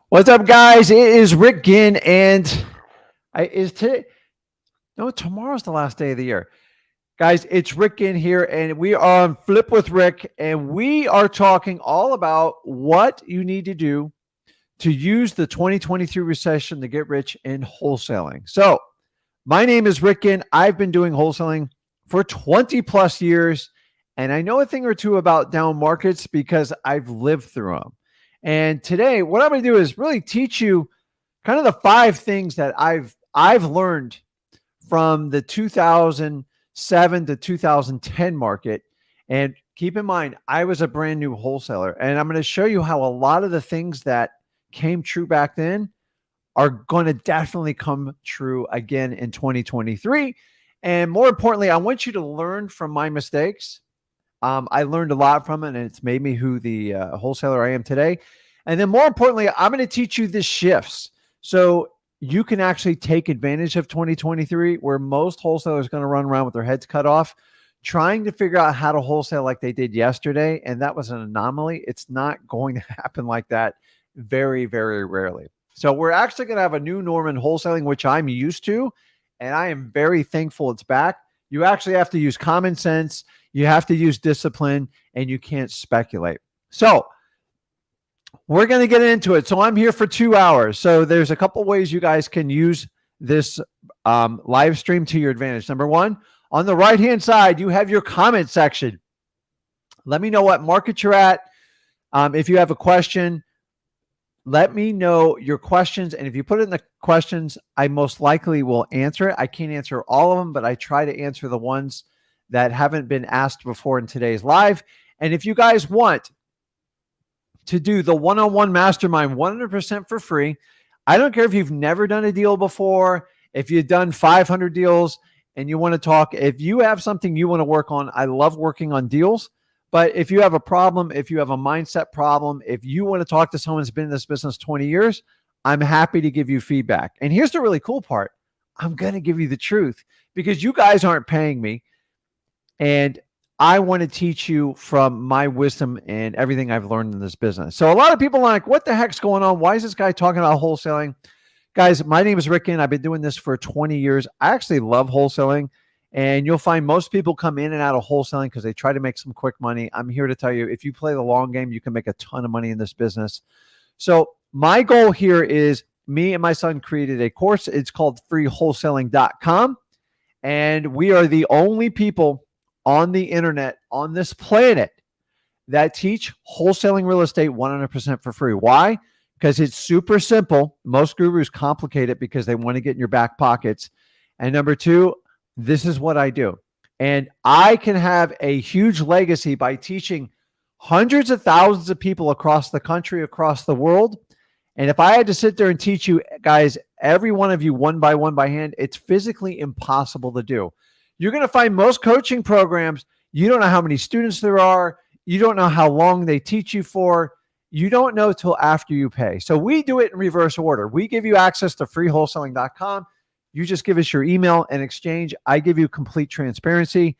What's up, guys? It is Rick Ginn, and I is today. No, tomorrow's the last day of the year, guys. It's Rick Ginn here, and we are on Flip with Rick, and we are talking all about what you need to do to use the 2023 recession to get rich in wholesaling. So, my name is Rick Ginn. I've been doing wholesaling for 20 plus years, and I know a thing or two about down markets because I've lived through them. And today, what I'm going to do is really teach you kind of the five things that I've learned from the 2007 to 2010 market. And keep in mind, I was a brand new wholesaler, and I'm going to show you how a lot of the things that came true back then are going to definitely come true again in 2023. And more importantly, I want you to learn from my mistakes. I learned a lot from it, and it's made me who the wholesaler I am today. And then more importantly, I'm going to teach you the shifts. So you can actually take advantage of 2023, where most wholesalers are going to run around with their heads cut off, trying to figure out how to wholesale like they did yesterday. And that was an anomaly. It's not going to happen like that very, very rarely. So we're actually going to have a new norm in wholesaling, which I'm used to, and I am very thankful it's back. You actually have to use common sense, you have to use discipline, and you can't speculate. So we're going to get into it. So I'm here for 2 hours. So there's a couple ways you guys can use this live stream to your advantage. Number one, on the right-hand side, you have your comment section. Let me know what market you're at. If you have a question, let me know your questions. And if you put it in the questions, I most likely will answer it. I can't answer all of them, but I try to answer the ones that haven't been asked before in today's live. And if you guys want to do the one-on-one mastermind 100% for free, I don't care if you've never done a deal before, if you've done 500 deals and you want to talk, if you have something you want to work on, I love working on deals. But if you have a problem, if you have a mindset problem, if you want to talk to someone who's been in this business 20 years, I'm happy to give you feedback. And here's the really cool part. I'm going to give you the truth because you guys aren't paying me. And I want to teach you from my wisdom and everything I've learned in this business. So a lot of people are like, what the heck's going on? Why is this guy talking about wholesaling? Guys, my name is Rick, and I've been doing this for 20 years. I actually love wholesaling. And you'll find most people come in and out of wholesaling because they try to make some quick money. I'm here to tell you, if you play the long game, you can make a ton of money in this business. So my goal here is, me and my son created a course. It's called freewholesaling.com. And we are the only people on the internet, on this planet, that teach wholesaling real estate 100% for free. Why? Because it's super simple. Most gurus complicate it because they want to get in your back pockets. And number two, this is what I do. And I can have a huge legacy by teaching hundreds of thousands of people across the country, across the world. And if I had to sit there and teach you guys, every one of you one by hand, it's physically impossible to do. You're going to find most coaching programs, you don't know how many students there are. You don't know how long they teach you for. You don't know till after you pay. So we do it in reverse order. We give you access to freewholesaling.com. You just give us your email and exchange. I give you complete transparency.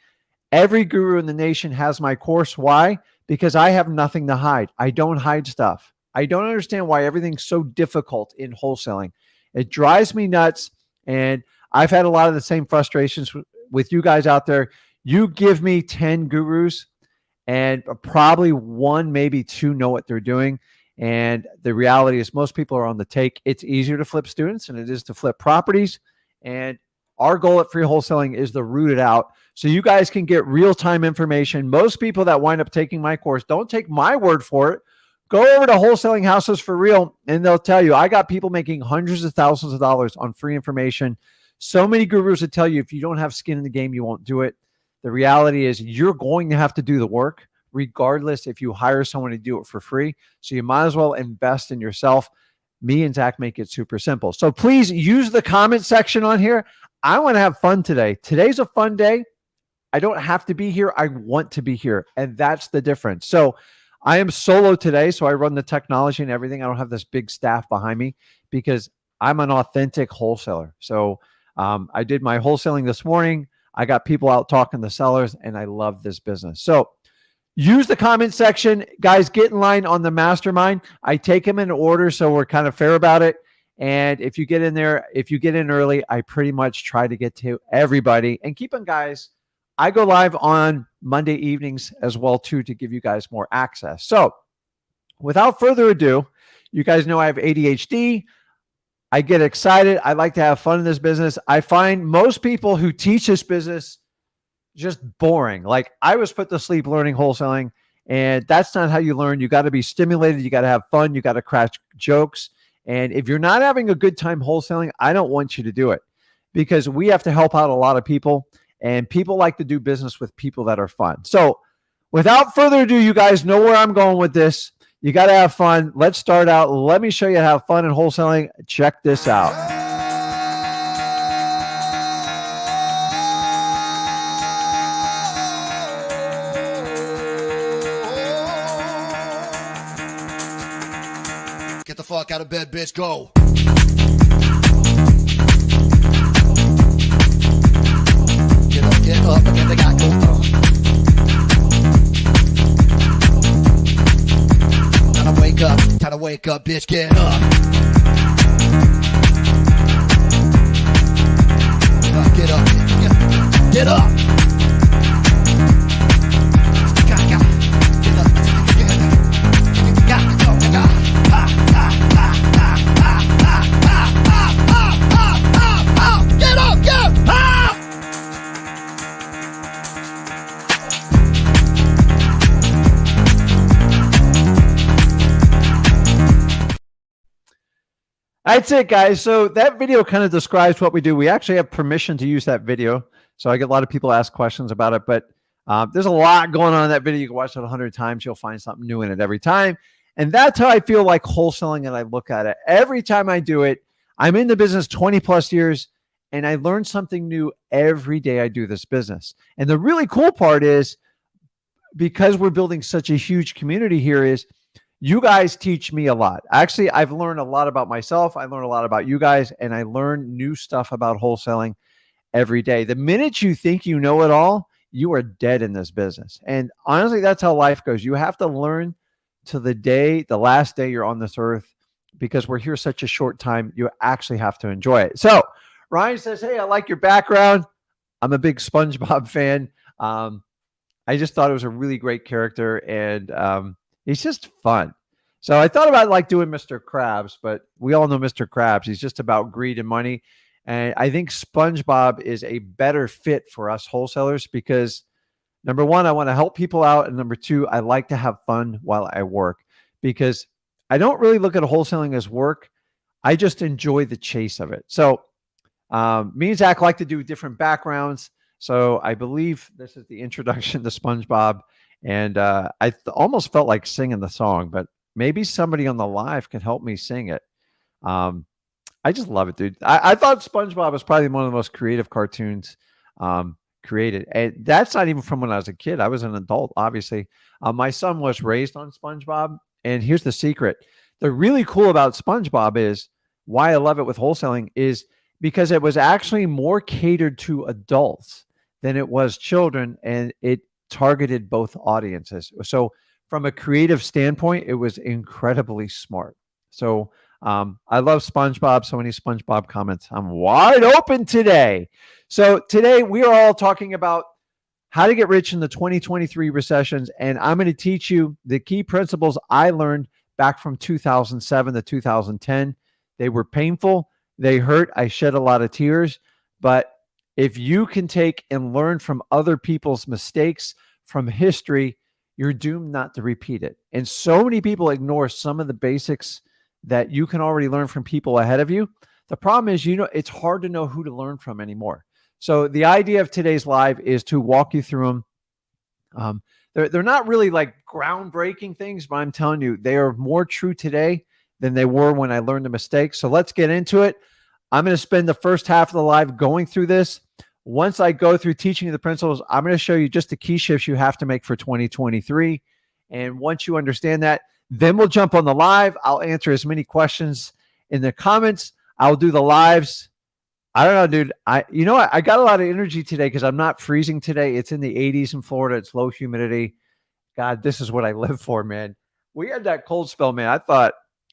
Every guru in the nation has my course. Why? Because I have nothing to hide. I don't hide stuff. I don't understand why everything's so difficult in wholesaling. It drives me nuts. And I've had a lot of the same frustrations with you guys out there. You give me 10 gurus and probably one, maybe two know what they're doing. And the reality is most people are on the take. It's easier to flip students than it is to flip properties. And our goal at Free Wholesaling is to root it out so you guys can get real-time information. Most people that wind up taking my course don't take my word for it. Go over to Wholesaling Houses for Real, and they'll tell you, I got people making hundreds of thousands of dollars on free information. So many gurus that tell you if you don't have skin in the game, you won't do it. The reality is you're going to have to do the work, regardless if you hire someone to do it for free. So you might as well invest in yourself. Me and Zach make it super simple. So please use the comment section on here. I want to have fun today. Today's a fun day. I don't have to be here. I want to be here. And that's the difference. So I am solo today. So I run the technology and everything. I don't have this big staff behind me because I'm an authentic wholesaler. So I did my wholesaling this morning. I got people out talking to sellers, and I love this business. So Use the comment section. Guys, get in line on the mastermind. I take them in order, so we're kind of fair about it. And if you get in there, if you get in early, I pretty much try to get to everybody. And keep on, guys, I go live on Monday evenings as well, too, to give you guys more access. So without further ado, you guys know I have ADHD. I get excited. I like to have fun in this business. I find most people who teach this business just boring. Like, I was put to sleep learning wholesaling, and that's not how you learn. You got to be stimulated. You got to have fun. You got to crack jokes. And if you're not having a good time wholesaling, I don't want you to do it, because we have to help out a lot of people, and people like to do business with people that are fun. So without further ado, you guys know where I'm going with this. You got to have fun. Let's start out. Let me show you how to have fun in wholesaling. Check this out. Get the fuck out of bed, bitch. Go. Get up, and get the guy go. Time to wake up, bitch. Get up. Get up. Get up. That's it, guys. So that video kind of describes what we do. We actually have permission to use that video. So I get a lot of people ask questions about it, but there's a lot going on in that video. You can watch it 100 times. You'll find something new in it every time. And that's how I feel like wholesaling, and I look at it. Every time I do it, I'm in the business 20 plus years, and I learn something new every day I do this business. And the really cool part is, because we're building such a huge community here, is you guys teach me a lot. Actually, I've learned a lot about myself. I learned a lot about you guys, and I learn new stuff about wholesaling every day. The minute you think you know it all, you are dead in this business. And honestly, that's how life goes. You have to learn to the last day you're on this earth, because we're here such a short time. You actually have to enjoy it. So Ryan says, hey, I like your background. I'm a big SpongeBob fan. I just thought it was a really great character, and he's just fun. So I thought about like doing Mr. Krabs, but we all know Mr. Krabs. He's just about greed and money. And I think SpongeBob is a better fit for us wholesalers, because number one, I want to help people out. And number two, I like to have fun while I work, because I don't really look at wholesaling as work. I just enjoy the chase of it. So me and Zach like to do different backgrounds. So I believe this is the introduction to SpongeBob. And I almost felt like singing the song, but maybe somebody on the live can help me sing it. I just love it, dude. I thought SpongeBob was probably one of the most creative cartoons created. And that's not even from when I was a kid. I was an adult, obviously. My son was raised on SpongeBob. And here's the secret. The really cool about SpongeBob is, why I love it with wholesaling, is because it was actually more catered to adults than it was children. And it targeted both audiences. So from a creative standpoint, it was incredibly smart. So I love SpongeBob. So many SpongeBob comments. I'm wide open today. So today we are all talking about how to get rich in the 2023 recessions. And I'm going to teach you the key principles I learned back from 2007 to 2010. They were painful. They hurt. I shed a lot of tears. But if you can take and learn from other people's mistakes, from history, you're doomed not to repeat it. And so many people ignore some of the basics that you can already learn from people ahead of you. The problem is, it's hard to know who to learn from anymore. So the idea of today's live is to walk you through them. They're not really like groundbreaking things, but I'm telling you, they are more true today than they were when I learned the mistakes. So let's get into it. I'm going to spend the first half of the live going through this. Once I go through teaching you the principles, I'm going to show you just the key shifts you have to make for 2023. And once you understand that, then we'll jump on the live. I'll answer as many questions in the comments. I'll do the lives. I don't know, dude. I got a lot of energy today because I'm not freezing today. It's in the 80s in Florida. It's low humidity. God, this is what I live for, man. We had that cold spell, man. I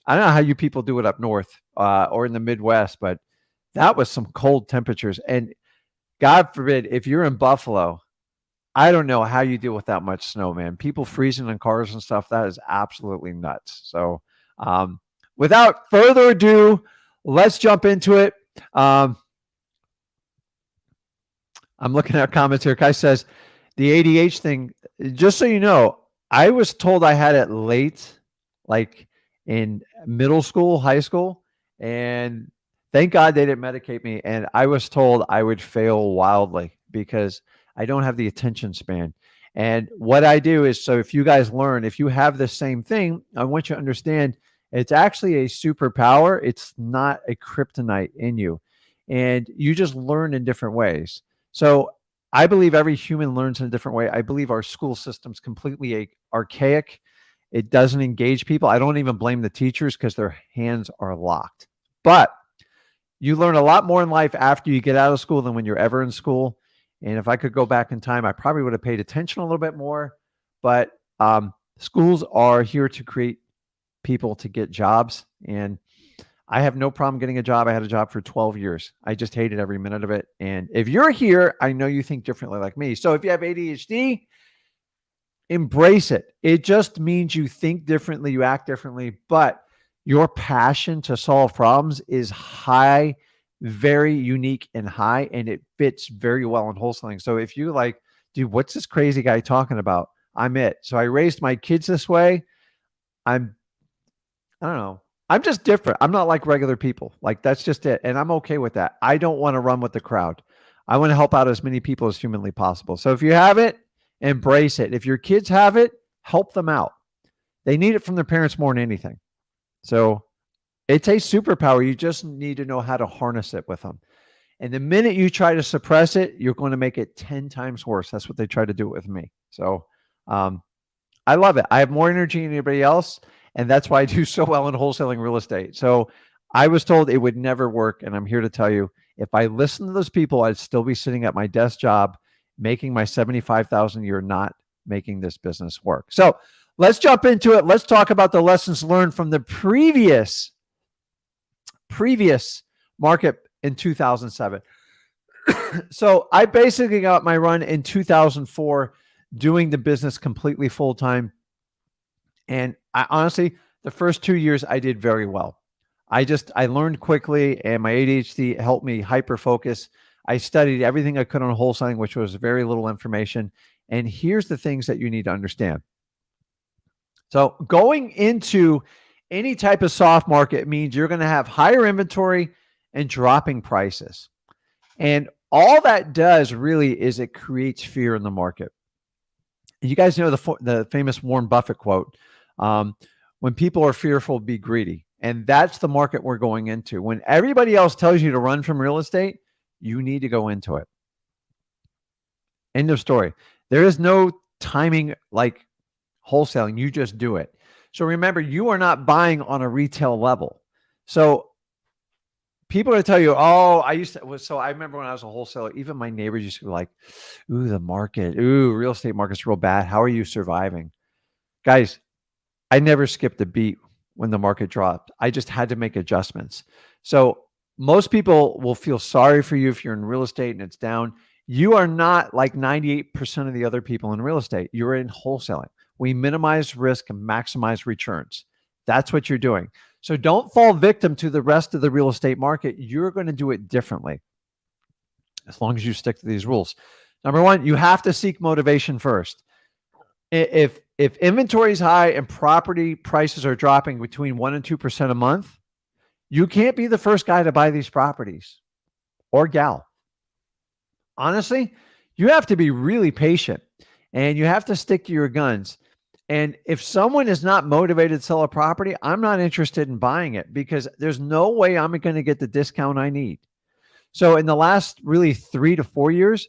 don't know how you people do it up north or in the Midwest, but that was some cold temperatures. And God forbid, if you're in Buffalo, I don't know how you deal with that much snow, man. People freezing in cars and stuff, that is absolutely nuts. So, without further ado, let's jump into it. I'm looking at comments here. Kai says, the ADHD thing, just so you know, I was told I had it late, like in middle school, high school, and thank God they didn't medicate me. And I was told I would fail wildly because I don't have the attention span. And what I do is, so if you guys learn, if you have the same thing, I want you to understand it's actually a superpower. It's not a kryptonite in you. And you just learn in different ways. So I believe every human learns in a different way. I believe our school system's completely archaic. It doesn't engage people. I don't even blame the teachers because their hands are locked. But you learn a lot more in life after you get out of school than when you're ever in school. And if I could go back in time, I probably would have paid attention a little bit more. But schools are here to create people to get jobs. And I have no problem getting a job. I had a job for 12 years. I just hated every minute of it. And if you're here, I know you think differently like me. So if you have ADHD, embrace it. It just means you think differently, you act differently, but your passion to solve problems is high, very unique and high, and it fits very well in wholesaling. So if you like, dude, what's this crazy guy talking about? I'm it. So I raised my kids this way. I don't know. I'm just different. I'm not like regular people. Like that's just it. And I'm okay with that. I don't want to run with the crowd. I want to help out as many people as humanly possible. So if you have it, embrace it. If your kids have it, help them out. They need it from their parents more than anything. So it's a superpower. You just need to know how to harness it with them. And the minute you try to suppress it, you're going to make it 10 times worse. That's what they try to do with me. So I love it. I have more energy than anybody else. And that's why I do so well in wholesaling real estate. So I was told it would never work. And I'm here to tell you, if I listened to those people, I'd still be sitting at my desk job, making my $75,000 a year, not making this business work. So let's jump into it. Let's talk about the lessons learned from the previous market in 2007. So I basically got my run in 2004 doing the business completely full-time. And I honestly, the first 2 years I did very well. I learned quickly, and my ADHD helped me hyper focus. I studied everything I could on wholesaling, which was very little information. And here's the things that you need to understand. So going into any type of soft market means you're going to have higher inventory and dropping prices. And all that does really is it creates fear in the market. You guys know the famous Warren Buffett quote, when people are fearful, be greedy. And that's the market we're going into. When everybody else tells you to run from real estate, you need to go into it. End of story. There is no timing like wholesaling. You just do it. So remember, you are not buying on a retail level. So people are going to tell you, oh, I remember when I was a wholesaler, even my neighbors used to be like, ooh, the market, real estate market's real bad. How are you surviving? Guys, I never skipped a beat when the market dropped. I just had to make adjustments. So most people will feel sorry for you if you're in real estate and it's down. You are not like 98% of the other people in real estate. You're in wholesaling. We minimize risk and maximize returns. That's what you're doing. So don't fall victim to the rest of the real estate market. You're going to do it differently as long as you stick to these rules. Number one, you have to seek motivation first. If inventory is high and property prices are dropping between 1% and 2% a month, you can't be the first guy to buy these properties or gal. Honestly, you have to be really patient and you have to stick to your guns. And if someone is not motivated to sell a property, I'm not interested in buying it because there's no way I'm going to get the discount I need. So in the last really 3 to 4 years,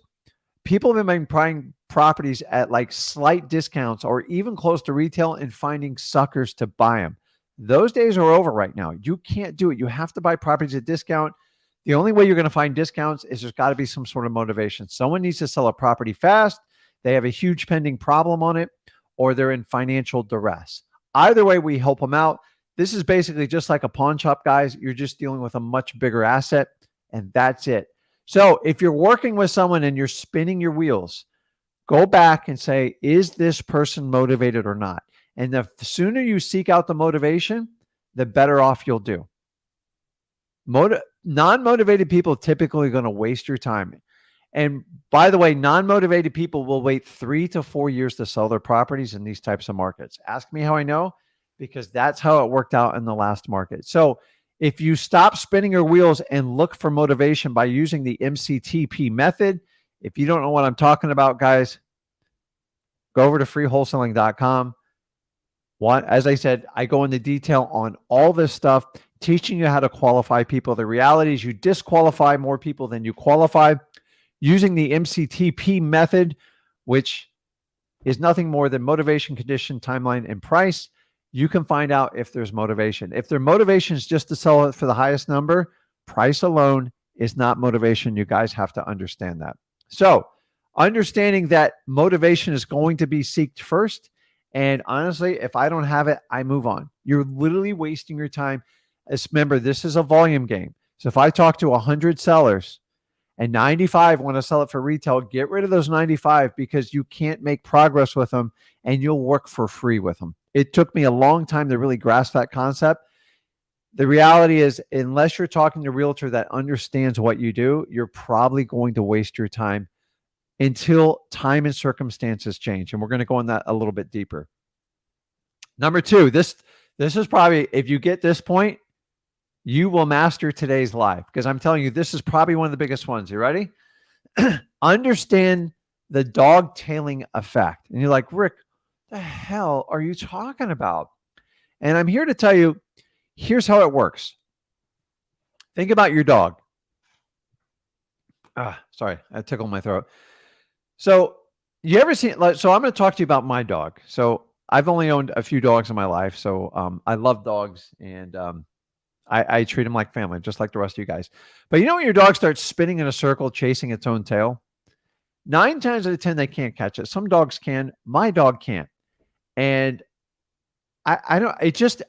people have been buying properties at like slight discounts or even close to retail and finding suckers to buy them. Those days are over right now. You can't do it. You have to buy properties at discount. The only way you're going to find discounts is there's got to be some sort of motivation. Someone needs to sell a property fast. They have a huge pending problem on it, or they're in financial duress. Either way, we help them out. This is basically just like a pawn shop, guys. You're just dealing with a much bigger asset, and that's it. So if you're working with someone and you're spinning your wheels, go back and say, is this person motivated or not? And the sooner you seek out the motivation, the better off you'll do. Non-motivated people typically going to waste your time. And by the way, non-motivated people will wait 3 to 4 years to sell their properties in these types of markets. Ask me how I know, because that's how it worked out in the last market. So if you stop spinning your wheels and look for motivation by using the MCTP method, if you don't know what I'm talking about, guys, go over to freewholesaling.com. As I said, I go into detail on all this stuff, teaching you how to qualify people. The reality is you disqualify more people than you qualify. Using the MCTP method, which is nothing more than motivation, condition, timeline, and price, you can find out if there's motivation. If their motivation is just to sell it for the highest number, price alone is not motivation. You guys have to understand that. So understanding that motivation is going to be sought first. And honestly, if I don't have it, I move on. You're literally wasting your time. Remember, this is a volume game. So if I talk to 100 sellers and 95 want to sell it for retail, get rid of those 95 because you can't make progress with them and you'll work for free with them. It took me a long time to really grasp that concept. The reality is, unless you're talking to a realtor that understands what you do, you're probably going to waste your time until time and circumstances change. And we're going to go on that a little bit deeper. Number two, this is probably, if you get this point, you will master today's life, because I'm telling you, this is probably one of the biggest ones. You ready? Understand the dog tailing effect. And you're like, Rick, the hell are you talking about? And I'm here to tell you, here's how it works. Think about your dog. Sorry, I tickled my throat. So you ever seen, so I'm going to talk to you about my dog. So I've only owned a few dogs in my life. So I love dogs, and I treat them like family, just like the rest of you guys. But you know when your dog starts spinning in a circle, chasing its own tail? 9 times out of 10, they can't catch it. Some dogs can. My dog can't. And I don't,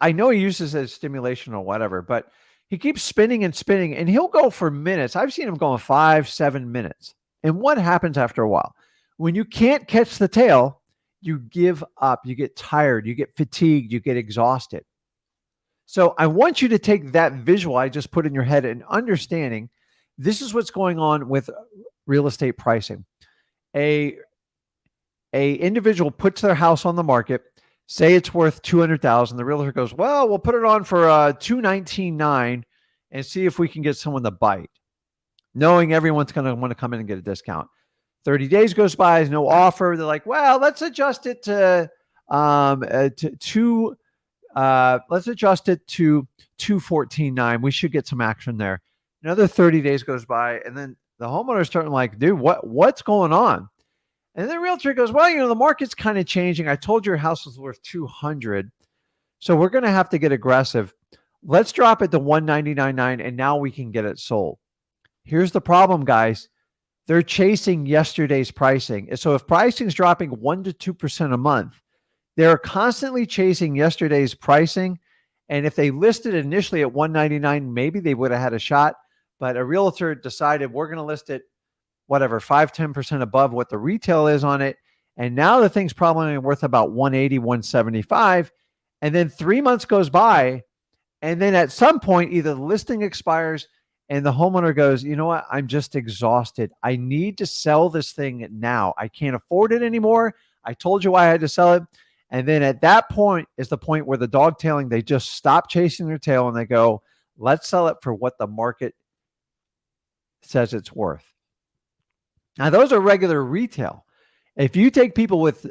I know he uses it as stimulation or whatever, but he keeps spinning and spinning, and he'll go for minutes. I've seen him going 5-7 minutes. And what happens after a while? When you can't catch the tail, you give up, you get tired, you get fatigued, you get exhausted. So I want you to take that visual I just put in your head and understanding this is what's going on with real estate pricing. A individual puts their house on the market, say it's worth $200,000. The realtor goes, well, we'll put it on for $219,900 and see if we can get someone to bite, knowing everyone's going to want to come in and get a discount. 30 days goes by, there's no offer. They're like, well, let's adjust it to $214,900. We should get some action there. Another 30 days goes by, and then the homeowner's starting like, dude, what's going on? And the realtor goes, well, the market's kind of changing. I told you your house was worth $200,000. So we're going to have to get aggressive. Let's drop it to $199,900, and now we can get it sold. Here's the problem, guys. They're chasing yesterday's pricing. So if pricing is dropping 1% to 2% a month, they're constantly chasing yesterday's pricing. And if they listed initially at $199,000, maybe they would have had a shot. But a realtor decided we're going to list it, whatever, 5-10% above what the retail is on it. And now the thing's probably worth about $180,000, $175,000. And then 3 months goes by. And then at some point, either the listing expires and the homeowner goes, you know what? I'm just exhausted. I need to sell this thing now. I can't afford it anymore. I told you why I had to sell it. And then at that point is the point where the dog tailing, they just stop chasing their tail and they go, let's sell it for what the market says it's worth. Now, those are regular retail. If you take people with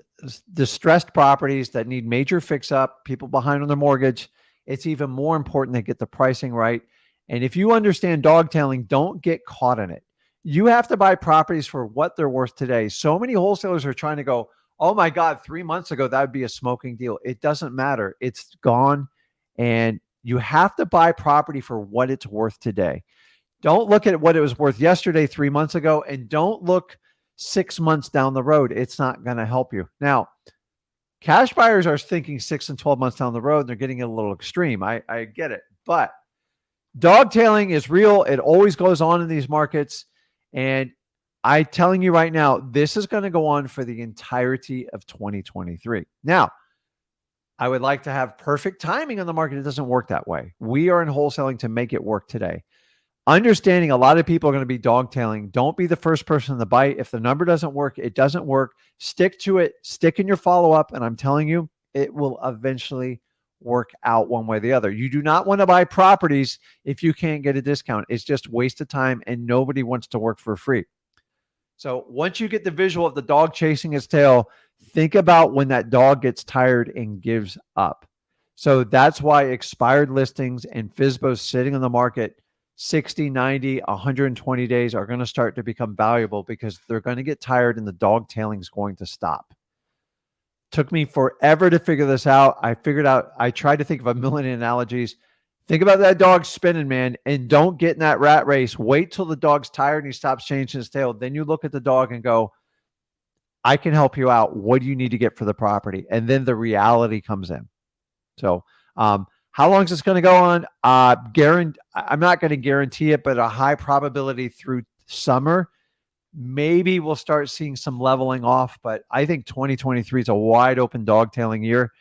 distressed properties that need major fix up, people behind on their mortgage, it's even more important to get the pricing right. And if you understand dog tailing, don't get caught in it. You have to buy properties for what they're worth today. So many wholesalers are trying to go, oh my God, 3 months ago, that would be a smoking deal. It doesn't matter. It's gone. And you have to buy property for what it's worth today. Don't look at what it was worth yesterday, 3 months ago, and don't look 6 months down the road. It's not going to help you. Now, Cash buyers are thinking 6 and 12 months down the road. And they're getting a little extreme. I get it. But dog tailing is real. It always goes on in these markets. And I'm telling you right now, this is going to go on for the entirety of 2023. Now, I would like to have perfect timing on the market. It doesn't work that way. We are in wholesaling to make it work today. Understanding a lot of people are going to be dog tailing. Don't be the first person to bite. If the number doesn't work, it doesn't work. Stick to it. Stick in your follow-up. And I'm telling you, it will eventually work out one way or the other. You do not want to buy properties if you can't get a discount. It's just waste of time, and nobody wants to work for free. So once you get the visual of the dog chasing its tail, think about when that dog gets tired and gives up. So that's why expired listings and FSBOs sitting on the market 60, 90, 120 days are going to start to become valuable because they're going to get tired and the dog tailing is going to stop. Took me forever to figure this out. I tried to think of a million analogies. Think about that dog spinning, man, and don't get in that rat race. Wait till the dog's tired and he stops changing his tail. Then you look at the dog and go, I can help you out. What do you need to get for the property? And then the reality comes in. So how long is this going to go on? I'm not going to guarantee it, but a high probability through summer. Maybe we'll start seeing some leveling off, but I think 2023 is a wide open dog tailing year,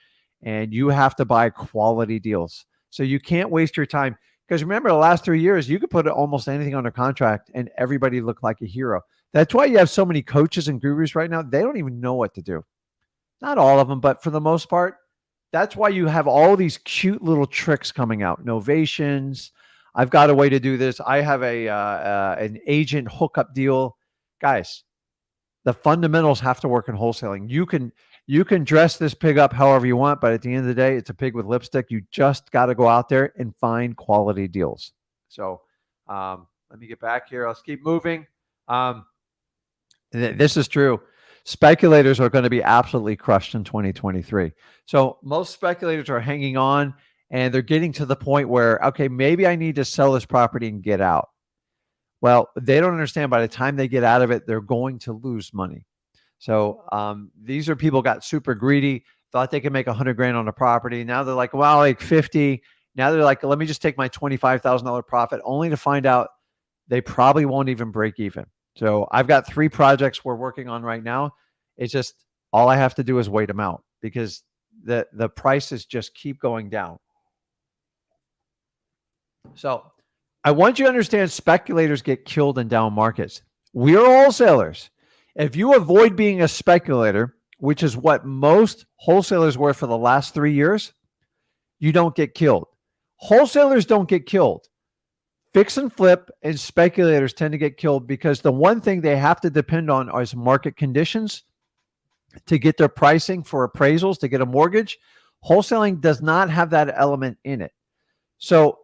and you have to buy quality deals. So you can't waste your time, because remember the last 3 years, you could put almost anything under contract and everybody looked like a hero. That's why you have so many coaches and gurus right now. They don't even know what to do. Not all of them, but for the most part, that's why you have all these cute little tricks coming out. Novations. I've got a way to do this. I have an agent hookup deal. Guys, the fundamentals have to work in wholesaling. You can dress this pig up however you want, but at the end of the day, it's a pig with lipstick. You just got to go out there and find quality deals. So let me get back here. Let's keep moving. This is true. Speculators are going to be absolutely crushed in 2023. So most speculators are hanging on, and they're getting to the point where, okay, maybe I need to sell this property and get out. Well, they don't understand by the time they get out of it, they're going to lose money. So these are people got super greedy, thought they could make 100 grand on a property. Now they're like, well, like 50. Now they're like, let me just take my $25,000 profit, only to find out they probably won't even break even. So I've got 3 projects we're working on right now. It's just all I have to do is wait them out because the prices just keep going down. So I want you to understand speculators get killed in down markets. We are wholesalers. If you avoid being a speculator, which is what most wholesalers were for the last 3 years, you don't get killed. Wholesalers don't get killed. Fix and flip and speculators tend to get killed because the one thing they have to depend on is market conditions to get their pricing for appraisals, to get a mortgage. Wholesaling does not have that element in it. So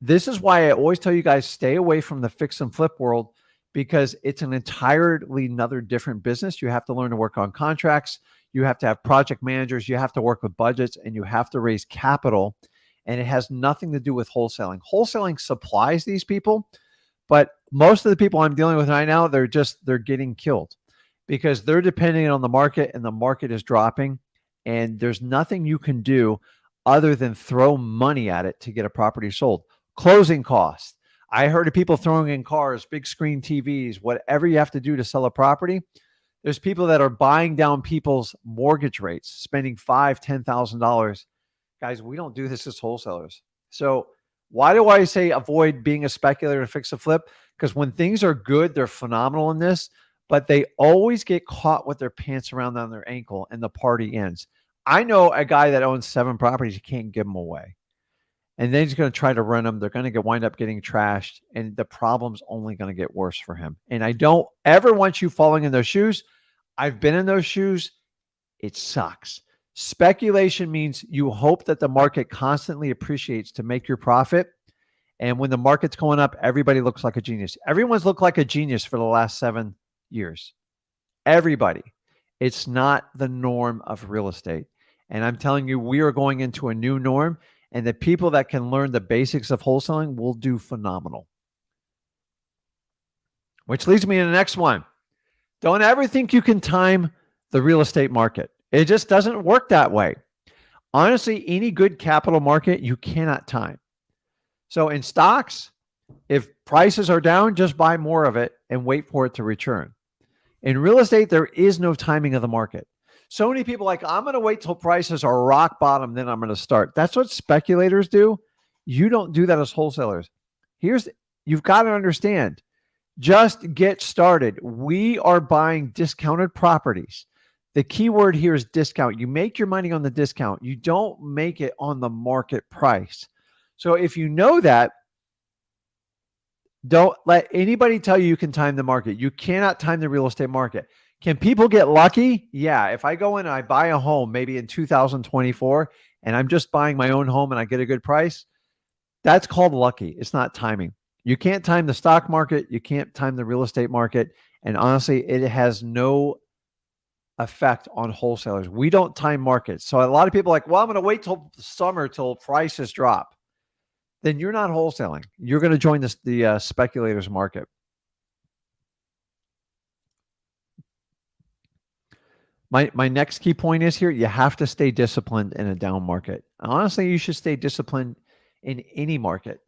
this is why I always tell you guys, stay away from the fix and flip world because it's an entirely another different business. You have to learn to work on contracts. You have to have project managers. You have to work with budgets, and you have to raise capital. And it has nothing to do with wholesaling. Wholesaling supplies these people, but most of the people I'm dealing with right now, they're getting killed because they're depending on the market, and the market is dropping, and there's nothing you can do other than throw money at it to get a property sold. Closing costs. I heard of people throwing in cars, big screen TVs, whatever you have to do to sell a property. There's people that are buying down people's mortgage rates, spending $5,000, $10,000. Guys, we don't do this as wholesalers. So why do I say avoid being a speculator and fix a flip? Because when things are good, they're phenomenal in this, but they always get caught with their pants around on their ankle and the party ends. I know a guy that owns 7 properties. You can't give them away. And then he's going to try to run them. They're going to wind up getting trashed, and the problem's only going to get worse for him. And I don't ever want you falling in those shoes. I've been in those shoes. It sucks. Speculation means you hope that the market constantly appreciates to make your profit. And when the market's going up, everybody looks like a genius. Everyone's looked like a genius for the last 7 years. Everybody. It's not the norm of real estate. And I'm telling you, we are going into a new norm. And the people that can learn the basics of wholesaling will do phenomenal. Which leads me to the next one. Don't ever think you can time the real estate market. It just doesn't work that way. Honestly, any good capital market, you cannot time. So in stocks, if prices are down, just buy more of it and wait for it to return. In real estate, there is no timing of the market. So many people like, I'm going to wait till prices are rock bottom, then I'm going to start. That's what speculators do. You don't do that as wholesalers. You've got to understand, just get started. We are buying discounted properties. The key word here is discount. You make your money on the discount. You don't make it on the market price. So if you know that, don't let anybody tell you can time the market. You cannot time the real estate market. Can people get lucky? Yeah. If I go in and I buy a home, maybe in 2024, and I'm just buying my own home and I get a good price, that's called lucky. It's not timing. You can't time the stock market. You can't time the real estate market. And honestly, it has no effect on wholesalers. We don't time markets. So a lot of people are like, well, I'm going to wait till summer till prices drop. Then you're not wholesaling. You're going to join the speculators market. My next key point is here, you have to stay disciplined in a down market. Honestly, you should stay disciplined in any market.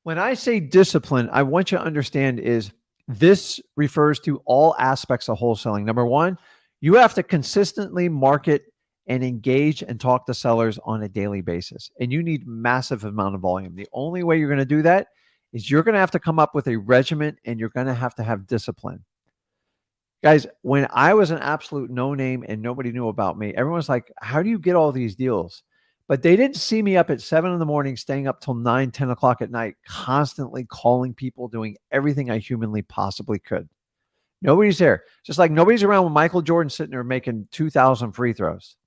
When I say discipline, I want you to understand is this refers to all aspects of wholesaling. Number one, you have to consistently market and engage and talk to sellers on a daily basis. And you need massive amount of volume. The only way you're going to do that is you're going to have to come up with a regimen and you're going to have discipline. Guys, when I was an absolute no name and nobody knew about me, everyone's like, how do you get all these deals? But they didn't see me up at 7 in the morning, staying up till 9, 10 o'clock at night, constantly calling people, doing everything I humanly possibly could. Nobody's there. Just like nobody's around when Michael Jordan sitting there making 2,000 free throws.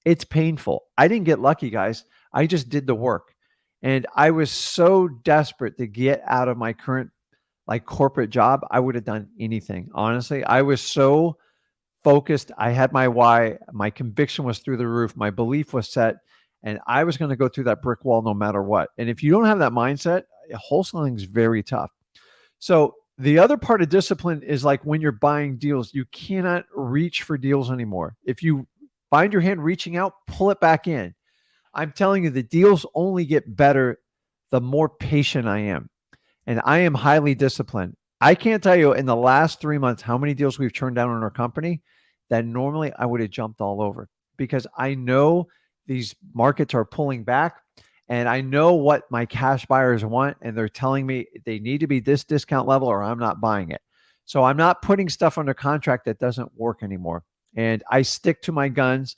It's painful. I didn't get lucky, guys. I just did the work. And I was so desperate to get out of my current corporate job. I would have done anything. Honestly, I was so focused. I had my why. My conviction was through the roof. My belief was set. And I was going to go through that brick wall no matter what. And if you don't have that mindset, wholesaling is very tough. So the other part of discipline is like when you're buying deals, you cannot reach for deals anymore. If you find your hand reaching out, pull it back in. I'm telling you, the deals only get better the more patient I am. And I am highly disciplined. I can't tell you in the last 3 months how many deals we've turned down in our company that normally I would have jumped all over, because I know these markets are pulling back and I know what my cash buyers want. And they're telling me they need to be this discount level or I'm not buying it. So I'm not putting stuff under contract that doesn't work anymore. And I stick to my guns.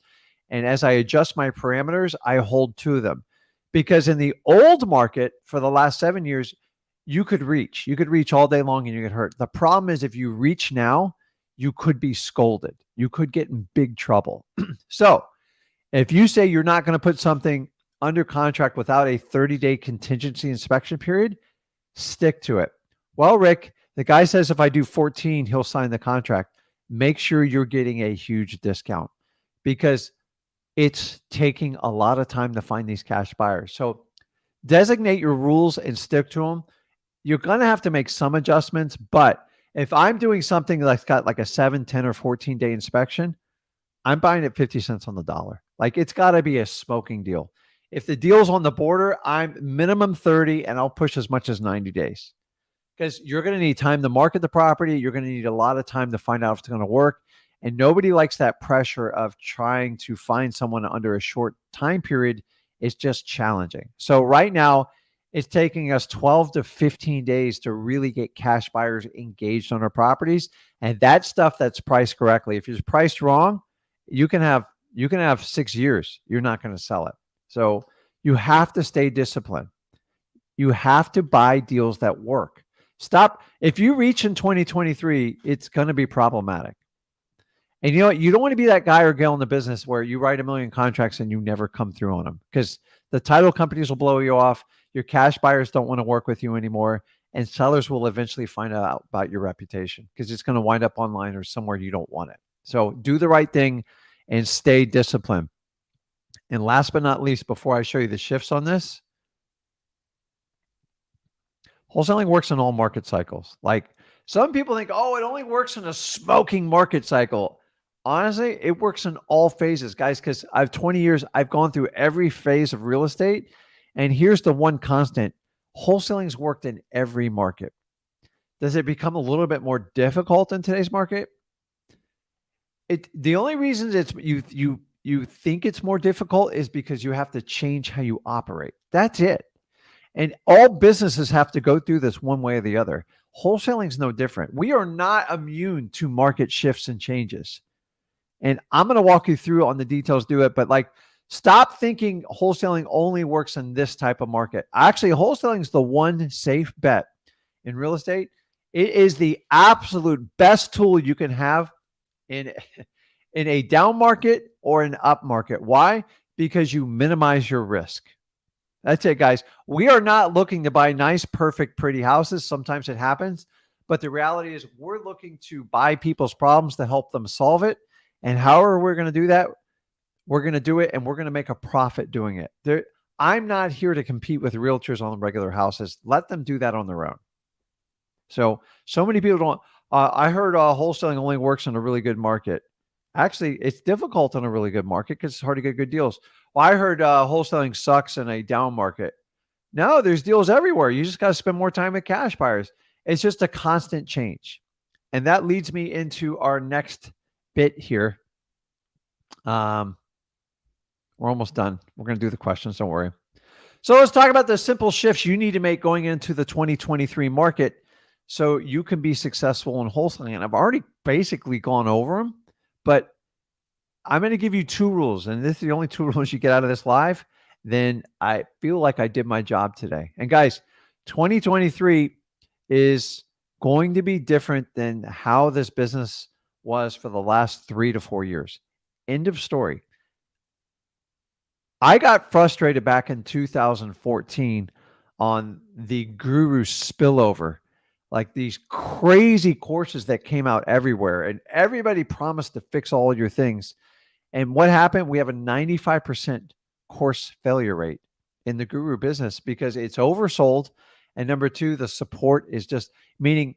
And as I adjust my parameters, I hold to them. Because in the old market for the last 7 years, you could reach all day long and you get hurt. The problem is if you reach now, you could be scolded. You could get in big trouble. So if you say you're not going to put something under contract without a 30-day contingency inspection period, stick to it. Well, Rick, the guy says if I do 14, he'll sign the contract. Make sure you're getting a huge discount because it's taking a lot of time to find these cash buyers. So designate your rules and stick to them. You're going to have to make some adjustments, but if I'm doing something that's got like a 7, 10, or 14-day inspection, I'm buying it 50 cents on the dollar. Like it's got to be a smoking deal. If the deal's on the border, I'm minimum 30 and I'll push as much as 90 days because you're going to need time to market the property. You're going to need a lot of time to find out if it's going to work. And nobody likes that pressure of trying to find someone under a short time period. It's just challenging. So right now, it's taking us 12 to 15 days to really get cash buyers engaged on our properties. And that stuff that's priced correctly. If it's priced wrong, you can have 6 years. You're not going to sell it. So you have to stay disciplined. You have to buy deals that work. Stop. If you reach in 2023, it's going to be problematic. And you know what? You don't want to be that guy or girl in the business where you write 1 million contracts and you never come through on them because the title companies will blow you off. Your cash buyers don't want to work with you anymore. And sellers will eventually find out about your reputation because it's going to wind up online or somewhere you don't want it. So do the right thing and stay disciplined. And last but not least, before I show you the shifts on this, wholesaling works in all market cycles. Like some people think, oh, it only works in a smoking market cycle. honestly, it works in all phases, guys, because I've 20 years, I've gone through every phase of real estate. And here's the one constant: wholesaling's worked in every market. Does it become a little bit more difficult in today's market? The only reasons it's you think it's more difficult is because you have to change how you operate. That's it. And all businesses have to go through this one way or the other. Wholesaling is no different. We are not immune to market shifts and changes. And I'm going to walk you through on the details, do it. But like, stop thinking wholesaling only works in this type of market. Actually, wholesaling is the one safe bet in real estate. It is the absolute best tool you can have in, in a down market or an up market. Why? Because you minimize your risk. That's it, guys. We are not looking to buy nice, perfect, pretty houses. Sometimes it happens. But the reality is we're looking to buy people's problems to help them solve it. And however we're going to do that, we're going to do it, and we're going to make a profit doing it. I'm not here to compete with realtors on regular houses. Let them do that on their own. So many people don't. I heard wholesaling only works in a really good market. Actually, it's difficult in a really good market because it's hard to get good deals. Well, I heard wholesaling sucks in a down market. No, there's deals everywhere. You just got to spend more time with cash buyers. It's just a constant change. And that leads me into our next bit here. We're almost done. We're going to do the questions. Don't worry. So let's talk about the simple shifts you need to make going into the 2023 market so you can be successful in wholesaling. And I've already basically gone over them, but I'm going to give you 2 rules. And this is the only 2 rules you get out of this live. Then I feel like I did my job today. And guys, 2023 is going to be different than how this business was for the last 3 to 4 years. End of story. I got frustrated back in 2014 on the guru spillover, like these crazy courses that came out everywhere, and everybody promised to fix all your things. And what happened? We have a 95% course failure rate in the guru business because it's oversold. And number 2, the support is just, meaning,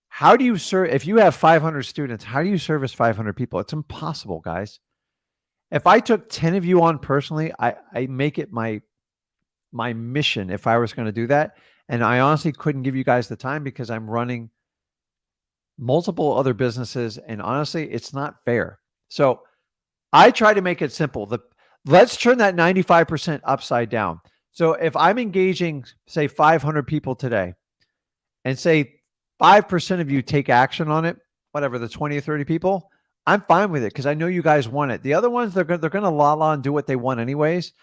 how do you serve? If you have 500 students, how do you service 500 people? It's impossible, guys. If I took 10 of you on personally, I make it my mission if I was going to do that. And I honestly couldn't give you guys the time because I'm running multiple other businesses. And honestly, it's not fair. So I try to make it simple. Let's turn that 95% upside down. So if I'm engaging, say, 500 people today, and say 5% of you take action on it, whatever, the 20 or 30 people, I'm fine with it because I know you guys want it. The other ones, they're going to la and do what they want anyways.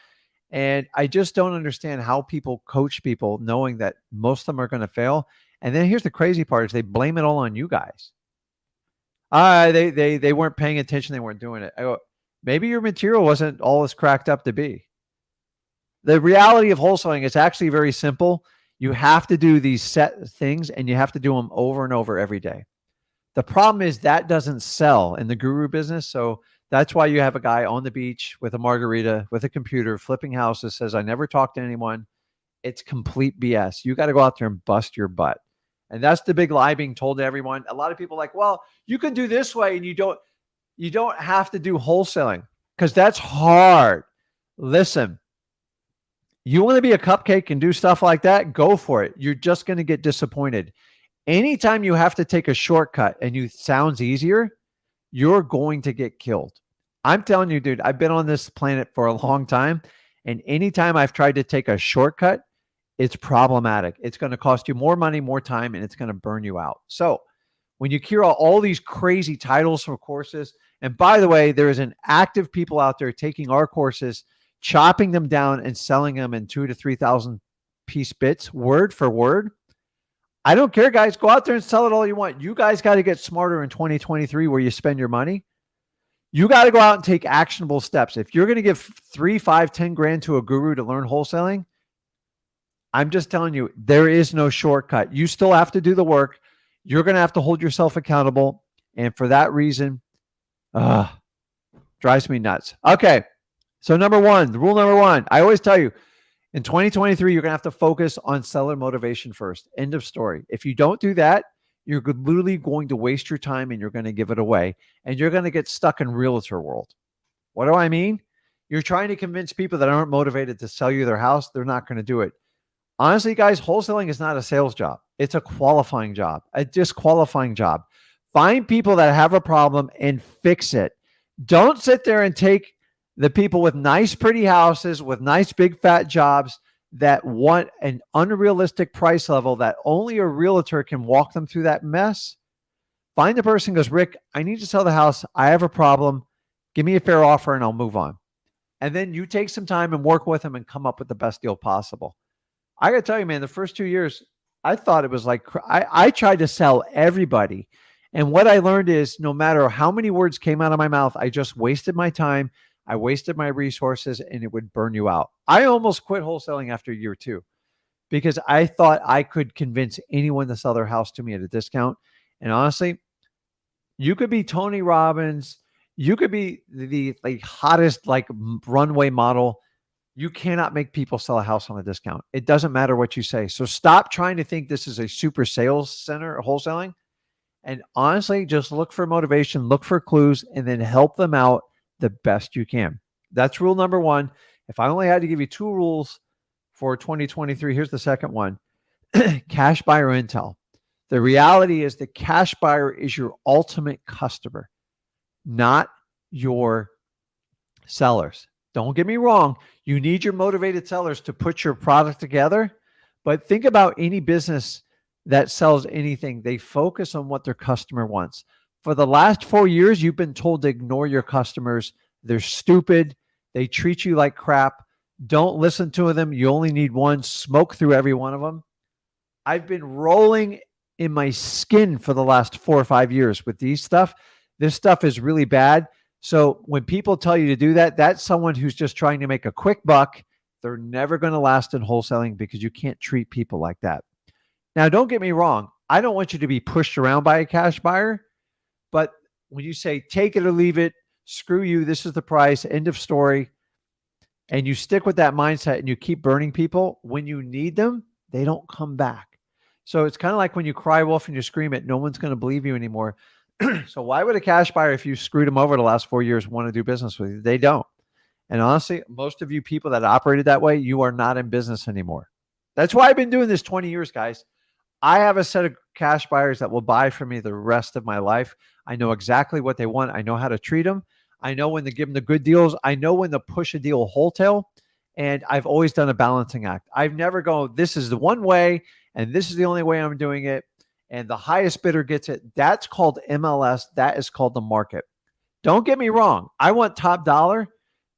And I just don't understand how people coach people knowing that most of them are going to fail. And then here's the crazy part: is they blame it all on you guys. They weren't paying attention. They weren't doing it. I go, maybe your material wasn't all it's cracked up to be. The reality of wholesaling is actually very simple. You have to do these set things, and you have to do them over and over every day. The problem is that doesn't sell in the guru business. So that's why you have a guy on the beach with a margarita, with a computer, flipping houses, says, I never talked to anyone. It's complete BS. You got to go out there and bust your butt. And that's the big lie being told to everyone. A lot of people are like, well, you can do this way, and you don't have to do wholesaling because that's hard. Listen, you want to be a cupcake and do stuff like that? Go for it. You're just going to get disappointed. Anytime you have to take a shortcut and it sounds easier, you're going to get killed. I'm telling you, dude, I've been on this planet for a long time. And anytime I've tried to take a shortcut, it's problematic. It's going to cost you more money, more time, and it's going to burn you out. So when you hear all these crazy titles for courses, and by the way, there is an active people out there taking our courses, chopping them down and selling them in 2,000 to 3,000 piece bits, word for word. I don't care, guys. Go out there and sell it all you want. You guys got to get smarter in 2023 where you spend your money. You got to go out and take actionable steps. If you're going to give 3, 5, 10 grand to a guru to learn wholesaling, I'm just telling you, there is no shortcut. You still have to do the work. You're going to have to hold yourself accountable. And for that reason, drives me nuts. Okay. So rule number 1, I always tell you, in 2023, you're going to have to focus on seller motivation first. End of story. If you don't do that, you're literally going to waste your time and you're going to give it away. And you're going to get stuck in realtor world. What do I mean? You're trying to convince people that aren't motivated to sell you their house. They're not going to do it. Honestly, guys, wholesaling is not a sales job. It's a qualifying job, a disqualifying job. Find people that have a problem and fix it. Don't sit there and take the people with nice, pretty houses, with nice, big, fat jobs that want an unrealistic price level that only a realtor can walk them through that mess. Find the person who goes, Rick, I need to sell the house. I have a problem. Give me a fair offer and I'll move on. And then you take some time and work with them and come up with the best deal possible. I got to tell you, man, the first 2 years, I thought it was like, I tried to sell everybody. And what I learned is no matter how many words came out of my mouth, I just wasted my time. I wasted my resources and it would burn you out. I almost quit wholesaling after year 2 because I thought I could convince anyone to sell their house to me at a discount. And honestly, you could be Tony Robbins. You could be the hottest runway model. You cannot make people sell a house on a discount. It doesn't matter what you say. So stop trying to think this is a super sales center or wholesaling. And honestly, just look for motivation, look for clues, and then help them out the best you can. That's rule number 1. If I only had to give you 2 rules for 2023, here's the second one. Cash buyer intel. The reality is the cash buyer is your ultimate customer, not your sellers. Don't get me wrong. You need your motivated sellers to put your product together. But think about any business that sells anything. They focus on what their customer wants. For the last 4 years, you've been told to ignore your customers. They're stupid. They treat you like crap. Don't listen to them. You only need one. Smoke through every one of them. I've been rolling in my skin for the last 4 or 5 years with these stuff. This stuff is really bad. So when people tell you to do that, that's someone who's just trying to make a quick buck. They're never going to last in wholesaling because you can't treat people like that. Now, don't get me wrong. I don't want you to be pushed around by a cash buyer. But when you say take it or leave it, screw you, this is the price, end of story, and you stick with that mindset and you keep burning people, when you need them, they don't come back. So it's kind of like when you cry wolf and you scream it, no one's going to believe you anymore. So why would a cash buyer, if you screwed them over the last 4 years, want to do business with you? They don't. And honestly, most of you people that operated that way, you are not in business anymore. That's why I've been doing this 20 years, guys. I have a set of cash buyers that will buy from me the rest of my life. I know exactly what they want. I know how to treat them. I know when to give them the good deals. I know when to push a deal wholesale. And I've always done a balancing act. I've never gone, this is the one way, and this is the only way I'm doing it. And the highest bidder gets it. That's called MLS. That is called the market. Don't get me wrong. I want top dollar,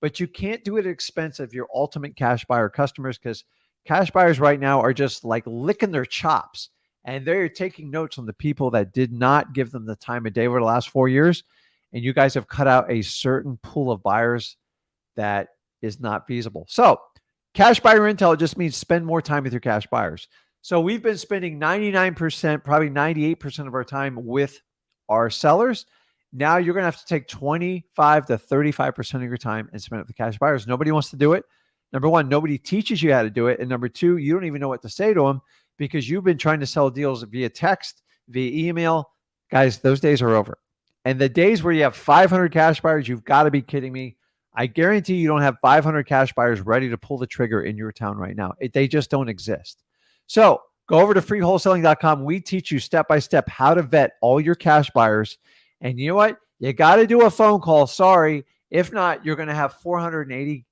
but you can't do it at the expense of your ultimate cash buyer customers, because cash buyers right now are just like licking their chops. And they're taking notes on the people that did not give them the time of day over the last 4 years. And you guys have cut out a certain pool of buyers that is not feasible. So cash buyer intel just means spend more time with your cash buyers. So we've been spending 99%, probably 98% of our time with our sellers. Now you're going to have to take 25 to 35% of your time and spend it with the cash buyers. Nobody wants to do it. Number one, nobody teaches you how to do it. And number two, you don't even know what to say to them because you've been trying to sell deals via text, via email. Guys, those days are over. And the days where you have 500 cash buyers, you've got to be kidding me. I guarantee you don't have 500 cash buyers ready to pull the trigger in your town right now. They just don't exist. So go over to freewholesaling.com. We teach you step-by-step how to vet all your cash buyers. And you know what? You got to do a phone call. Sorry. If not, you're going to have 480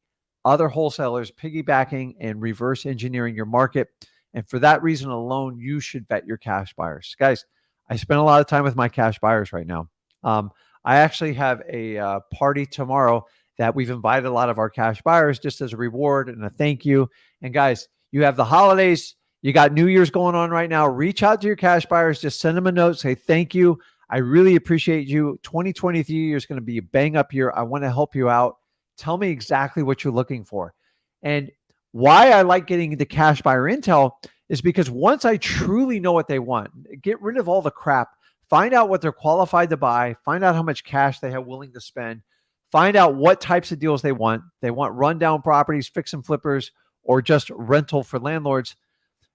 other wholesalers piggybacking and reverse engineering your market. And for that reason alone, you should vet your cash buyers. Guys, I spend a lot of time with my cash buyers right now. I actually have a party tomorrow that we've invited a lot of our cash buyers just as a reward and a thank you. And guys, you have the holidays. You got New Year's going on right now. Reach out to your cash buyers. Just send them a note. Say, thank you. I really appreciate you. 2023 is going to be a bang up year. I want to help you out. Tell me exactly what you're looking for. And why I like getting the cash buyer intel is because once I truly know what they want, get rid of all the crap, find out what they're qualified to buy, find out how much cash they have willing to spend, find out what types of deals they want. They want rundown properties, fix and flippers, or just rental for landlords.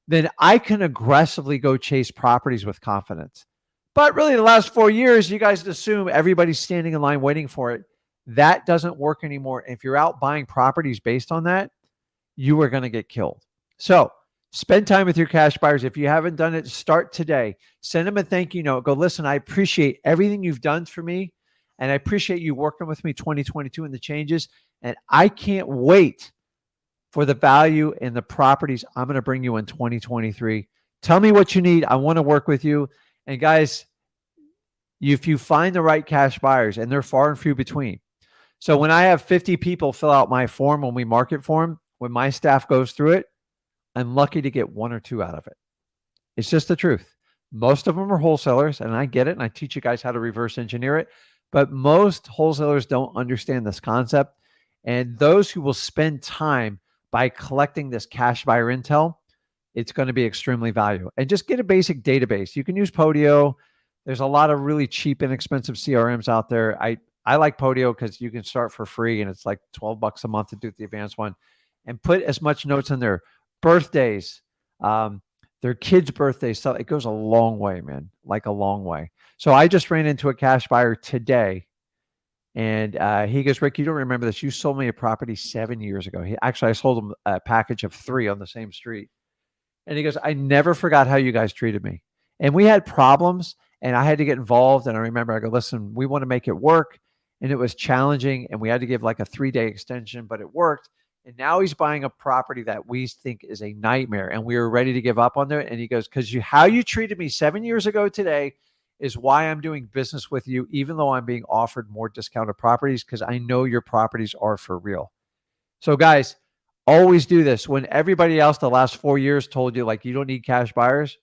then I can aggressively go chase properties with confidence. But really, the last 4 years, you guys assume everybody's standing in line waiting for it. That doesn't work anymore. If you're out buying properties based on that, you are going to get killed. So spend time with your cash buyers. If you haven't done it, start today. Send them a thank you note. Go, listen, I appreciate everything you've done for me. And I appreciate you working with me 2022 and the changes. And I can't wait for the value in the properties I'm going to bring you in 2023. Tell me what you need. I want to work with you. And guys, if you find the right cash buyers, and they're far and few between. So when I have 50 people fill out my form, when we market form, when my staff goes through it, I'm lucky to get one or two out of it. It's just the truth. Most of them are wholesalers, and I get it, and I teach you guys how to reverse engineer it. But most wholesalers don't understand this concept. And those who will spend time by collecting this cash buyer intel, it's going to be extremely valuable. And just get a basic database. You can use Podio. There's a lot of really cheap, inexpensive CRMs out there. I like Podio because you can start for free, and it's like $12 a month to do the advanced one, and put as much notes in their birthdays, their kids' birthdays. So it goes a long way, man, like a long way. So I just ran into a cash buyer today, and he goes, Rick, you don't remember this. You sold me a property 7 years ago. I sold him a package of 3 on the same street. And he goes, I never forgot how you guys treated me. And we had problems, and I had to get involved. And I remember I go, listen, we want to make it work. And it was challenging, and we had to give like a 3-day extension, but it worked. And now he's buying a property that we think is a nightmare, and we were ready to give up on it. And he goes, because how you treated me 7 years ago today is why I'm doing business with you, even though I'm being offered more discounted properties, because I know your properties are for real. So guys, always do this. When everybody else the last 4 years told you, like, you don't need cash buyers,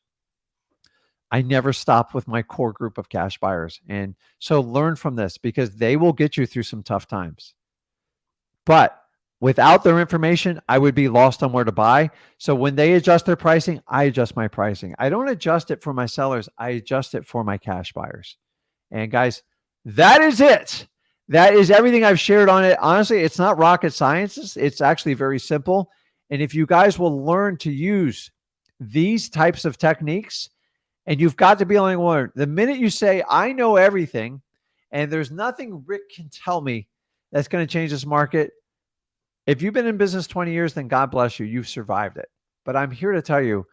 I never stopped with my core group of cash buyers. And so learn from this, because they will get you through some tough times. But without their information, I would be lost on where to buy. So when they adjust their pricing, I adjust my pricing. I don't adjust it for my sellers. I adjust it for my cash buyers. And guys, that is it. That is everything I've shared on it. Honestly, it's not rocket science. It's actually very simple. And if you guys will learn to use these types of techniques, and you've got to be able to learn. The minute you say, I know everything, and there's nothing Rick can tell me that's going to change this market, if you've been in business 20 years, then God bless you. You've survived it. But I'm here to tell you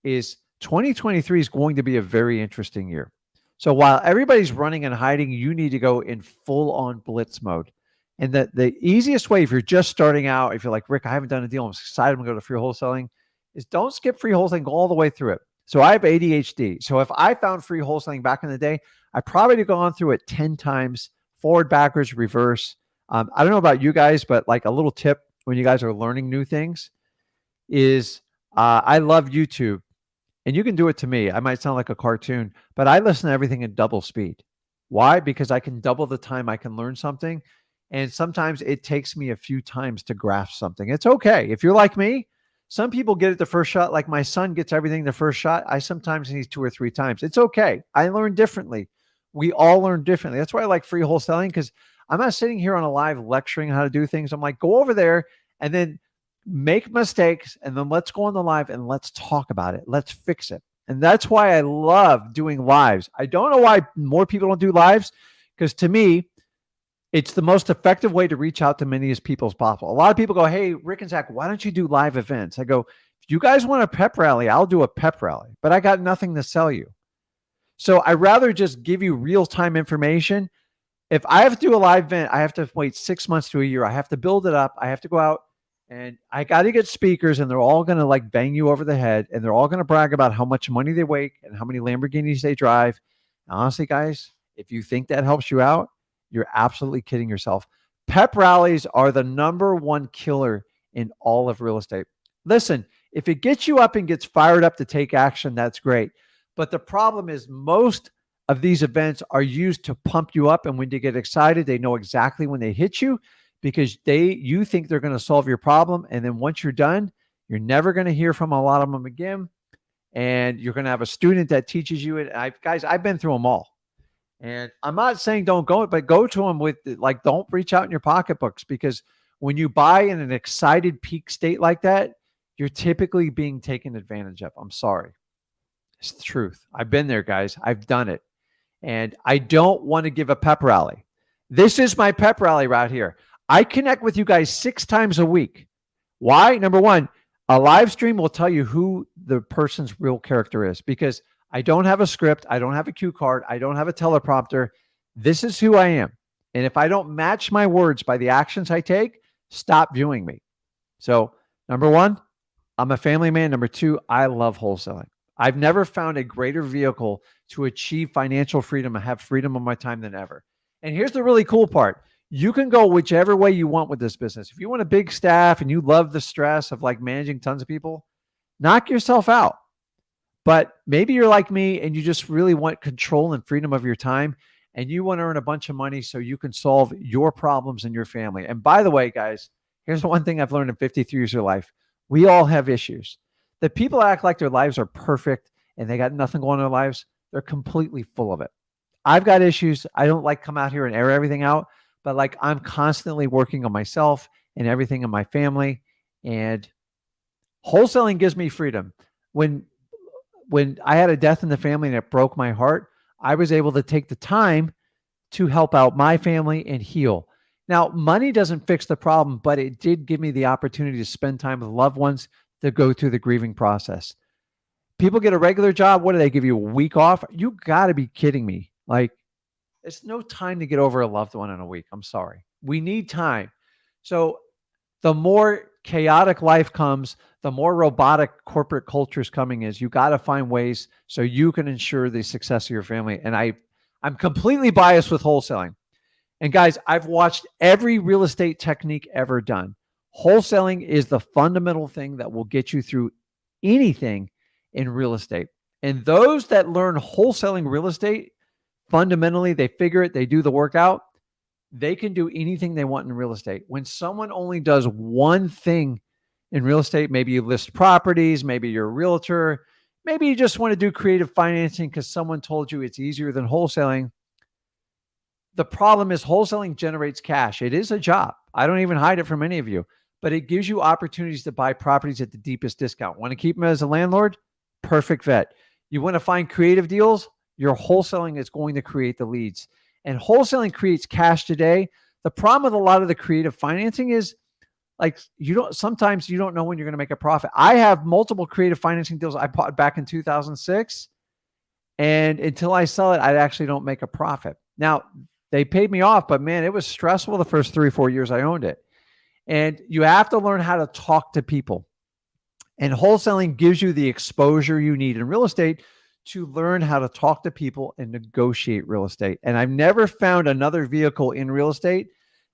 is 2023 is going to be a very interesting year. So while everybody's running and hiding, you need to go in full-on blitz mode. And the easiest way, if you're just starting out, if you're like, Rick, I haven't done a deal, I'm excited, I'm going to go to free wholesaling, is don't skip free wholesaling, go all the way through it. So I have ADHD. So if I found free wholesaling back in the day, I probably would have gone through it 10 times, forward, backwards, reverse. I don't know about you guys, but like a little tip when you guys are learning new things is I love YouTube. And you can do it to me. I might sound like a cartoon, but I listen to everything in double speed. Why? Because I can double the time I can learn something. And sometimes it takes me a few times to grasp something. It's okay. If you're like me, some people get it the first shot. Like my son gets everything the first shot. I sometimes need 2 or 3 times. It's okay. I learn differently. We all learn differently. That's why I like free wholesaling, because I'm not sitting here on a live lecturing how to do things. I'm like, go over there and then make mistakes, and then let's go on the live and let's talk about it. Let's fix it. And that's why I love doing lives. I don't know why more people don't do lives, because to me, it's the most effective way to reach out to many as people as possible. A lot of people go, hey, Rick and Zach, why don't you do live events? I go, if you guys want a pep rally, I'll do a pep rally, but I got nothing to sell you. So I rather just give you real-time information. If I have to do a live event, I have to wait 6 months to a year. I have to build it up. I have to go out, and I got to get speakers, and they're all going to like bang you over the head, and they're all going to brag about how much money they make and how many Lamborghinis they drive. And honestly, guys, if you think that helps you out, you're absolutely kidding yourself. Pep rallies are the #1 killer in all of real estate. Listen, if it gets you up and gets fired up to take action, that's great. But the problem is most of these events are used to pump you up. And when you get excited, they know exactly when they hit you, because you think they're going to solve your problem. And then once you're done, you're never going to hear from a lot of them again. And you're going to have a student that teaches you it. Guys, I've been through them all. And I'm not saying don't go, but go to them with, like, don't reach out in your pocketbooks, because when you buy in an excited peak state like that, you're typically being taken advantage of. I'm sorry. It's the truth. I've been there, guys. I've done it. And I don't want to give a pep rally. This is my pep rally right here. I connect with you guys 6 times a week. Why? Number one, a live stream will tell you who the person's real character is because I don't have a script. I don't have a cue card. I don't have a teleprompter. This is who I am. And if I don't match my words by the actions I take, stop viewing me. So, number one, I'm a family man. Number two, I love wholesaling. I've never found a greater vehicle to achieve financial freedom and have freedom of my time than ever. And here's the really cool part. You can go whichever way you want with this business. If you want a big staff and you love the stress of like managing tons of people, knock yourself out. But maybe you're like me and you just really want control and freedom of your time and you want to earn a bunch of money so you can solve your problems in your family. And by the way, guys, here's the one thing I've learned in 53 years of life. We all have issues. The people act like their lives are perfect and they got nothing going on in their lives. They're completely full of it. I've got issues. I don't like come out here and air everything out, but like I'm constantly working on myself and everything in my family. And wholesaling gives me freedom. When I had a death in the family and it broke my heart, I was able to take the time to help out my family and heal. Now, money doesn't fix the problem, but it did give me the opportunity to spend time with loved ones to go through the grieving process. People get a regular job. What do they give you? A week off? You got to be kidding me. Like, it's no time to get over a loved one in a week. I'm sorry. We need time. So the more chaotic life comes, the more robotic corporate culture is coming is you got to find ways so you can ensure the success of your family. And I'm completely biased with wholesaling. And guys, I've watched every real estate technique ever done. Wholesaling is the fundamental thing that will get you through anything in real estate. And those that learn wholesaling real estate, fundamentally, they figure it, they do the workout, they can do anything they want in real estate. When someone only does one thing in real estate, maybe you list properties, maybe you're a realtor, maybe you just want to do creative financing because someone told you it's easier than wholesaling. The problem is wholesaling generates cash. It is a job. I don't even hide it from any of you, but it gives you opportunities to buy properties at the deepest discount. Want to keep them as a landlord? Perfect vet. You want to find creative deals? Your wholesaling is going to create the leads. And wholesaling creates cash today. The problem with a lot of the creative financing is like sometimes you don't know when you're going to make a profit. I have multiple creative financing deals I bought back in 2006. And until I sell it, I actually don't make a profit. Now, they paid me off, but man, it was stressful the first 3 or 4 years I owned it. And you have to learn how to talk to people. And wholesaling gives you the exposure you need in real estate to learn how to talk to people and negotiate real estate. And I've never found another vehicle in real estate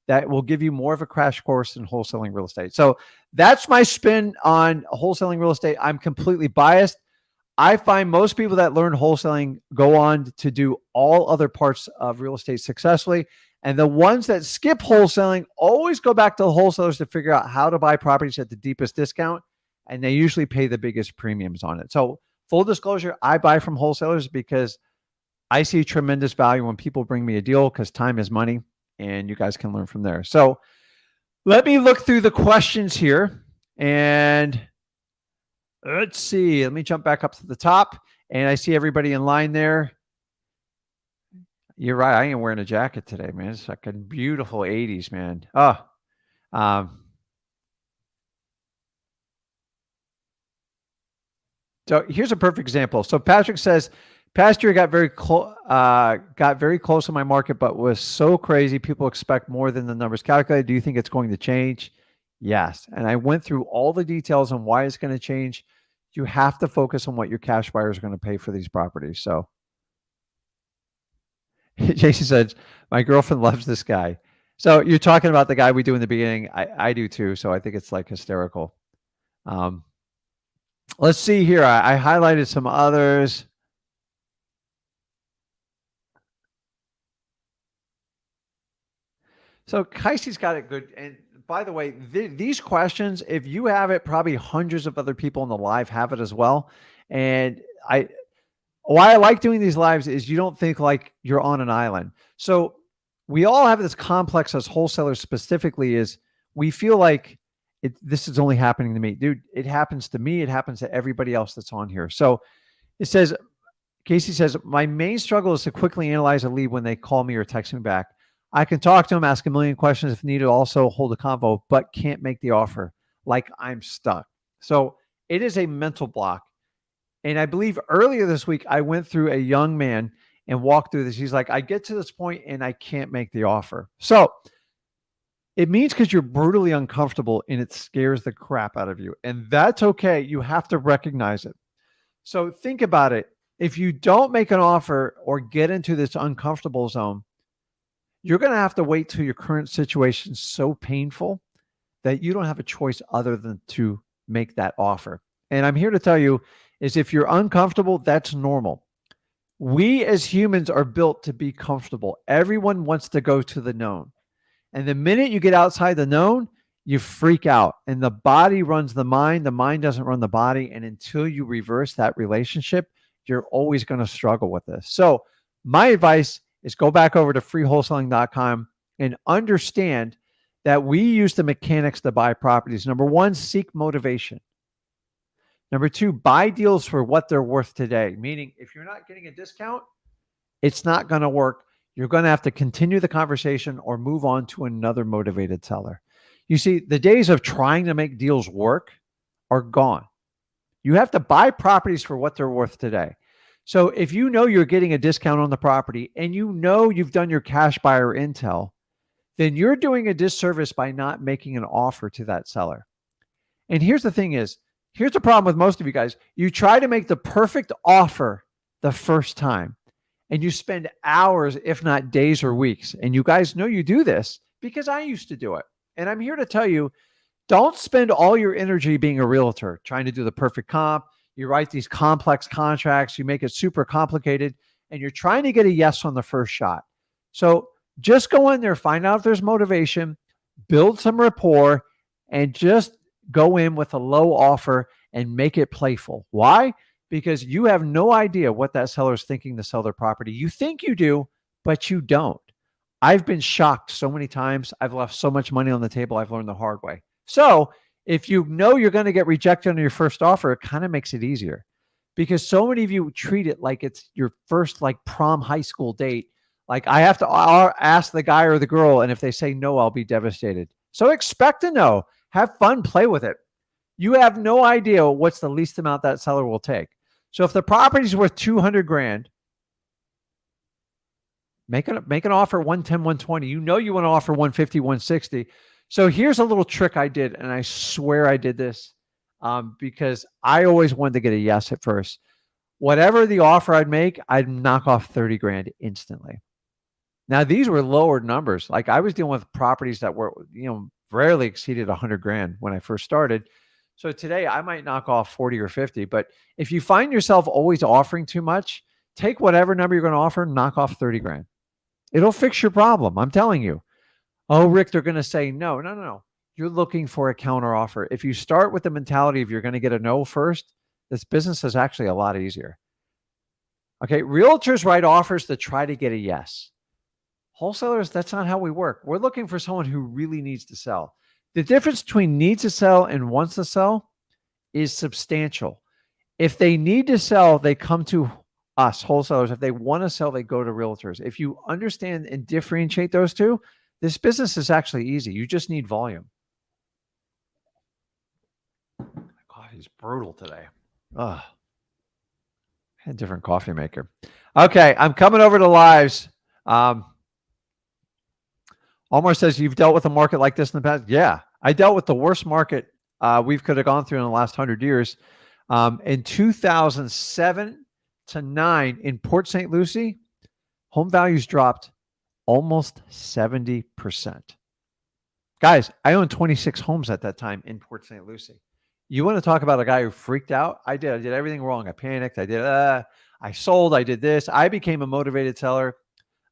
that will give you more of a crash course than wholesaling real estate. So that's my spin on wholesaling real estate. I'm completely biased. I find most people that learn wholesaling go on to do all other parts of real estate successfully. And the ones that skip wholesaling always go back to the wholesalers to figure out how to buy properties at the deepest discount. And they usually pay the biggest premiums on it. So full disclosure, I buy from wholesalers because I see tremendous value when people bring me a deal because time is money and you guys can learn from there. So let me look through the questions here and let's see. Let me jump back up to the top and I see everybody in line there. You're right. I am wearing a jacket today, man. It's like a beautiful 80s, man. So here's a perfect example. So Patrick says, past year got very close in my market, but was so crazy. People expect more than the numbers calculated. Do you think it's going to change? Yes. And I went through all the details on why it's going to change. You have to focus on what your cash buyers are going to pay for these properties. So Jason says, my girlfriend loves this guy. So you're talking about the guy we do in the beginning. I do too. So I think it's like hysterical. Let's see here. I highlighted some others. So Kaisty's got it good. And by the way, these questions, if you have it, probably hundreds of other people in the live have it as well. And why I like doing these lives is you don't think like you're on an island. So we all have this complex as wholesalers specifically is we feel like This is only happening to me. Dude, it happens to me. It happens to everybody else that's on here. So it says, Casey says, my main struggle is to quickly analyze a lead when they call me or text me back. I can talk to them, ask a million questions if needed, also hold a convo, but can't make the offer. Like I'm stuck. So it is a mental block. And I believe earlier this week, I went through a young man and walked through this. He's like, I get to this point and I can't make the offer. So it means because you're brutally uncomfortable and it scares the crap out of you. And that's okay. You have to recognize it. So think about it. If you don't make an offer or get into this uncomfortable zone, you're going to have to wait till your current situation is so painful that you don't have a choice other than to make that offer. And I'm here to tell you is if you're uncomfortable, that's normal. We as humans are built to be comfortable. Everyone wants to go to the known. And the minute you get outside the known, you freak out. And the body runs the mind doesn't run the body. And until you reverse that relationship, you're always going to struggle with this. So my advice is go back over to freewholesaling.com and understand that we use the mechanics to buy properties. Number one, seek motivation. Number two, buy deals for what they're worth today. Meaning if you're not getting a discount, it's not going to work. You're going to have to continue the conversation or move on to another motivated seller. You see, the days of trying to make deals work are gone. You have to buy properties for what they're worth today. So if you know you're getting a discount on the property and you know you've done your cash buyer intel, then you're doing a disservice by not making an offer to that seller. And here's the thing is, here's the problem with most of you guys. You try to make the perfect offer the first time and you spend hours, if not days or weeks. And you guys know you do this because I used to do it. And I'm here to tell you, don't spend all your energy being a realtor, trying to do the perfect comp. You write these complex contracts, you make it super complicated, and you're trying to get a yes on the first shot. So just go in there, find out if there's motivation, build some rapport, and just go in with a low offer and make it playful. Why? Because you have no idea what that seller is thinking to sell their property. You think you do, but you don't. I've been shocked so many times. I've left so much money on the table. I've learned the hard way. So if you know you're going to get rejected on your first offer, it kind of makes it easier because so many of you treat it like it's your first like prom high school date. Like I have to ask the guy or the girl, and if they say no, I'll be devastated. So expect a no. Have fun, play with it. You have no idea what's the least amount that seller will take. So if the property's worth 200 grand, make an offer 110, 120. You know you want to offer 150, 160. So here's a little trick I did, and I swear I did this because I always wanted to get a yes at first. Whatever the offer I'd make, I'd knock off 30 grand instantly. Now, these were lower numbers. Like I was dealing with properties that were, rarely exceeded 100 grand when I first started. So today I might knock off 40 or 50. But if you find yourself always offering too much, take whatever number you're going to offer, knock off 30 grand. It'll fix your problem. I'm telling you. Oh, Rick, they're going to say no. No. You're looking for a counter offer. If you start with the mentality of you're going to get a no first, this business is actually a lot easier. Okay. Realtors write offers to try to get a yes. Wholesalers, that's not how we work. We're looking for someone who really needs to sell. The difference between needs to sell and wants to sell is substantial. If they need to sell, they come to us, wholesalers. If they want to sell, they go to realtors. If you understand and differentiate those two, this business is actually easy. You just need volume. Coffee's brutal today. Ugh. Had a different coffee maker. Okay, I'm coming over to lives. Omar says, you've dealt with a market like this in the past? Yeah, I dealt with the worst market we could have gone through in the last 100 years. In 2007 to 9 in Port St. Lucie, home values dropped almost 70%. Guys, I owned 26 homes at that time in Port St. Lucie. You want to talk about a guy who freaked out? I did everything wrong. I panicked. I sold. I did this. I became a motivated seller.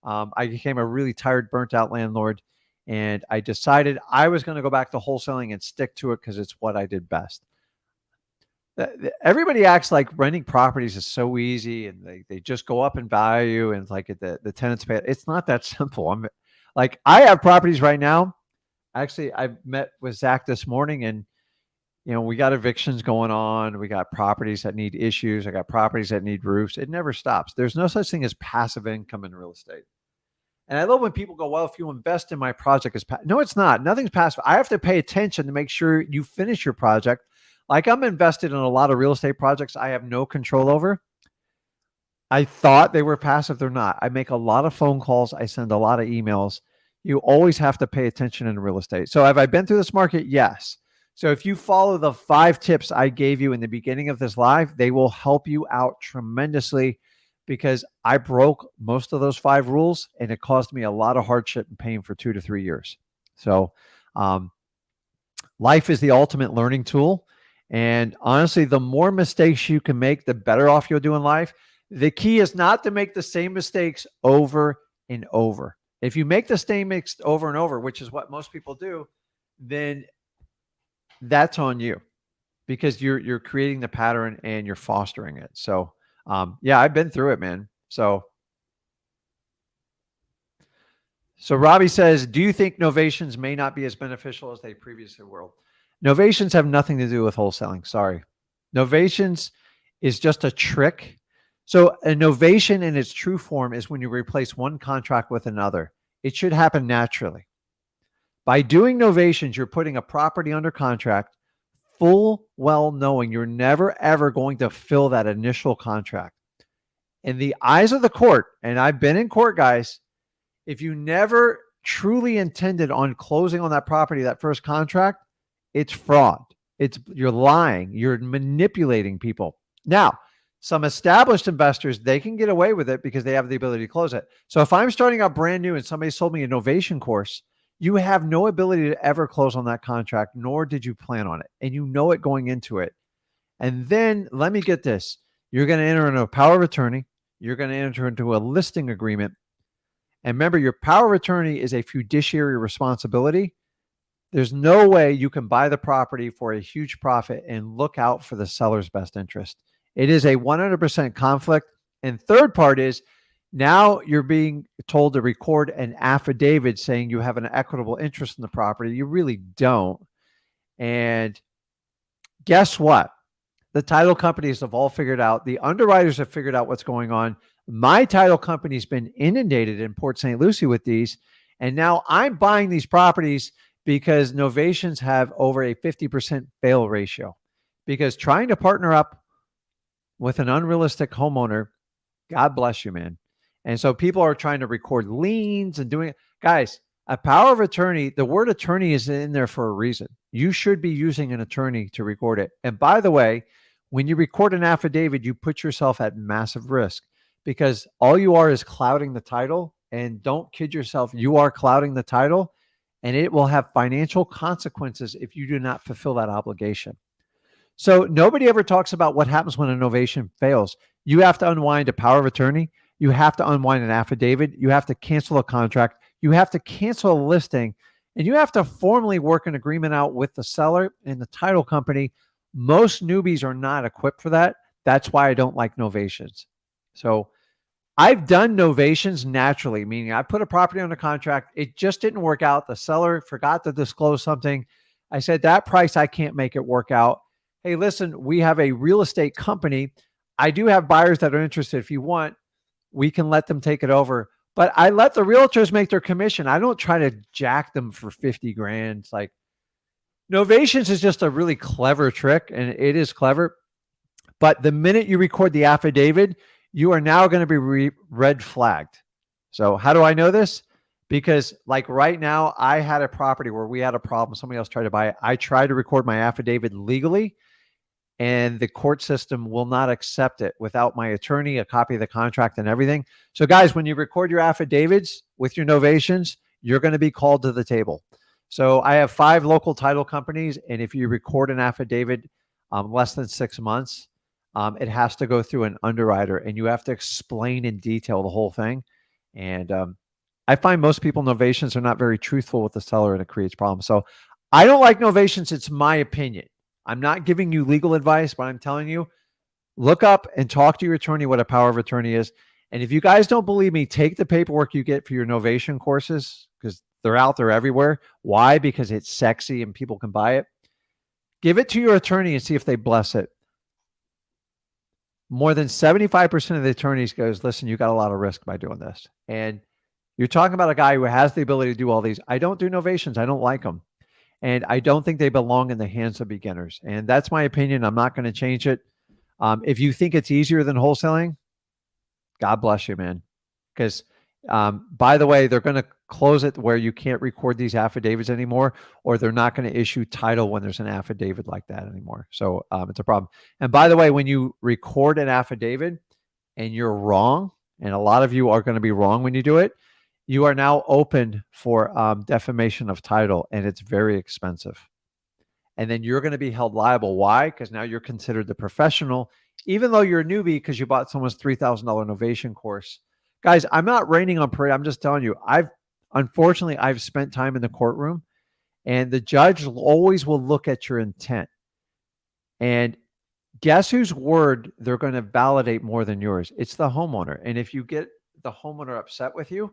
I became a really tired, burnt out landlord. And I decided I was going to go back to wholesaling and stick to it because it's what I did best. Everybody acts like renting properties is so easy and they just go up in value and like the tenants pay. It's not that simple. I have properties right now. Actually, I met with Zach this morning, and we got evictions going on. We got properties that need issues. I got properties that need roofs. It never stops. There's no such thing as passive income in real estate. And I love when people go, well, if you invest in my project, no, it's not. Nothing's passive. I have to pay attention to make sure you finish your project. Like I'm invested in a lot of real estate projects I have no control over. I thought they were passive. They're not. I make a lot of phone calls. I send a lot of emails. You always have to pay attention in real estate. So have I been through this market? Yes. So if you follow the 5 tips I gave you in the beginning of this live, they will help you out tremendously, because I broke most of those 5 rules and it caused me a lot of hardship and pain for 2 to 3 years. So life is the ultimate learning tool. And honestly, the more mistakes you can make, the better off you'll do in life. The key is not to make the same mistakes over and over. If you make the same mistakes over and over, which is what most people do, then that's on you, because you're creating the pattern and you're fostering it. So yeah, I've been through it, man. So Robbie says, do you think novations may not be as beneficial as they previously were? Novations have nothing to do with wholesaling. Sorry. Novations is just a trick. So a novation in its true form is when you replace one contract with another. It should happen naturally. By doing novations, you're putting a property under contract, full well knowing you're never, ever going to fill that initial contract. In the eyes of the court, and I've been in court, guys, if you never truly intended on closing on that property, that first contract, it's fraud. You're lying. You're manipulating people. Now, some established investors, they can get away with it because they have the ability to close it. So if I'm starting out brand new and somebody sold me a novation course, you have no ability to ever close on that contract, nor did you plan on it. And you know it going into it. And then let me get this. You're going to enter into a power of attorney. You're going to enter into a listing agreement. And remember, your power of attorney is a fiduciary responsibility. There's no way you can buy the property for a huge profit and look out for the seller's best interest. It is a 100% conflict. And third part is, now you're being told to record an affidavit saying you have an equitable interest in the property. You really don't. And guess what? The title companies have all figured out. The underwriters have figured out what's going on. My title company's been inundated in Port St. Lucie with these. And now I'm buying these properties because novations have over a 50% fail ratio. Because trying to partner up with an unrealistic homeowner, God bless you, man. And so people are trying to record liens and doing it. Guys, a power of attorney, the word attorney is in there for a reason. You should be using an attorney to record it. And by the way, when you record an affidavit, you put yourself at massive risk, because all you are is clouding the title. And don't kid yourself, you are clouding the title, and it will have financial consequences if you do not fulfill that obligation. So nobody ever talks about what happens when a novation fails. You have to unwind a power of attorney. You have to unwind an affidavit. You have to cancel a contract. You have to cancel a listing, and you have to formally work an agreement out with the seller and the title company. Most newbies are not equipped for that. That's why I don't like novations. So I've done novations naturally, meaning I put a property under contract. It just didn't work out. The seller forgot to disclose something. I said, that price, I can't make it work out. Hey, listen, we have a real estate company. I do have buyers that are interested. If you want, we can let them take it over. But I let the realtors make their commission. I don't try to jack them for 50 grand. It's like, novations is just a really clever trick, and it is clever. But the minute you record the affidavit, you are now going to be red flagged. So how do I know this? Because like right now, I had a property where we had a problem. Somebody else tried to buy it. I tried to record my affidavit legally, and the court system will not accept it without my attorney, a copy of the contract and everything. So guys, when you record your affidavits with your novations, you're going to be called to the table. So I have 5 local title companies, and if you record an affidavit less than 6 months, it has to go through an underwriter, and you have to explain in detail the whole thing. And I find most people, novations are not very truthful with the seller, and it creates problems. So I don't like novations. It's my opinion. I'm not giving you legal advice, but I'm telling you, look up and talk to your attorney what a power of attorney is. And if you guys don't believe me, take the paperwork you get for your novation courses, because they're out there everywhere. Why? Because it's sexy and people can buy it. Give it to your attorney and see if they bless it. More than 75% of the attorneys goes, listen, you got a lot of risk by doing this. And you're talking about a guy who has the ability to do all these. I don't do novations. I don't like them. And I don't think they belong in the hands of beginners. And that's my opinion. I'm not going to change it. If you think it's easier than wholesaling, God bless you, man. Because, by the way, they're going to close it where you can't record these affidavits anymore, or they're not going to issue title when there's an affidavit like that anymore. So it's a problem. And by the way, when you record an affidavit and you're wrong, and a lot of you are going to be wrong when you do it, you are now open for defamation of title, and it's very expensive. And then you're going to be held liable. Why? Because now you're considered the professional, even though you're a newbie because you bought someone's $3,000 Novation course. Guys, I'm not raining on parade. I'm just telling you, unfortunately, I've spent time in the courtroom, and the judge always will look at your intent. And guess whose word they're going to validate more than yours? It's the homeowner. And if you get the homeowner upset with you,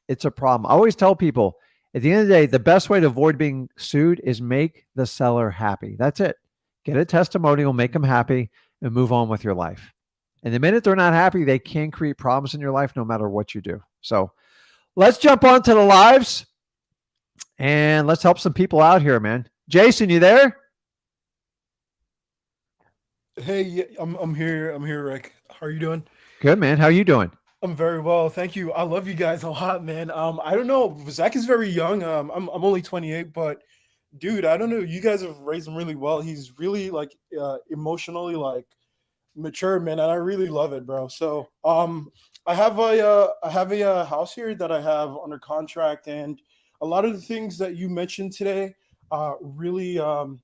it's a problem. I always tell people, at the end of the day, the best way to avoid being sued is make the seller happy. That's it. Get a testimonial, make them happy, and move on with your life. And the minute they're not happy, they can create problems in your life no matter what you do. So let's jump on to the lives, and let's help some people out here, man. Jason, you there? Hey, yeah, I'm here. I'm here, Rick. How are you doing? Good, man. How you doing? I'm very well, thank you. I love you guys a lot, man. I don't know. Zach is very young. I'm only 28, but dude, I don't know. You guys have raised him really well. He's really like emotionally like mature, man, and I really love it, bro. So I have a house here that I have under contract, and a lot of the things that you mentioned today really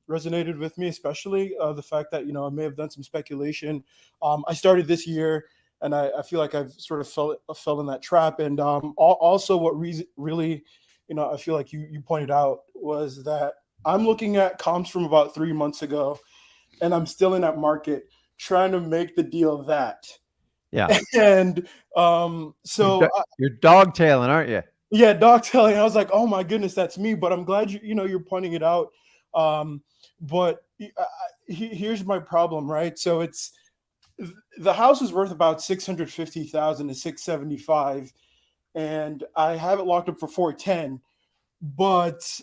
resonated with me, especially the fact that I may have done some speculation. I started this year, and I feel like I've sort of fell in that trap. And also, what really, I feel like you pointed out was that I'm looking at comps from about 3 months ago, and I'm still in that market trying to make the deal that. Yeah. And so you're dog tailing, aren't you? yeah, dog telling. I was like, oh my goodness, that's me. But I'm glad you're pointing it out. But here's my problem, right? So the house is worth about 650,000 to 675, and I have it locked up for 410. But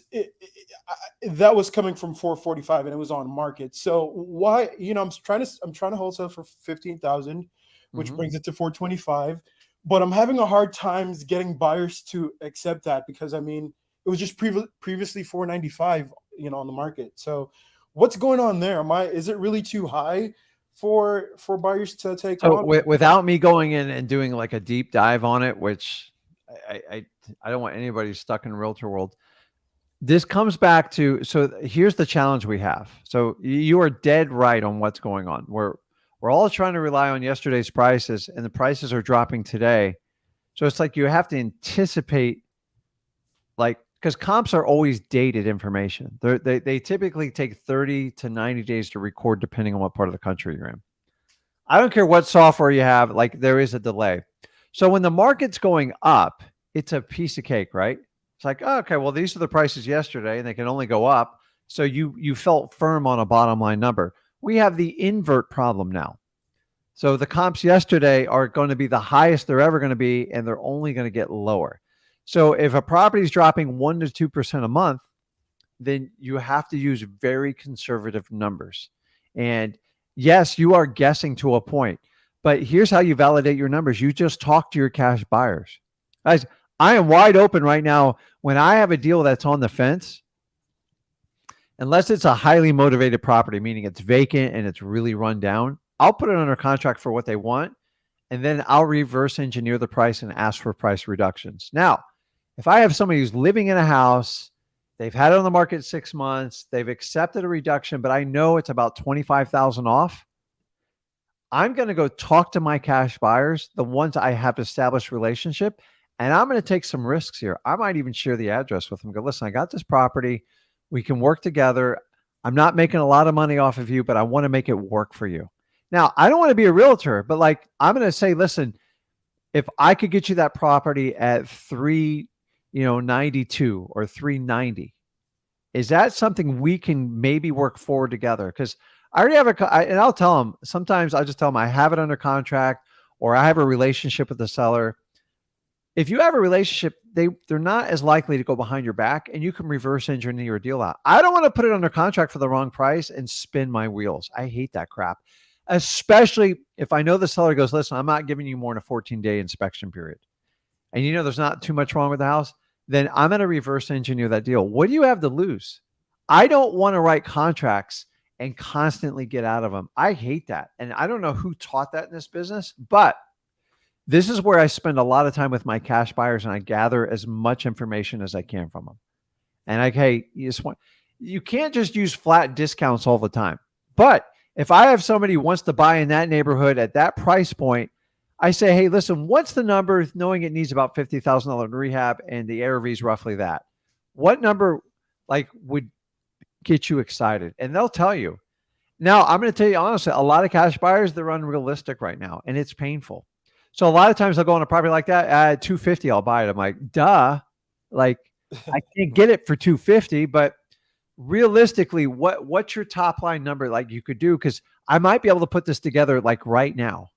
that was coming from 445, and it was on market. So why? I'm trying to wholesale for 15,000, which brings it to 425. But I'm having a hard time getting buyers to accept that because it was just previously 495, on the market. So what's going on there? Is it really too high for buyers to take on? Without me going in and doing like a deep dive on it, which I don't want anybody stuck in realtor world. This comes back to, so here's the challenge we have. So you are dead right on what's going on. We're all trying to rely on yesterday's prices, and the prices are dropping today. So it's like you have to anticipate, like, because comps are always dated information. They typically take 30 to 90 days to record, depending on what part of the country you're in. I don't care what software you have, like there is a delay. So when the market's going up, it's a piece of cake, right? It's like, oh, okay, well, these are the prices yesterday, and they can only go up. So you felt firm on a bottom line number. We have the invert problem now. So the comps yesterday are going to be the highest they're ever going to be, and they're only going to get lower. So if a property is dropping 1 to 2% a month, then you have to use very conservative numbers. And yes, you are guessing to a point, but here's how you validate your numbers. You just talk to your cash buyers. Guys, I am wide open right now. When I have a deal that's on the fence, unless it's a highly motivated property, meaning it's vacant and it's really run down, I'll put it under contract for what they want, and then I'll reverse engineer the price and ask for price reductions. Now, if I have somebody who's living in a house, they've had it on the market 6 months, they've accepted a reduction, but I know it's about 25,000 off, I'm going to go talk to my cash buyers, the ones I have established relationship, and I'm going to take some risks here. I might even share the address with them. Go, listen, I got this property. We can work together. I'm not making a lot of money off of you, but I want to make it work for you. Now, I don't want to be a realtor, but like I'm going to say, listen, if I could get you that property at 3, 92 or 390. Is that something we can maybe work forward together? Because I already have and I'll tell them, sometimes I'll just tell them I have it under contract or I have a relationship with the seller. If you have a relationship, they're not as likely to go behind your back, and you can reverse engineer your deal out. I don't want to put it under contract for the wrong price and spin my wheels. I hate that crap, especially if I know the seller goes, listen, I'm not giving you more than a 14-day inspection period. And there's not too much wrong with the house, then I'm going to reverse engineer that deal. What do you have to lose? I don't want to write contracts and constantly get out of them. I hate that. And I don't know who taught that in this business, but this is where I spend a lot of time with my cash buyers, and I gather as much information as I can from them. And hey, you can't just use flat discounts all the time. But if I have somebody who wants to buy in that neighborhood at that price point, I say, hey, listen, what's the number, knowing it needs about $50,000 in rehab and the ARV is roughly that? What number would get you excited? And they'll tell you. Now, I'm going to tell you honestly, a lot of cash buyers, they're unrealistic right now, and it's painful. So a lot of times I'll go on a property like that at $250, I'll buy it. I'm like, duh, I can't get it for $250, but realistically, what's your top line number you could do? Because I might be able to put this together right now.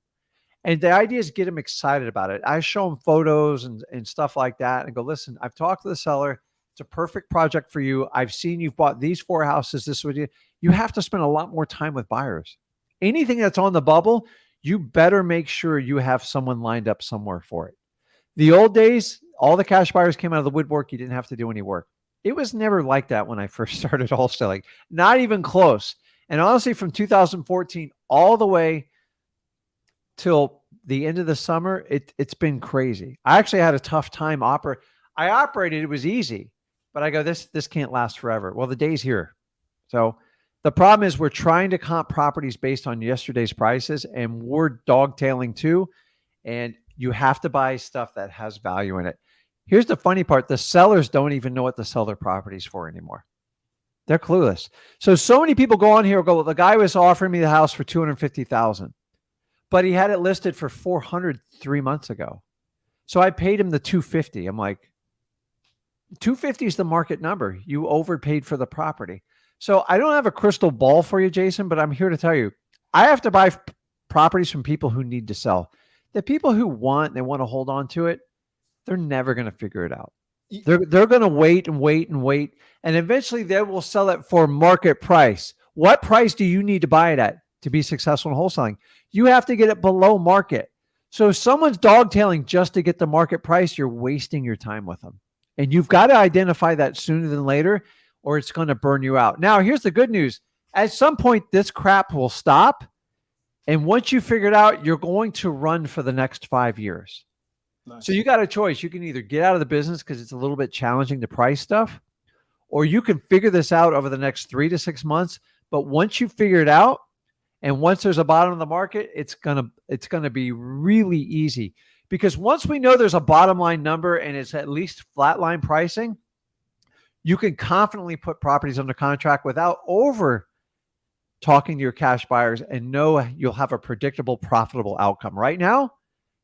And the idea is get them excited about it. I show them photos and stuff like that and go, listen, I've talked to the seller. It's a perfect project for you. I've seen you've bought these 4 houses. This would you have to spend a lot more time with buyers. Anything that's on the bubble, you better make sure you have someone lined up somewhere for it. The old days, all the cash buyers came out of the woodwork. You didn't have to do any work. It was never like that when I first started wholesaling. Not even close. And honestly, from 2014 all the way till the end of the summer, it's been crazy. I actually had a tough time I operated, it was easy, but I go, this can't last forever. Well, the day's here. So the problem is we're trying to comp properties based on yesterday's prices, and we're dogtailing too. And you have to buy stuff that has value in it. Here's the funny part. The sellers don't even know what to sell their properties for anymore. They're clueless. So many people go on here and go, well, the guy was offering me the house for $250,000. But he had it listed for $400 3 months ago. So I paid him the $250. I'm like, $250 is the market number. You overpaid for the property. So I don't have a crystal ball for you, Jason, but I'm here to tell you, I have to buy properties from people who need to sell. The people who they want to hold on to it, they're never going to figure it out. They're going to wait and wait and wait. And eventually they will sell it for market price. What price do you need to buy it at to be successful in wholesaling? You have to get it below market. So if someone's dogtailing just to get the market price, you're wasting your time with them. And you've got to identify that sooner than later, or it's going to burn you out. Now, here's the good news. At some point, this crap will stop. And once you figure it out, you're going to run for the next 5 years. Nice. So you got a choice. You can either get out of the business because it's a little bit challenging to price stuff, or you can figure this out over the next 3 to 6 months. But once you figure it out, and once there's a bottom of the market, it's gonna be really easy, because once we know there's a bottom line number and it's at least flatline pricing, you can confidently put properties under contract without over talking to your cash buyers and know you'll have a predictable, profitable outcome. Right now,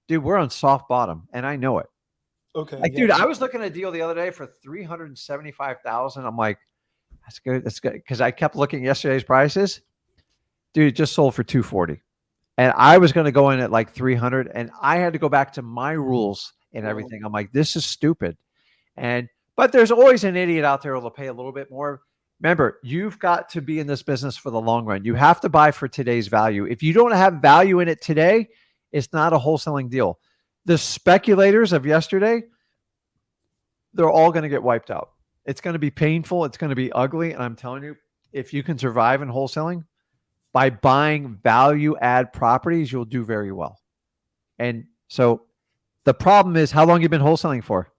dude, we're on soft bottom, and I know it. Okay. Dude, I was looking at a deal the other day for $375,000. I'm like, that's good. That's good. Because I kept looking at yesterday's prices. Dude, it just sold for $240. And I was going to go in at like $300, and I had to go back to my rules and everything. I'm like, this is stupid. But there's always an idiot out there who'll pay a little bit more. Remember, you've got to be in this business for the long run. You have to buy for today's value. If you don't have value in it today, it's not a wholesaling deal. The speculators of yesterday, they're all going to get wiped out. It's going to be painful. It's going to be ugly. And I'm telling you, if you can survive in wholesaling by buying value add properties, you'll do very well. And so the problem is, how long have you been wholesaling for?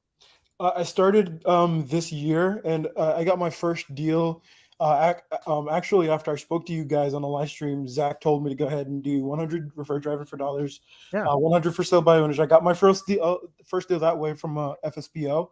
I started this year, and I got my first deal. Actually, after I spoke to you guys on the live stream, Zach told me to go ahead and do 100 refer driver for dollars, 100 for sale by owners. I got my first deal that way from FSPO.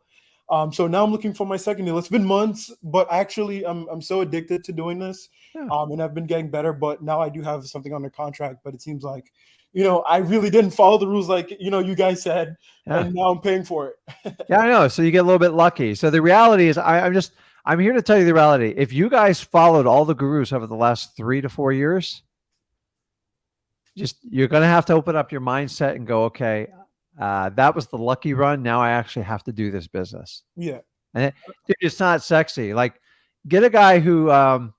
So now I'm looking for my second deal. It's been months, but actually I'm so addicted to doing this, and I've been getting better. But now I do have something under contract. But it seems like I really didn't follow the rules like, you guys said, Yeah. and now I'm paying for it. Yeah, I know. So you get a little bit lucky. So the reality is, I'm here to tell you the reality. If you guys followed all the gurus over the last 3 to 4 years, you're going to have to open up your mindset and go, okay, that was the lucky run. Now I actually have to do this business. Yeah. And dude, it's not sexy. Like, get a guy who,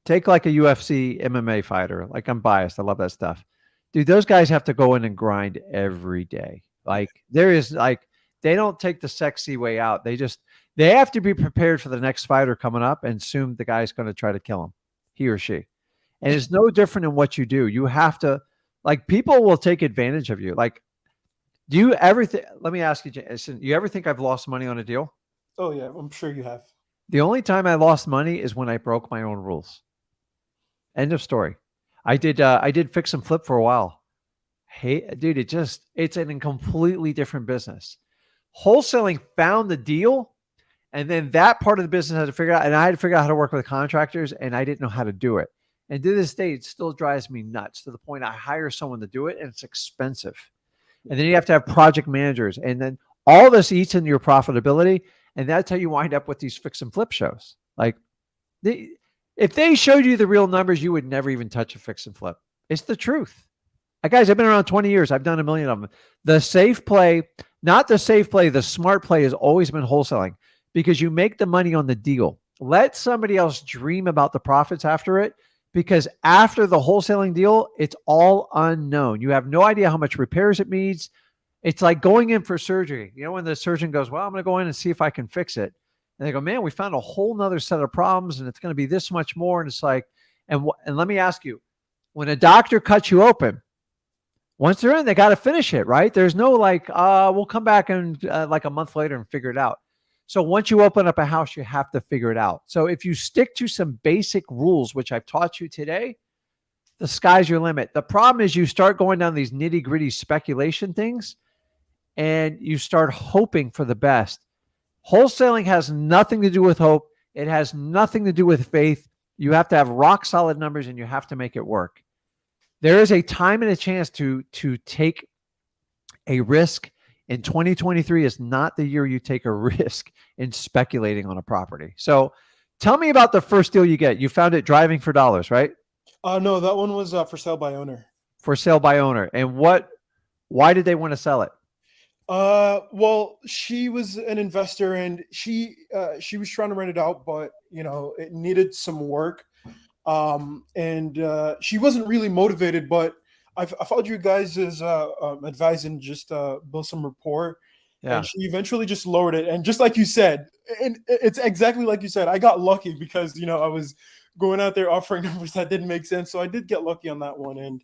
take like a UFC MMA fighter. Like, I'm biased. I love that stuff. Dude, those guys have to go in and grind every day. Like, they don't take the sexy way out. They have to be prepared for the next fighter coming up and assume the guy's going to try to kill him, he or she. And it's no different in what you do. You have to, like, people will take advantage of you. Like, do you ever let me ask you, Jason, you ever think I've lost money on a deal? Oh yeah, I'm sure you have. The only time I lost money is when I broke my own rules. End of story. I did fix and flip for a while. Hey, dude, it's a completely different business. Wholesaling found the deal, and then that part of the business had to figure out, and I had to figure out how to work with contractors, and I didn't know how to do it. And to this day, it still drives me nuts to the point I hire someone to do it, and it's expensive. And then you have to have project managers, and then all this eats into your profitability, and that's how you wind up with these fix and flip shows. Like, if they showed you the real numbers, you would never even touch a fix and flip. It's the truth. Guys, I've been around 20 years. I've done a million of them. The safe play, not the safe play, the smart play has always been wholesaling, because you make the money on the deal. Let somebody else dream about the profits after it, because after the wholesaling deal, it's all unknown. You have no idea how much repairs it needs. It's like going in for surgery. When the surgeon goes, well, I'm going to go in and see if I can fix it. And they go, man, we found a whole nother set of problems, and it's going to be this much more. And it's like, and let me ask you, when a doctor cuts you open, once they're in, they got to finish it, right? There's no like, we'll come back and like a month later and figure it out. So once you open up a house, you have to figure it out. So if you stick to some basic rules, which I've taught you today, the sky's your limit. The problem is you start going down these nitty gritty speculation things, and you start hoping for the best. Wholesaling has nothing to do with hope. It has nothing to do with faith. You have to have rock solid numbers, and you have to make it work. There is a time and a chance to take a risk. And 2023 is not the year you take a risk in speculating on a property. So tell me about the first deal you get. You found it driving for dollars, right? No, that one was for sale by owner. For sale by owner. And why did they want to sell it? Well, she was an investor, and she was trying to rent it out, but it needed some work. And she wasn't really motivated, but I followed you guys' advice and just build some rapport. Yeah. And she eventually just lowered it. And just like you said, and it's exactly like you said, I got lucky because, I was going out there offering numbers that didn't make sense. So I did get lucky on that one. And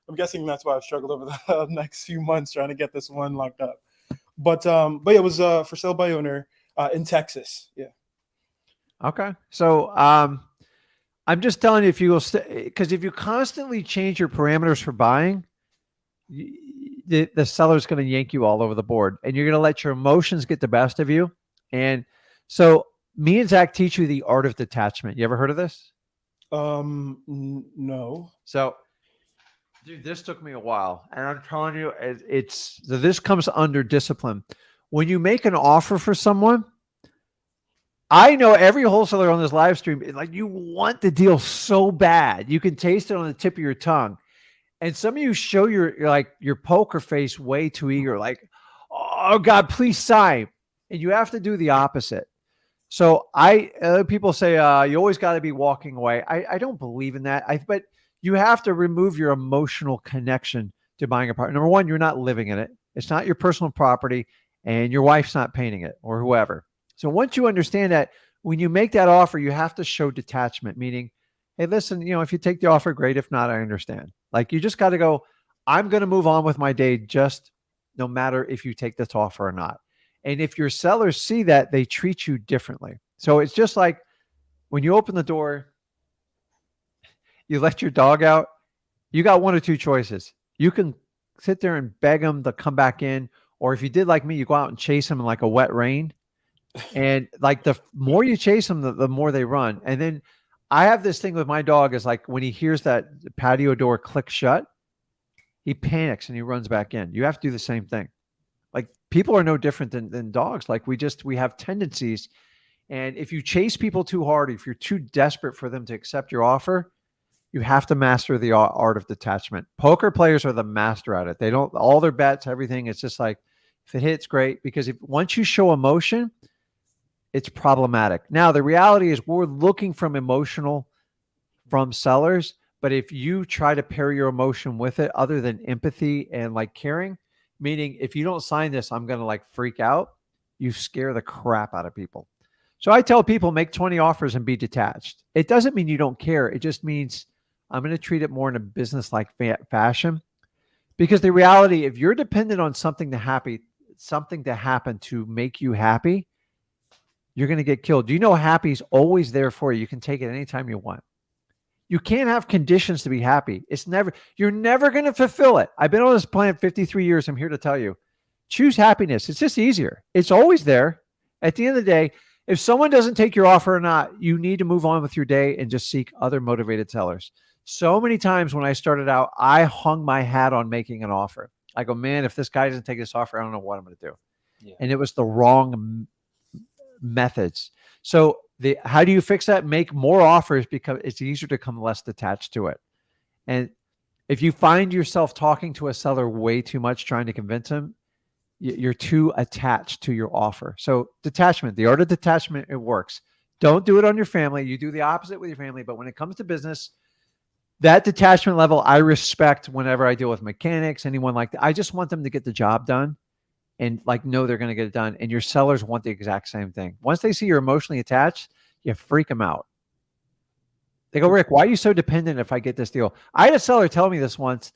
I'm guessing that's why I've struggled over the next few months trying to get this one locked up. But it was for sale by owner in Texas. Yeah. Okay. So I'm just telling you, if you will, because if you constantly change your parameters for buying, the seller's going to yank you all over the board, and you're going to let your emotions get the best of you. And so me and Zach teach you the art of detachment. You ever heard of this? No. So, dude, this took me a while, and I'm telling you, this comes under discipline. When you make an offer for someone, I know every wholesaler on this live stream, like, you want the deal so bad. You can taste it on the tip of your tongue. And some of you show your poker face way too eager, like, oh God, please sign. And you have to do the opposite. So people say, you always got to be walking away. I don't believe in that. But you have to remove your emotional connection to buying a property. Number one, you're not living in it. It's not your personal property, and your wife's not painting it or whoever. So once you understand that, when you make that offer, you have to show detachment, meaning, hey, listen, if you take the offer, great. If not, I understand. Like, you just got to go, I'm going to move on with my day, just no matter if you take this offer or not. And if your sellers see that, they treat you differently. So it's just like when you open the door, you let your dog out, you got one or two choices. You can sit there and beg them to come back in. Or if you did like me, you go out and chase them in like a wet rain. And like, the more you chase them, the more they run. And then I have this thing with my dog, is like, when he hears that patio door click shut, he panics and he runs back in. You have to do the same thing. Like people are no different than dogs. Like we have tendencies. And if you chase people too hard, if you're too desperate for them to accept your offer, you have to master the art of detachment. Poker players are the master at it. They don't, all their bets, everything. It's just like, if it hits, great. Because if once you show emotion, it's problematic. Now, the reality is we're looking from emotional from sellers. But if you try to pair your emotion with it, other than empathy and like caring, meaning if you don't sign this, I'm going to like freak out, you scare the crap out of people. So I tell people make 20 offers and be detached. It doesn't mean you don't care. It just means I'm going to treat it more in a business-like fashion. Because the reality, if you're dependent on something to happen to make you happy, you're going to get killed. Do you know happy's always there for you? You can take it anytime you want. You can't have conditions to be happy. You're never going to fulfill it. I've been on this planet 53 years. I'm here to tell you, choose happiness. It's just easier. It's always there. At the end of the day, if someone doesn't take your offer or not, you need to move on with your day and just seek other motivated sellers. So many times when I started out, I hung my hat on making an offer. I go, man, if this guy doesn't take this offer, I don't know what I'm going to do. Yeah. And it was the wrong methods. So how do you fix that? Make more offers because it's easier to come less detached to it. And if you find yourself talking to a seller way too much, trying to convince him, you're too attached to your offer. So detachment, the art of detachment, it works. Don't do it on your family. You do the opposite with your family. But when it comes to business, that detachment level, I respect whenever I deal with mechanics, anyone like that. I just want them to get the job done and like know they're going to get it done. And your sellers want the exact same thing. Once they see you're emotionally attached, you freak them out. They go, Rick, why are you so dependent if I get this deal? I had a seller tell me this once,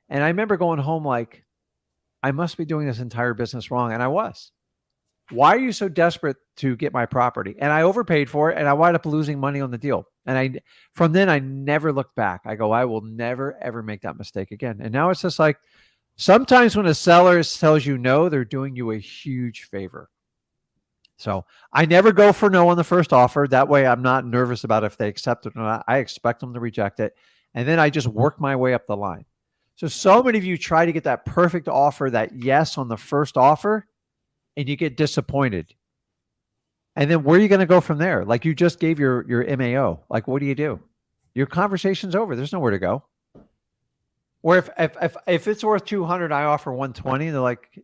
and I remember going home like, I must be doing this entire business wrong. And I was. Why are you so desperate to get my property? And I overpaid for it, and I wound up losing money on the deal. And from then I never looked back. I go, I will never, ever make that mistake again. And now it's just like, sometimes when a seller tells you no, they're doing you a huge favor. So I never go for no on the first offer. That way I'm not nervous about if they accept it or not. I expect them to reject it. And then I just work my way up the line. So many of you try to get that perfect offer, that yes on the first offer, and you get disappointed. And then where are you going to go from there? Like you just gave your MAO. Like, what do you do? Your conversation's over. There's nowhere to go. Or if it's worth 200, I offer 120. They're like,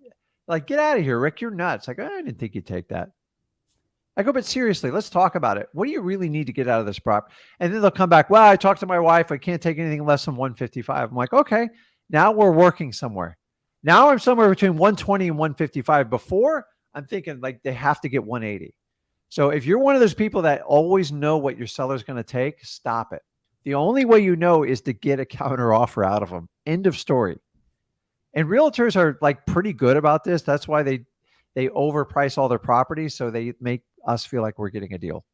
get out of here, Rick. You're nuts. Like, I didn't think you'd take that. I go, but seriously, let's talk about it. What do you really need to get out of this prop? And then they'll come back. Well, I talked to my wife. I can't take anything less than 155. I'm like, okay, now we're working somewhere. Now I'm somewhere between 120 and 155. Before, I'm thinking like they have to get 180. So if you're one of those people that always know what your seller's going to take, stop it. The only way you know is to get a counter offer out of them. End of story. And realtors are like pretty good about this. That's why they overprice all their properties. So they make us feel like we're getting a deal.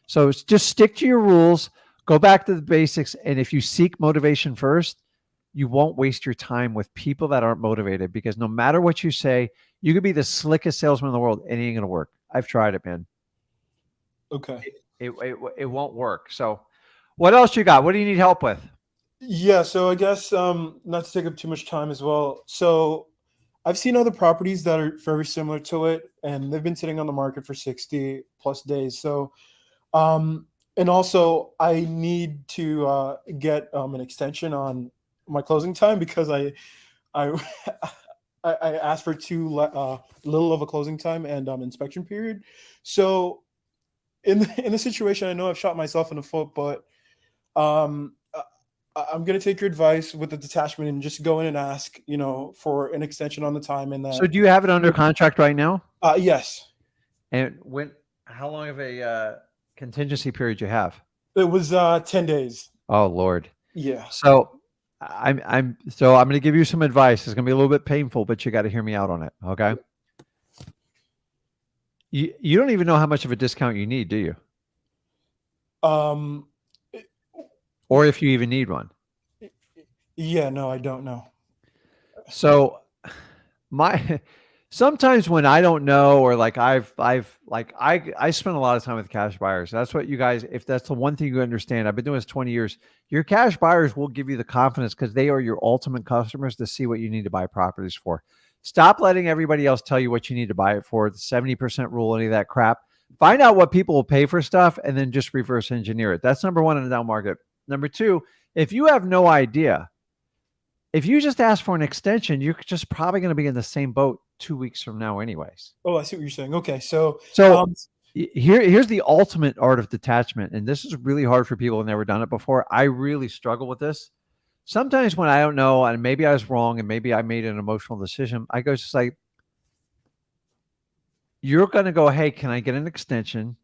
So just stick to your rules, go back to the basics. And if you seek motivation first, you won't waste your time with people that aren't motivated, because no matter what you say, you could be the slickest salesman in the world. It ain't going to work. I've tried it, man. Okay. It won't work. So what else you got? What do you need help with? Yeah. So I guess, not to take up too much time as well. So I've seen other properties that are very similar to it, and they've been sitting on the market for 60 plus days. So, and also I need to get an extension on my closing time, because I asked for too little of a closing time and inspection period. So in the situation, I know I've shot myself in the foot, but I'm going to take your advice with the detachment and just go in and ask, for an extension on the time. And that. So do you have it under contract right now? Yes. And how long of a contingency period you have? It was 10 days. Oh Lord. Yeah. So I'm going to give you some advice. It's going to be a little bit painful, but you got to hear me out on it. Okay. You don't even know how much of a discount you need, do you? Or if you even need one. Yeah, no, I don't know. So Sometimes when I don't know, or like I spend a lot of time with cash buyers. That's what you guys, if that's the one thing you understand, I've been doing this 20 years. Your cash buyers will give you the confidence because they are your ultimate customers to see what you need to buy properties for. Stop letting everybody else tell you what you need to buy it for, the 70% rule, any of that crap. Find out what people will pay for stuff and then just reverse engineer it. That's number one in the down market. Number two, if you have no idea, if you just ask for an extension, you're just probably going to be in the same boat 2 weeks from now anyways. Oh, I see what you're saying. Okay. So, So here's the ultimate art of detachment. And this is really hard for people who've never done it before. I really struggle with this. Sometimes when I don't know, and maybe I was wrong and maybe I made an emotional decision, I go just like, you're going to go, hey, can I get an extension?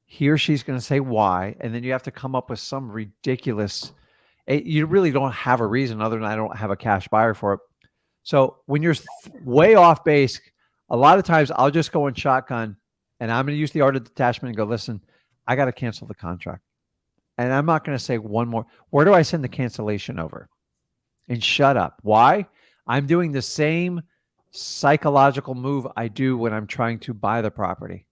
He or she's going to say why. And then you have to come up with some ridiculous, you really don't have a reason other than I don't have a cash buyer for it. So when you're way off base, a lot of times I'll just go in shotgun and I'm going to use the art of detachment and go, listen, I got to cancel the contract. And I'm not going to say one more. Where do I send the cancellation over? And shut up. Why? I'm doing the same psychological move I do when I'm trying to buy the property.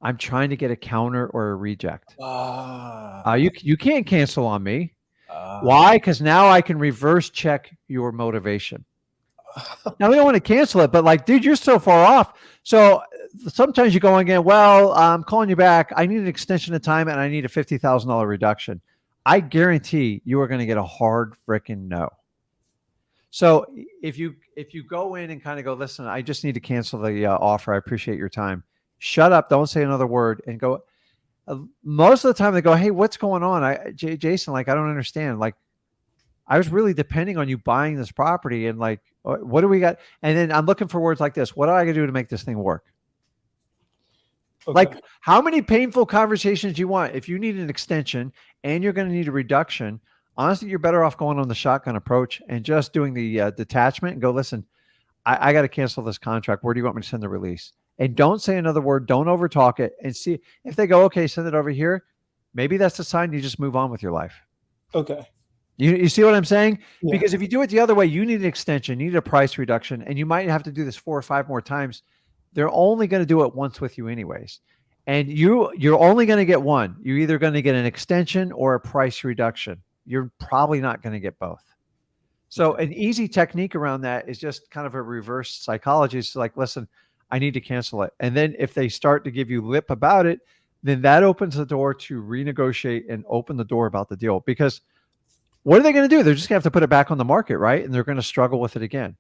I'm trying to get a counter or a reject. You can't cancel on me. Why? Because now I can reverse check your motivation. Now we don't want to cancel it, but like, dude, you're so far off. So sometimes you go again, well, I'm calling you back. I need an extension of time and I need a $50,000 reduction. I guarantee you are going to get a hard freaking no. So if you go in and kind of go, listen, I just need to cancel the offer. I appreciate your time. Shut up. Don't say another word and go. Most of the time they go, hey, what's going on? Jason, like, I don't understand. Like, I was really depending on you buying this property and like, what do we got? And then I'm looking for words like this. What do I got to do to make this thing work? Okay. Like, how many painful conversations do you want? If you need an extension and you're going to need a reduction, honestly, you're better off going on the shotgun approach and just doing the detachment and go, listen, I got to cancel this contract. Where do you want me to send the release? And don't say another word. Don't overtalk it. And see if they go, okay, send it over here. Maybe that's a sign you just move on with your life. Okay. You see what I'm saying? Yeah. Because if you do it the other way, you need an extension, you need a price reduction, and you might have to do this 4 or 5 more times. They're only going to do it once with you anyways. And you're only going to get one. You're either going to get an extension or a price reduction. You're probably not going to get both. So an easy technique around that is just kind of a reverse psychology. It's like, listen, I need to cancel it. And then if they start to give you lip about it, then that opens the door to renegotiate and open the door about the deal. Because what are they going to do? They're just going to have to put it back on the market, right? And they're going to struggle with it again.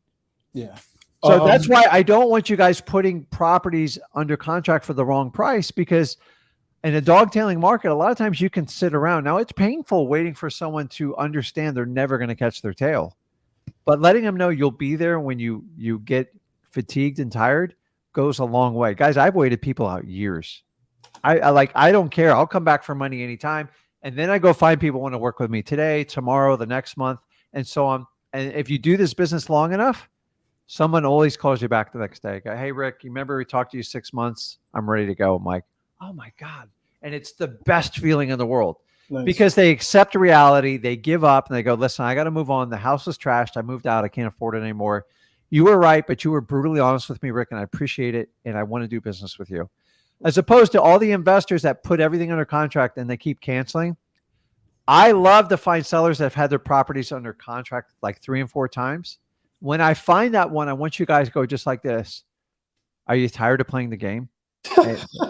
Yeah. So that's why I don't want you guys putting properties under contract for the wrong price, because in a dog-tailing market, a lot of times you can sit around. Now, it's painful waiting for someone to understand they're never going to catch their tail. But letting them know you'll be there when you get fatigued and tired goes a long way. Guys, I've waited people out years. I don't care. I'll come back for money anytime. And then I go find people who want to work with me today, tomorrow, the next month, and so on. And if you do this business long enough, someone always calls you back the next day. Go, hey, Rick, you remember we talked to you 6 months? I'm ready to go. I'm like, oh my God. And it's the best feeling in the world. Nice. Because they accept reality. They give up and they go, listen, I got to move on. The house is trashed. I moved out. I can't afford it anymore. You were right, but you were brutally honest with me, Rick, and I appreciate it. And I want to do business with you. As opposed to all the investors that put everything under contract and they keep canceling. I love to find sellers that have had their properties under contract like 3 and 4 times. When I find that one, I want you guys to go just like this. Are you tired of playing the game?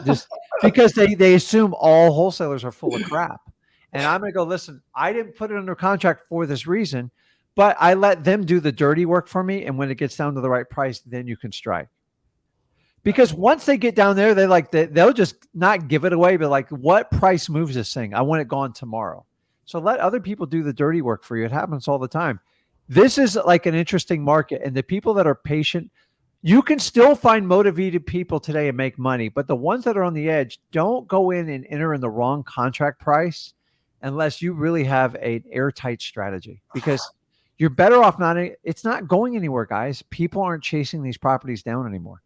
Just because they assume all wholesalers are full of crap. And I'm going to go, listen, I didn't put it under contract for this reason, but I let them do the dirty work for me. And when it gets down to the right price, then you can strike. Because once they get down there, they'll just not give it away, but like, what price moves this thing? I want it gone tomorrow. So let other people do the dirty work for you. It happens all the time. This is like an interesting market. And the people that are patient, you can still find motivated people today and make money. But the ones that are on the edge, don't go in and enter in the wrong contract price unless you really have an airtight strategy. Because you're better off it's not going anywhere, guys. People aren't chasing these properties down anymore.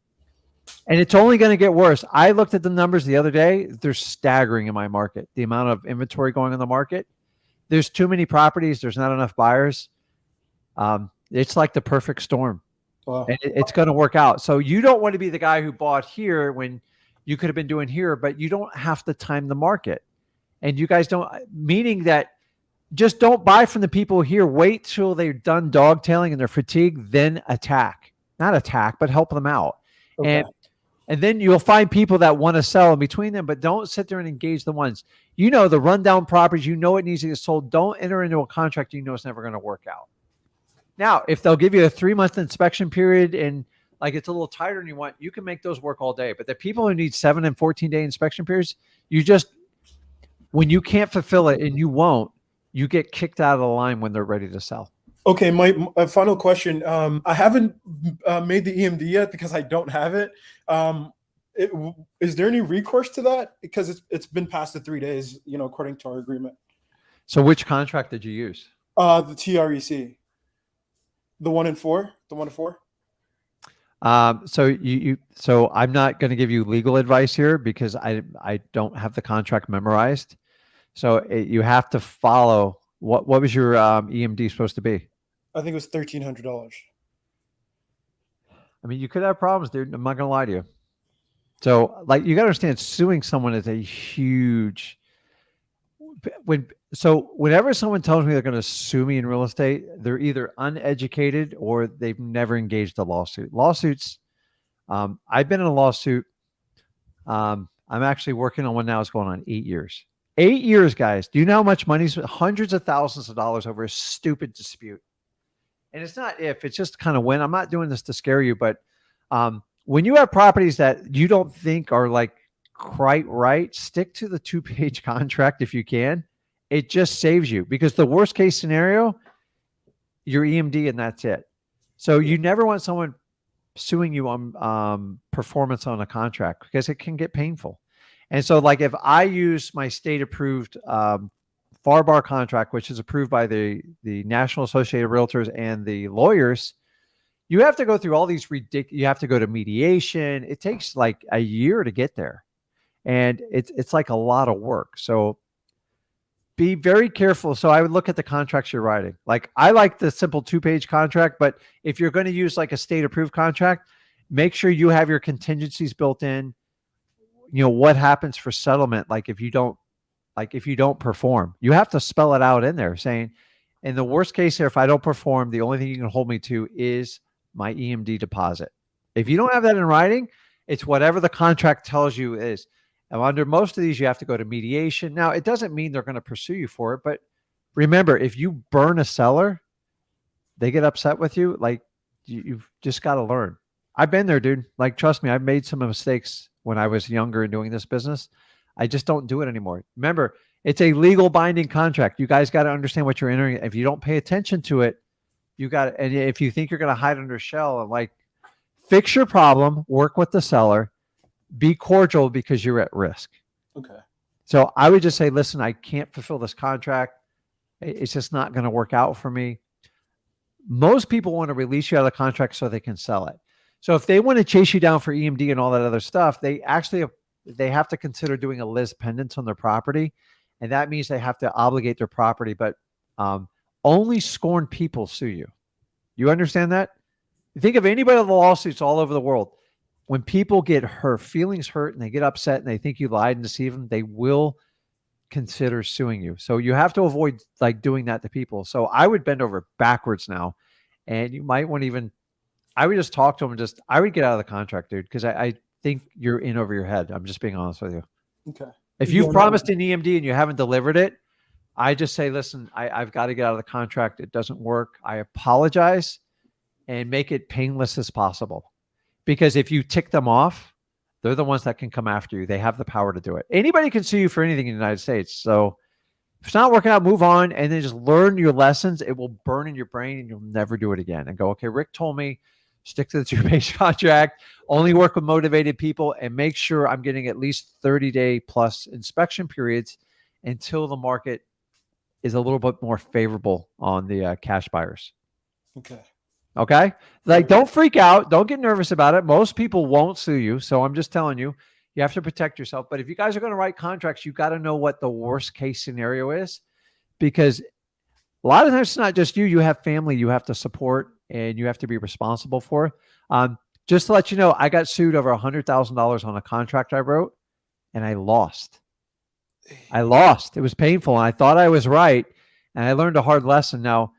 And it's only going to get worse. I looked at the numbers the other day. They're staggering in my market. The amount of inventory going on the market. There's too many properties. There's not enough buyers. It's like the perfect storm. Wow. and it's going to work out. So you don't want to be the guy who bought here when you could have been doing here, but you don't have to time the market. And you guys don't, meaning that just don't buy from the people here. Wait till they're done dogtailing and they're fatigued, then attack. Not attack, but help them out. Okay. And then you'll find people that want to sell in between them, but don't sit there and engage the ones. You know, the rundown properties, you know it needs to get sold. Don't enter into a contract you know it's never going to work out. Now, if they'll give you a 3-month inspection period and like it's a little tighter than you want, you can make those work all day. But the people who need 7 and 14-day inspection periods, you just, when you can't fulfill it and you won't, you get kicked out of the line when they're ready to sell. Okay, my final question. I haven't made the EMD yet because I don't have it. Is there any recourse to that? Because it's been past the 3 days, according to our agreement. So which contract did you use? The TREC, the 1 and 4, the 1 to 4. So I'm not going to give you legal advice here because I don't have the contract memorized. So you have to follow what was your EMD supposed to be? I think it was $1,300. I mean, you could have problems, dude. I'm not going to lie to you. So like, you got to understand, suing someone is a huge, whenever someone tells me they're going to sue me in real estate, they're either uneducated or they've never engaged a lawsuit. Lawsuits, I've been in a lawsuit. I'm actually working on one now. It's going on 8 years. 8 years, guys. Do you know how much money's hundreds of thousands of dollars over a stupid dispute? And it's not if, it's just kind of when. I'm not doing this to scare you, but when you have properties that you don't think are like quite right, stick to the 2-page contract if you can. It just saves you, because the worst case scenario, your EMD and that's it. So you never want someone suing you on performance on a contract because it can get painful. And so like if I use my state approved FAR bar contract, which is approved by the National Association of Realtors and the lawyers, you have to go through all these you have to go to mediation. It takes like a year to get there. And it's like a lot of work. So be very careful. So I would look at the contracts you're writing. Like I like the simple 2-page contract, but if you're going to use like a state approved contract, make sure you have your contingencies built in. What happens for settlement? Like if you don't perform, you have to spell it out in there saying, in the worst case here, if I don't perform, the only thing you can hold me to is my EMD deposit. If you don't have that in writing, it's whatever the contract tells you is. And under most of these, you have to go to mediation. Now, it doesn't mean they're going to pursue you for it, but remember, if you burn a seller, they get upset with you. Like you've just got to learn. I've been there, dude. Like, trust me, I've made some mistakes when I was younger and doing this business. I just don't do it anymore. Remember, it's a legal binding contract. You guys got to understand what you're entering. If you don't pay attention to it, and if you think you're going to hide under a shell and like fix your problem, work with the seller, be cordial because you're at risk. Okay. So I would just say, listen, I can't fulfill this contract. It's just not going to work out for me. Most people want to release you out of the contract so they can sell it. So if they want to chase you down for EMD and all that other stuff, they have to consider doing a lis pendens on their property. And that means they have to obligate their property, but only scorned people sue you. You understand that? Think of anybody with lawsuits all over the world. When people get hurt, feelings hurt, and they get upset and they think you lied and deceived them, they will consider suing you. So you have to avoid like doing that to people. So I would bend over backwards now, and you might want to even, I would just talk to them and I would get out of the contract, dude, because I think you're in over your head. I'm just being honest with you. Okay. If you've promised an EMD and you haven't delivered it, I just say, listen, I've got to get out of the contract. It doesn't work. I apologize and make it painless as possible. Because if you tick them off, they're the ones that can come after you. They have the power to do it. Anybody can sue you for anything in the United States. So if it's not working out, move on and then just learn your lessons. It will burn in your brain and you'll never do it again. And go, okay, Rick told me, stick to the 2-page contract, only work with motivated people, and make sure I'm getting at least 30-day plus inspection periods until the market is a little bit more favorable on the cash buyers. Okay. Okay. Like, don't freak out. Don't get nervous about it. Most people won't sue you. So I'm just telling you, you have to protect yourself. But if you guys are going to write contracts, you got to know what the worst case scenario is, because a lot of times it's not just you. You have family you have to support. and you have to be responsible for. Just to let you know, I got sued over $100,000 on a contract I wrote, and I lost. It was painful, and I thought I was right, and I learned a hard lesson. Now,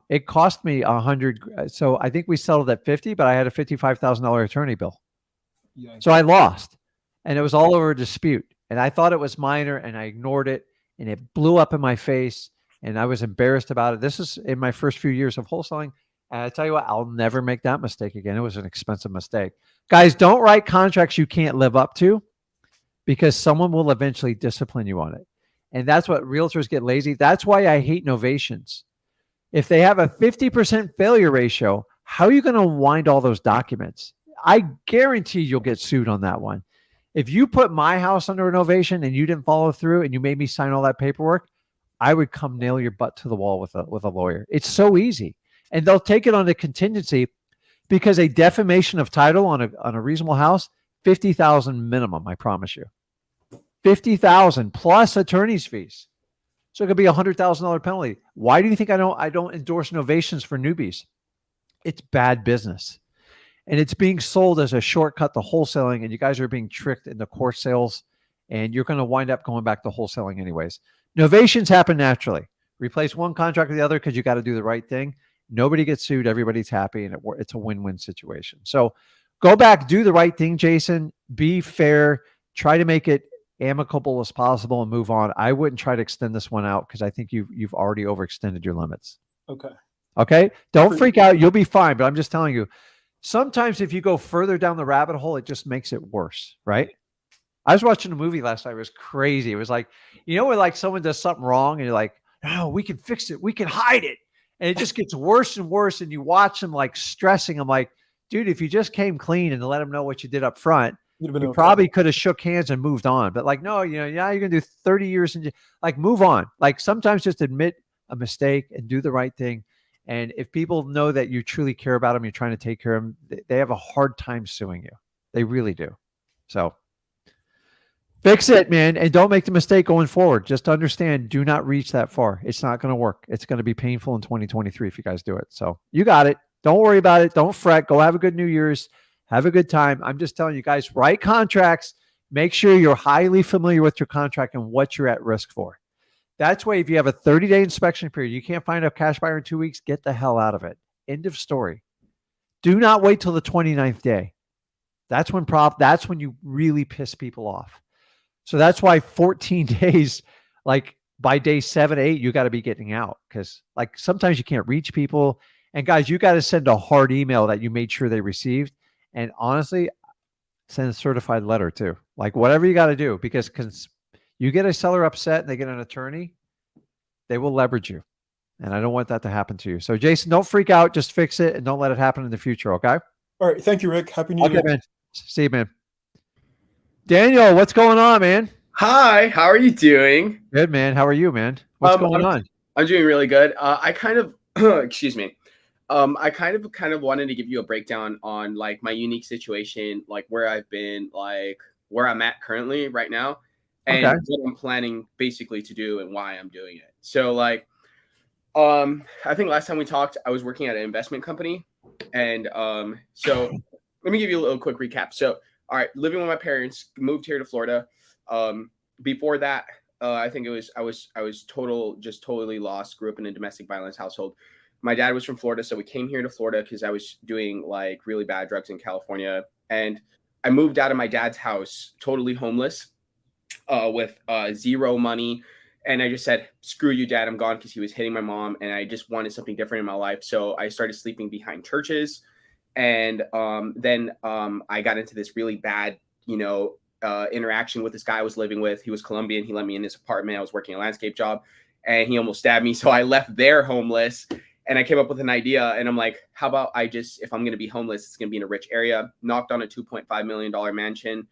it cost me 100. So I think we settled at 50, but I had a $55,000 attorney bill. So I lost, and it was all over a dispute. And I thought it was minor, and I ignored it, and it blew up in my face, and I was embarrassed about it. This is in my first few years of wholesaling. And I tell you what, I'll never make that mistake again. It was an expensive mistake. Guys, don't write contracts you can't live up to, because someone will eventually discipline you on it. And that's what realtors get lazy. That's why I hate Novations. If they have a 50% failure ratio, how are you going to wind all those documents? I guarantee you'll get sued on that one. If you put my house under a novation and you didn't follow through and you made me sign all that paperwork, I would come nail your butt to the wall with a lawyer. It's so easy. And they'll take it on a contingency, because a defamation of title on a reasonable house, 50,000 minimum, I promise you. 50,000 plus attorney's fees. So it could be $100,000 penalty. Why do you think I don't endorse novations for newbies? It's bad business. And it's being sold as a shortcut to wholesaling, and you guys are being tricked into course sales, and you're going to wind up going back to wholesaling anyways. Novations happen naturally. Replace one contract with the other because you got to do the right thing. Nobody gets sued. Everybody's happy, and it's a win-win situation. So go back, do the right thing, Jason. Be fair. Try to make it amicable as possible and move on. I wouldn't try to extend this one out, because I think you've already overextended your limits. Okay. Don't freak out. You'll be fine. But I'm just telling you, sometimes if you go further down the rabbit hole, it just makes it worse, right? I was watching a movie last night. It was crazy. It was like, where like someone does something wrong and you're like, no, we can fix it. We can hide it. And it just gets worse and worse. And you watch them like stressing. I'm like, dude, if you just came clean and let them know what you did up front, you probably could have shook hands and moved on. But like, no, you're going to do 30 years and like move on. Like sometimes just admit a mistake and do the right thing. And if people know that you truly care about them, you're trying to take care of them, they have a hard time suing you. They really do. So fix it, man. And don't make the mistake going forward. Just understand, do not reach that far. It's not going to work. It's going to be painful in 2023 if you guys do it. So you got it. Don't worry about it. Don't fret. Go have a good New Year's. Have a good time. I'm just telling you guys, write contracts. Make sure you're highly familiar with your contract and what you're at risk for. That's why if you have a 30-day inspection period, you can't find a cash buyer in 2 weeks, get the hell out of it. End of story. Do not wait till the 29th day. That's when you really piss people off. So that's why 14 days, like by day 7, 8, you got to be getting out, because like sometimes you can't reach people. And guys, you got to send a hard email that you made sure they received. And honestly, send a certified letter too. Like whatever you got to do, because you get a seller upset and they get an attorney, they will leverage you. And I don't want that to happen to you. So Jason, don't freak out. Just fix it and don't let it happen in the future. Okay. All right. Thank you, Rick. Happy New Year. Man. See you, man. Daniel, what's going on, man? Hi, how are you doing? Good, man. How are you, man? What's going on? I'm doing really good. I kind of, excuse me. I kind of wanted to give you a breakdown on like my unique situation, like where I've been, like where I'm at currently right now, and what I'm planning basically to do and why I'm doing it. So like, I think last time we talked, I was working at an investment company, and so let me give you a little quick recap. So, all right, living with my parents, moved here to Florida. Before that, I think I was totally lost. Grew up in a domestic violence household. My dad was from Florida, so we came here to Florida because I was doing like really bad drugs in California, and I moved out of my dad's house totally homeless, with zero money. And I just said, screw you, Dad, I'm gone, because he was hitting my mom, and I just wanted something different in my life. So I started sleeping behind churches. And then I got into this really bad, interaction with this guy I was living with. He was Colombian. He let me in his apartment. I was working a landscape job, and he almost stabbed me. So I left there homeless, and I came up with an idea. And I'm like, how about if I'm going to be homeless, it's going to be in a rich area. Knocked on a $2.5 million mansion.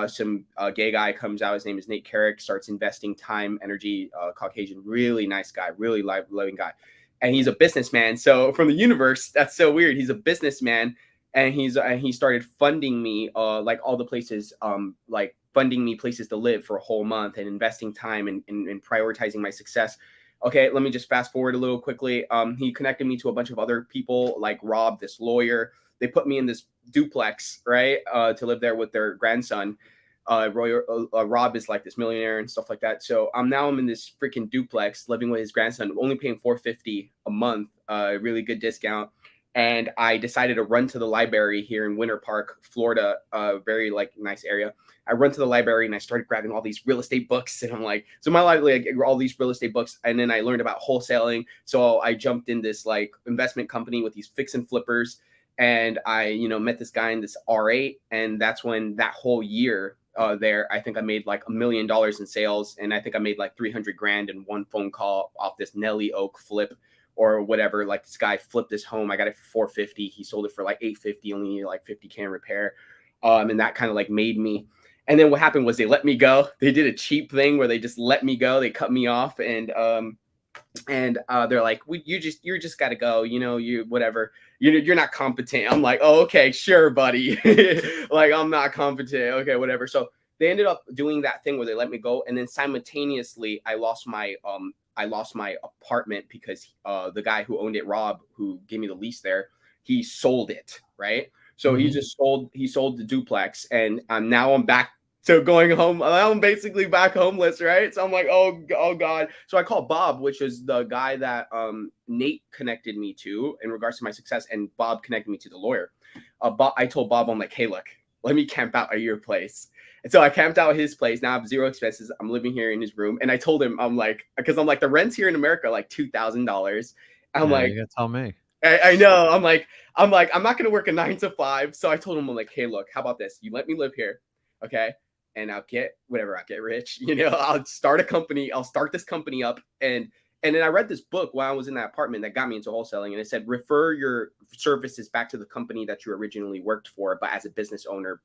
Some gay guy comes out. His name is Nate Carrick. Starts investing time, energy. Caucasian, really nice guy, really loving guy, and he's a businessman. So from the universe, that's so weird. He's a businessman, and he started funding me, like all the places, like funding me places to live for a whole month, and investing time and prioritizing my success. Okay, let me just fast forward a little quickly. He connected me to a bunch of other people like Rob, this lawyer. They put me in this duplex, right, to live there with their grandson. Rob is like this millionaire and stuff like that. So I'm in this freaking duplex living with his grandson, only paying $450 a month, really good discount. And I decided to run to the library here in Winter Park, Florida, very like nice area. I run to the library and I started grabbing all these real estate books, and I'm like, so my life, like all these real estate books, and then I learned about wholesaling. So I jumped in this like investment company with these fix and flippers, and I, met this guy in this R8, and that's when that whole year there, I think I made like $1 million in sales, and I think I made like 300 grand in one phone call off this Nelly Oak flip or whatever. Like this guy flipped this home. I got it for 450. He sold it for like 850, only needed like 50K in repair. And that kind of like made me. And then what happened was they let me go. They did a cheap thing where they just let me go. They cut me off, and they're like, you're just got to go. You whatever. You're not competent. I'm like, oh, okay, sure, buddy. Like, I'm not competent. Okay, whatever. So they ended up doing that thing where they let me go, and then simultaneously I lost my apartment because the guy who owned it, Rob, who gave me the lease there, he sold it, right? So he sold the duplex, and now I'm back to going home. I'm basically back homeless, right? So I'm like, oh God. So I called Bob, which is the guy that Nate connected me to in regards to my success, and Bob connected me to the lawyer. I told Bob, I'm like, hey, look, let me camp out at your place. And so I camped out at his place. Now I have zero expenses. I'm living here in his room. And I told him, because the rents here in America are like $2,000. I'm like, you gotta tell me. I know. I'm like, I'm not gonna work a 9 to 5. So I told him, I'm like, hey, look, how about this? You let me live here, okay? And I'll get rich. I'll start a company. I'll start this company up. And then I read this book while I was in that apartment that got me into wholesaling, and it said refer your services back to the company that you originally worked for, but as a business owner,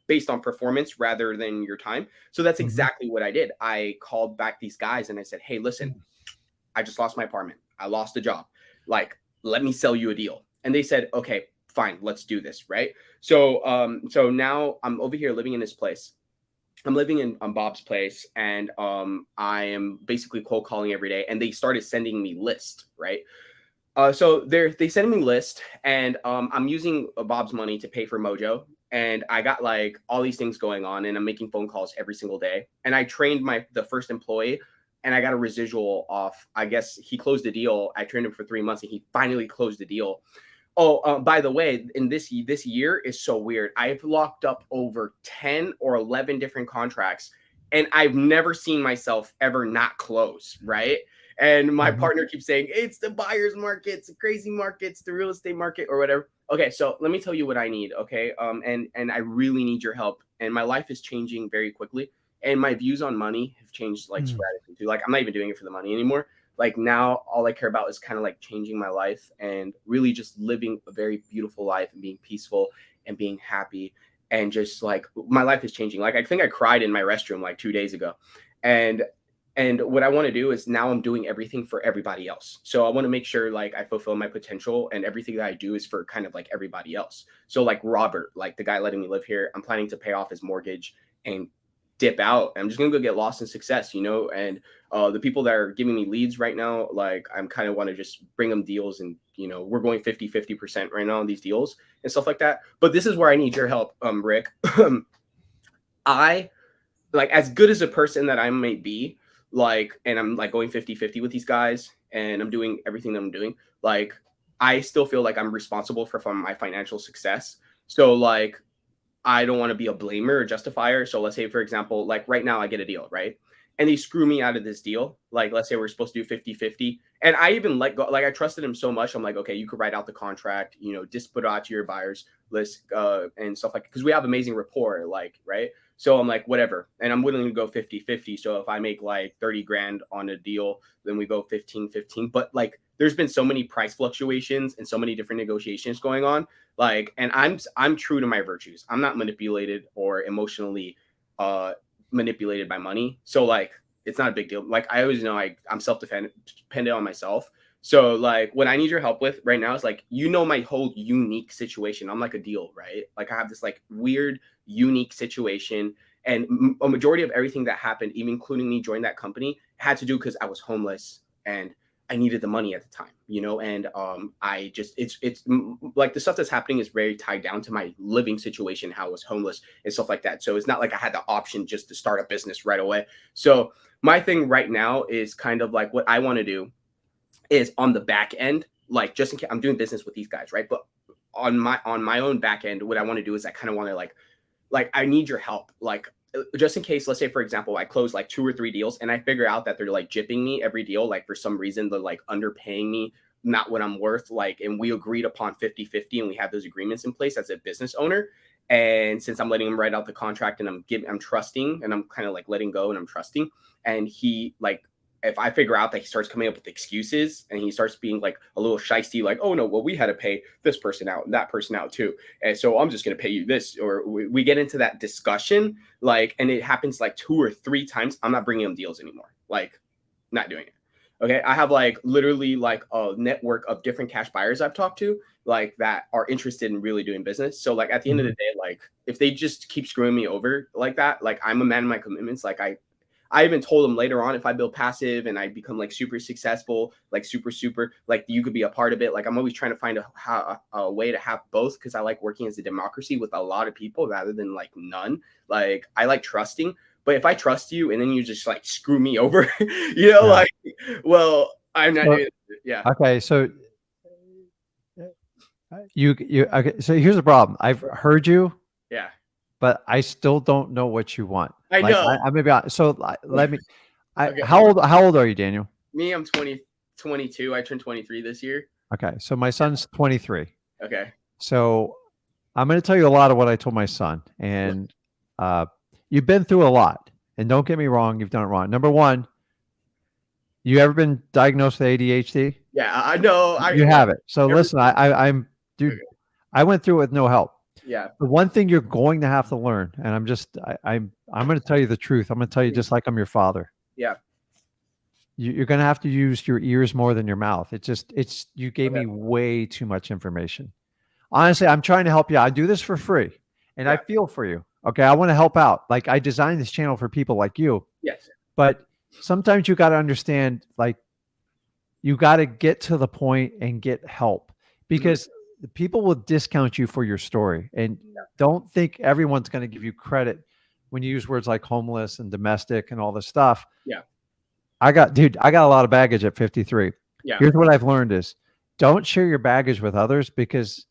based on performance rather than your time. So that's exactly what I did. I called back these guys and I said, hey, listen, I just lost my apartment. I lost a job. Like, let me sell you a deal. And they said, okay, fine, let's do this, right? So now I'm over here living in this place. I'm living on Bob's place, and I am basically cold calling every day. And they started sending me lists, right? So they send me list, and I'm using Bob's money to pay for Mojo, and I got like all these things going on, and I'm making phone calls every single day. And I trained the first employee, and I got a residual off. I guess he closed the deal. I trained him for 3 months, and he finally closed the deal. Oh, by the way, in this year is so weird. I've locked up over 10 or 11 different contracts, and I've never seen myself ever not close, right? And my partner keeps saying, it's the buyer's market, it's the crazy market, it's the real estate market or whatever. Okay, so let me tell you what I need, okay? And I really need your help. And my life is changing very quickly. And my views on money have changed like sporadically too. Like, I'm not even doing it for the money anymore. Like, now all I care about is kind of like changing my life and really just living a very beautiful life and being peaceful and being happy. And just like my life is changing. Like, I think I cried in my restroom like 2 days ago. And what I want to do is now I'm doing everything for everybody else. So I want to make sure like I fulfill my potential, and everything that I do is for kind of like everybody else. So like Robert, like the guy letting me live here, I'm planning to pay off his mortgage and dip out. I'm just gonna go get lost in success, and the people that are giving me leads right now, like I'm kind of want to just bring them deals, and we're going 50% right now on these deals and stuff like that. But this is where I need your help, Rick. I, like, as good as a person that I may be, like, and I'm like going 50-50 with these guys, and I'm doing everything that I'm doing, like, I still feel like I'm responsible for my financial success. So like, I don't want to be a blamer or justifier. So let's say, for example, like right now I get a deal, right? And they screw me out of this deal. Like, let's say we're supposed to do 50-50. And I even let go, like I trusted him so much. I'm like, okay, you could write out the contract, just put it out to your buyers list and stuff like, because we have amazing rapport, like, right? So I'm like, whatever. And I'm willing to go 50-50. So if I make like 30 grand on a deal, then we go 15-15. But like, there's been so many price fluctuations and so many different negotiations going on. Like, and I'm true to my virtues. I'm not manipulated or emotionally manipulated by money. So like, it's not a big deal. Like, I always know I'm self-dependent on myself. So like, what I need your help with right now is like, my whole unique situation. I'm like a deal, right? Like, I have this like weird, unique situation, and a majority of everything that happened, even including me joining that company, had to do because I was homeless and I needed the money at the time, and I just like the stuff that's happening is very tied down to my living situation, how I was homeless and stuff like that. So it's not like I had the option just to start a business right away. So my thing right now is kind of like what I want to do is on the back end, like just in case I'm doing business with these guys, right? But on my own back end, what I want to do is I kind of want to like I need your help, like just in case, let's say for example, I close like 2 or 3 deals and I figure out that they're like jipping me every deal, like for some reason they're like underpaying me, not what I'm worth, like, and we agreed upon 50-50 and we have those agreements in place as a business owner. And since I'm letting him write out the contract and I'm trusting and I'm kind of like letting go and I'm trusting, and he like, if I figure out that he starts coming up with excuses and he starts being like a little shisty, like, oh no, well, we had to pay this person out and that person out too. And so I'm just going to pay you this, or we get into that discussion, like, and it happens like 2 or 3 times. I'm not bringing him deals anymore. Like, not doing it. Okay. I have like literally like a network of different cash buyers I've talked to, like that are interested in really doing business. So like at the end of the day, like if they just keep screwing me over like that, like I'm a man of my commitments. Like I even told them later on, if I build passive and I become like super successful, like super, like you could be a part of it. Like I'm always trying to find a way to have both, because I like working as a democracy with a lot of people rather than like none. Like I like trusting, but if I trust you and then you just like screw me over, like, well, I'm not doing it. Yeah. Okay. So okay. So here's the problem. I've heard you. Yeah. But I still don't know what you want. I know. I maybe so let me. Okay. How old are you, Daniel? Me, I'm 22. I turned 23 this year. Okay, so my son's 23. Okay. So I'm going to tell you a lot of what I told my son, and you've been through a lot. And don't get me wrong, you've done it wrong. Number one, you ever been diagnosed with ADHD? Yeah, I know. You have it. So listen, I'm dude. Okay. I went through it with no help. Yeah. The one thing you're going to have to learn, and I'm going to tell you the truth. I'm going to tell you just like I'm your father. Yeah. You're going to have to use your ears more than your mouth. You gave me way too much information. Honestly, I'm trying to help you. I do this for free and I feel for you. Okay. I want to help out. Like I designed this channel for people like you. Yes. But sometimes you got to understand, like you got to get to the point and get help, because people will discount you for your story, and don't think everyone's going to give you credit when you use words like homeless and domestic and all this stuff. Yeah. I got a lot of baggage at 53. Yeah. Here's what I've learned is don't share your baggage with others, because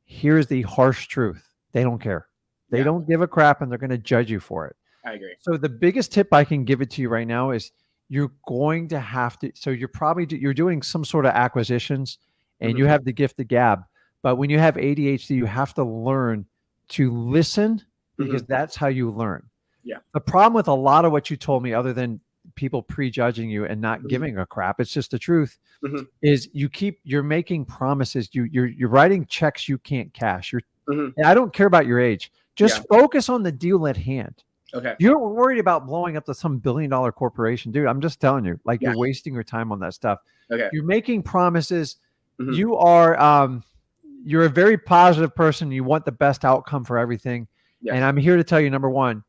here's the harsh truth. They don't care. They don't give a crap, and they're going to judge you for it. I agree. So the biggest tip I can give it to you right now is you're going to have to, so you're doing some sort of acquisitions and you have the gift of gab. But when you have ADHD, you have to learn to listen, because that's how you learn. Yeah. The problem with a lot of what you told me, other than people prejudging you and not giving a crap, it's just the truth, is you're making promises. You're writing checks you can't cash. And I don't care about your age. Just focus on the deal at hand. Okay. You're worried about blowing up to some billion-dollar corporation, dude. I'm just telling you, like you're wasting your time on that stuff. Okay. You're making promises. You are, you're a very positive person. You want the best outcome for everything. Yes. And I'm here to tell you, number one,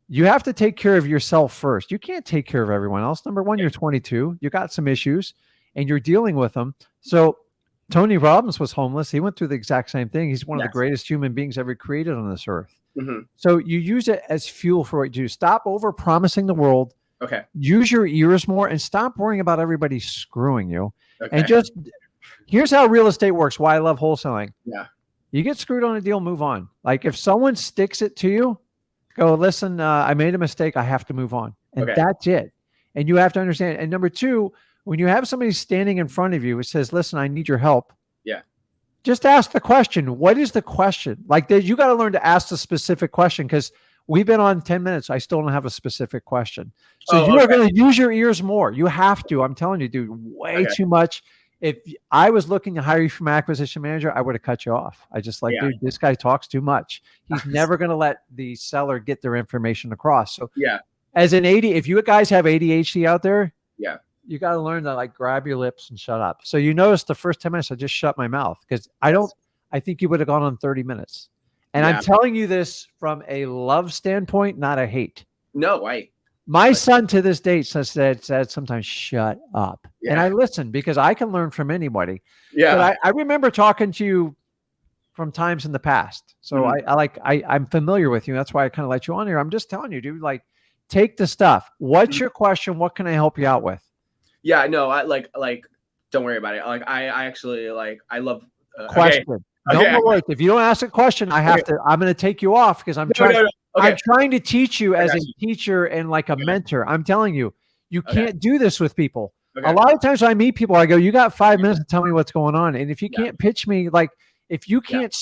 you have to take care of yourself first. You can't take care of everyone else. Number one, you're 22. You got some issues and you're dealing with them. So Tony Robbins was homeless. He went through the exact same thing. He's one of the greatest human beings ever created on this earth. So you use it as fuel for what you do. Stop over promising the world. Okay. Use your ears more and stop worrying about everybody screwing you. Okay. And just, here's how real estate works. Why I love wholesaling. Yeah. You get screwed on a deal, move on. Like if someone sticks it to you, go, listen, I made a mistake. I have to move on. And that's it. And you have to understand. And number two, when you have somebody standing in front of you who says, listen, I need your help. Yeah. Just ask the question. What is the question? Like you got to learn to ask the specific question, because we've been on 10 minutes. I still don't have a specific question. So you are going to use your ears more. You have to. I'm telling you, dude, way too much. If I was looking to hire you from acquisition manager, I would have cut you off. I just like, dude, this guy talks too much. He's never going to let the seller get their information across. So as an if you guys have ADHD out there, you got to learn to like grab your lips and shut up. So you notice the first 10 minutes, I just shut my mouth, because I think you would have gone on 30 minutes. And I'm telling you this from a love standpoint, not a hate. No, My But- son to this date said sometimes shut up. And Yeah. I listen because I can learn from anybody. Yeah. But I remember talking to you from times in the past. So Mhm. I'm familiar with you. That's why I kind of let you on here. I'm just telling you, dude, like take the stuff. What's Mhm. your question? What can I help you out with? Yeah, no, I like don't worry about it. Like I actually like I love Question. No Okay. more words. If you don't ask a question, I'm going to take you off because I'm No, trying. no, no. Okay. I'm trying to teach you I as got a you. teacher and like a mentor. I'm telling you, you Okay. can't do this with people. Okay. A lot of times I meet people, I go, you got 5 minutes to tell me what's going on. And if you Yeah. can't pitch me, like if you can't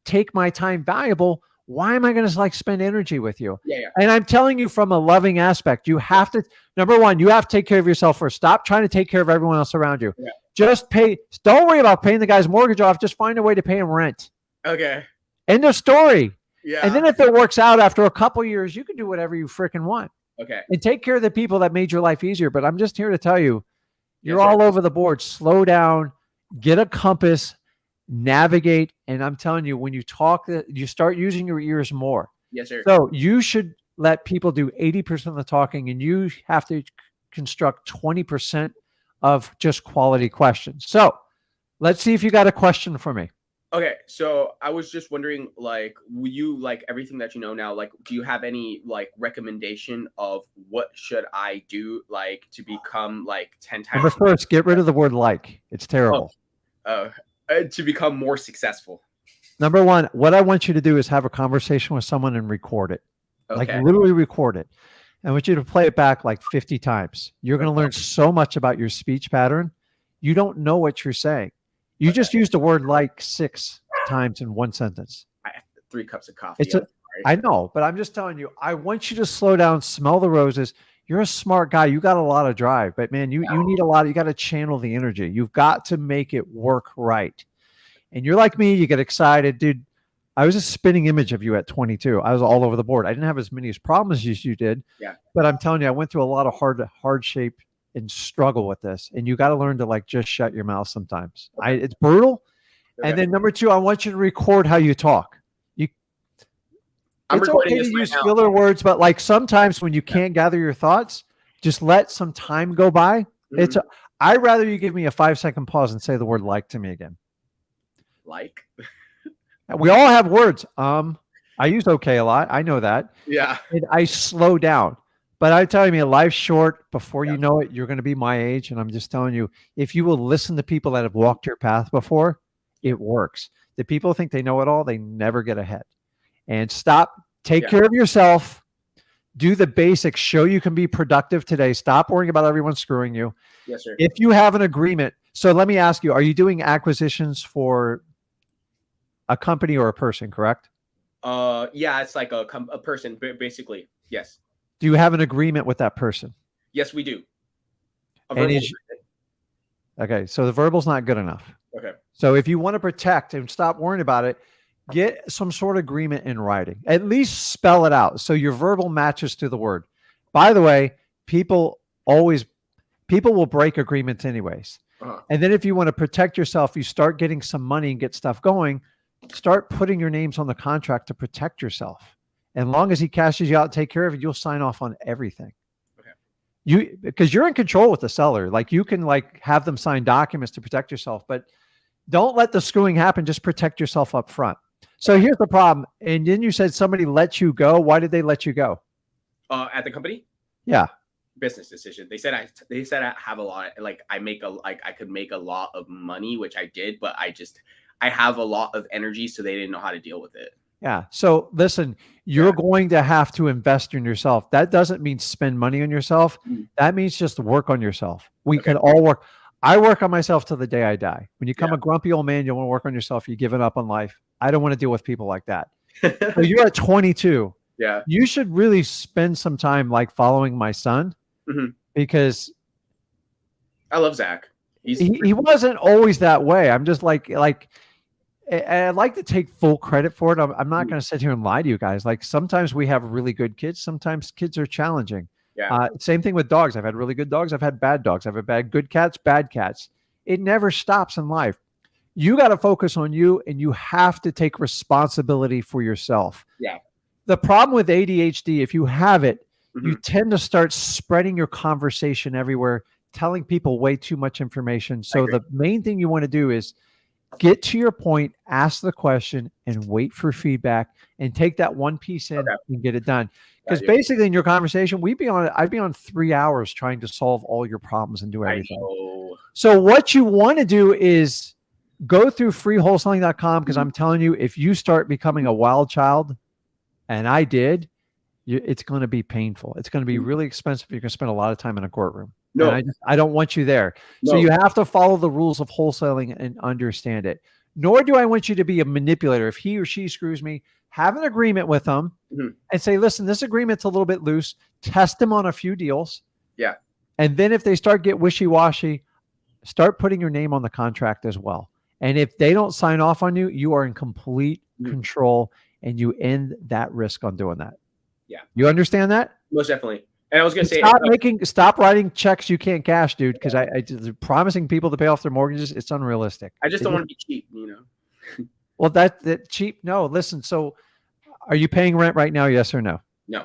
take my time valuable, why am I going to like spend energy with you? Yeah. And I'm telling you from a loving aspect, you have to, number one, you have to take care of yourself first. Stop trying to take care of everyone else around you. Yeah. Just pay. Don't worry about paying the guy's mortgage off. Just find a way to pay him rent. Okay. End of story. Yeah. And then if it works out after a couple years, you can do whatever you freaking want. Okay. And take care of the people that made your life easier. But I'm just here to tell you, you're Yes, sir. all over the board. Slow down, get a compass, navigate. And I'm telling you, when you talk, you start using your ears more. Yes, sir. So you should let people do 80% of the talking, and you have to construct 20% of just quality questions. So let's see if you got a question for me. Okay, so I was just wondering, like, will you like everything that you know now? Like, do you have any like recommendation of what should I do, like, to become like 10 Number times first, get rid of the word like. It's terrible. To become more successful? Number one, what I want you to do is have a conversation with someone and record it. Like Okay. literally record it. I want you to play it back like 50 times. You're going to learn so much about your speech pattern. You don't know what you're saying. You just used the word like 6 times in one sentence. I have 3 cups of coffee. I know, but I'm just telling you, I want you to slow down, smell the roses. You're a smart guy. You got a lot of drive, but man, you need a lot. You got to channel the energy. You've got to make it work right. And you're like me, you get excited, dude. I was a spinning image of you at 22. I was all over the board. I didn't have as many problems as you did. Yeah. But I'm telling you, I went through a lot of hard shape and struggle with this. And you got to learn to like just shut your mouth sometimes. It's brutal. Okay. And then number 2, I want you to record how you talk. I'm It's recording okay to this right use now. filler words, but like sometimes when you can't gather your thoughts, just let some time go by. Mhm. I'd rather you give me a 5-second pause and say the word like to me again. Like, We all have words. I use okay a lot. I know that. yeah. And I slow down. But I'm telling you, life's short. Before you know it, you're going to be my age. And I'm just telling you, if you will listen to people that have walked your path before, it works. The people think they know it all, they never get ahead. And take care of yourself. Do the basics. Show you can be productive today. Stop worrying about everyone screwing you. Yes, sir. If you have an agreement. So let me ask you, are you doing acquisitions for a company or a person, correct? Yeah, it's like a person, basically. Yes. Do you have an agreement with that person? Yes, we do. Okay, so the verbal's not good enough. Okay. So if you want to protect and stop worrying about it, get some sort of agreement in writing. At least spell it out so your verbal matches to the word. By the way, people will break agreements anyways. And then if you want to protect yourself, you start getting some money and get stuff going, start putting your names on the contract to protect yourself. And long as he cashes you out and take care of it, you'll sign off on everything. Okay. Because you're in control with the seller. Like you can like have them sign documents to protect yourself, but don't let the screwing happen. Just protect yourself up front. So here's the problem. And then you said somebody let you go. Why did they let you go? At the company? Yeah. Business decision. They said I have a lot, like I could make a lot of money, which I did, but I have a lot of energy, so they didn't know how to deal with it. Yeah. So listen, you're going to have to invest in yourself. That doesn't mean spend money on yourself. That means just work on yourself. We can all work. I work on myself till the day I die. When you become a grumpy old man, you want to work on yourself. You're giving up on life. I don't want to deal with people like that. So you're at 22. Yeah. You should really spend some time like following my son because I love Zach. He wasn't always that way. I'm just like I'd like to take full credit for it. I'm not going to sit here and lie to you guys. Like sometimes we have really good kids. Sometimes kids are challenging. Yeah. Same thing with dogs. I've had really good dogs. I've had bad dogs. I've had good cats, bad cats. It never stops in life. You got to focus on you and you have to take responsibility for yourself. Yeah. The problem with ADHD, if you have it, you tend to start spreading your conversation everywhere, telling people way too much information. So the main thing you want to do is get to your point, ask the question, and wait for feedback, and take that one piece in and get it done. Because basically, in your conversation, I'd be on 3 hours trying to solve all your problems and do everything. So what you want to do is go through freewholesaling.com, because I'm telling you, if you start becoming a wild child, and I did, it's going to be painful. It's going to be really expensive. You're going to spend a lot of time in a courtroom. No, I don't want you there. No. So you have to follow the rules of wholesaling and understand it. Nor do I want you to be a manipulator. If he or she screws me, have an agreement with them and say, listen, this agreement's a little bit loose. Test them on a few deals. Yeah. And then if they start get wishy-washy, start putting your name on the contract as well. And if they don't sign off on you, you are in complete control, and you end that risk on doing that. Yeah. You understand that? Most definitely. And I was going to say, stop writing checks you can't cash, dude. Because I promising people to pay off their mortgages, it's unrealistic. I just don't want to be cheap, Well, that cheap. No, listen. So, are you paying rent right now? Yes or no? No.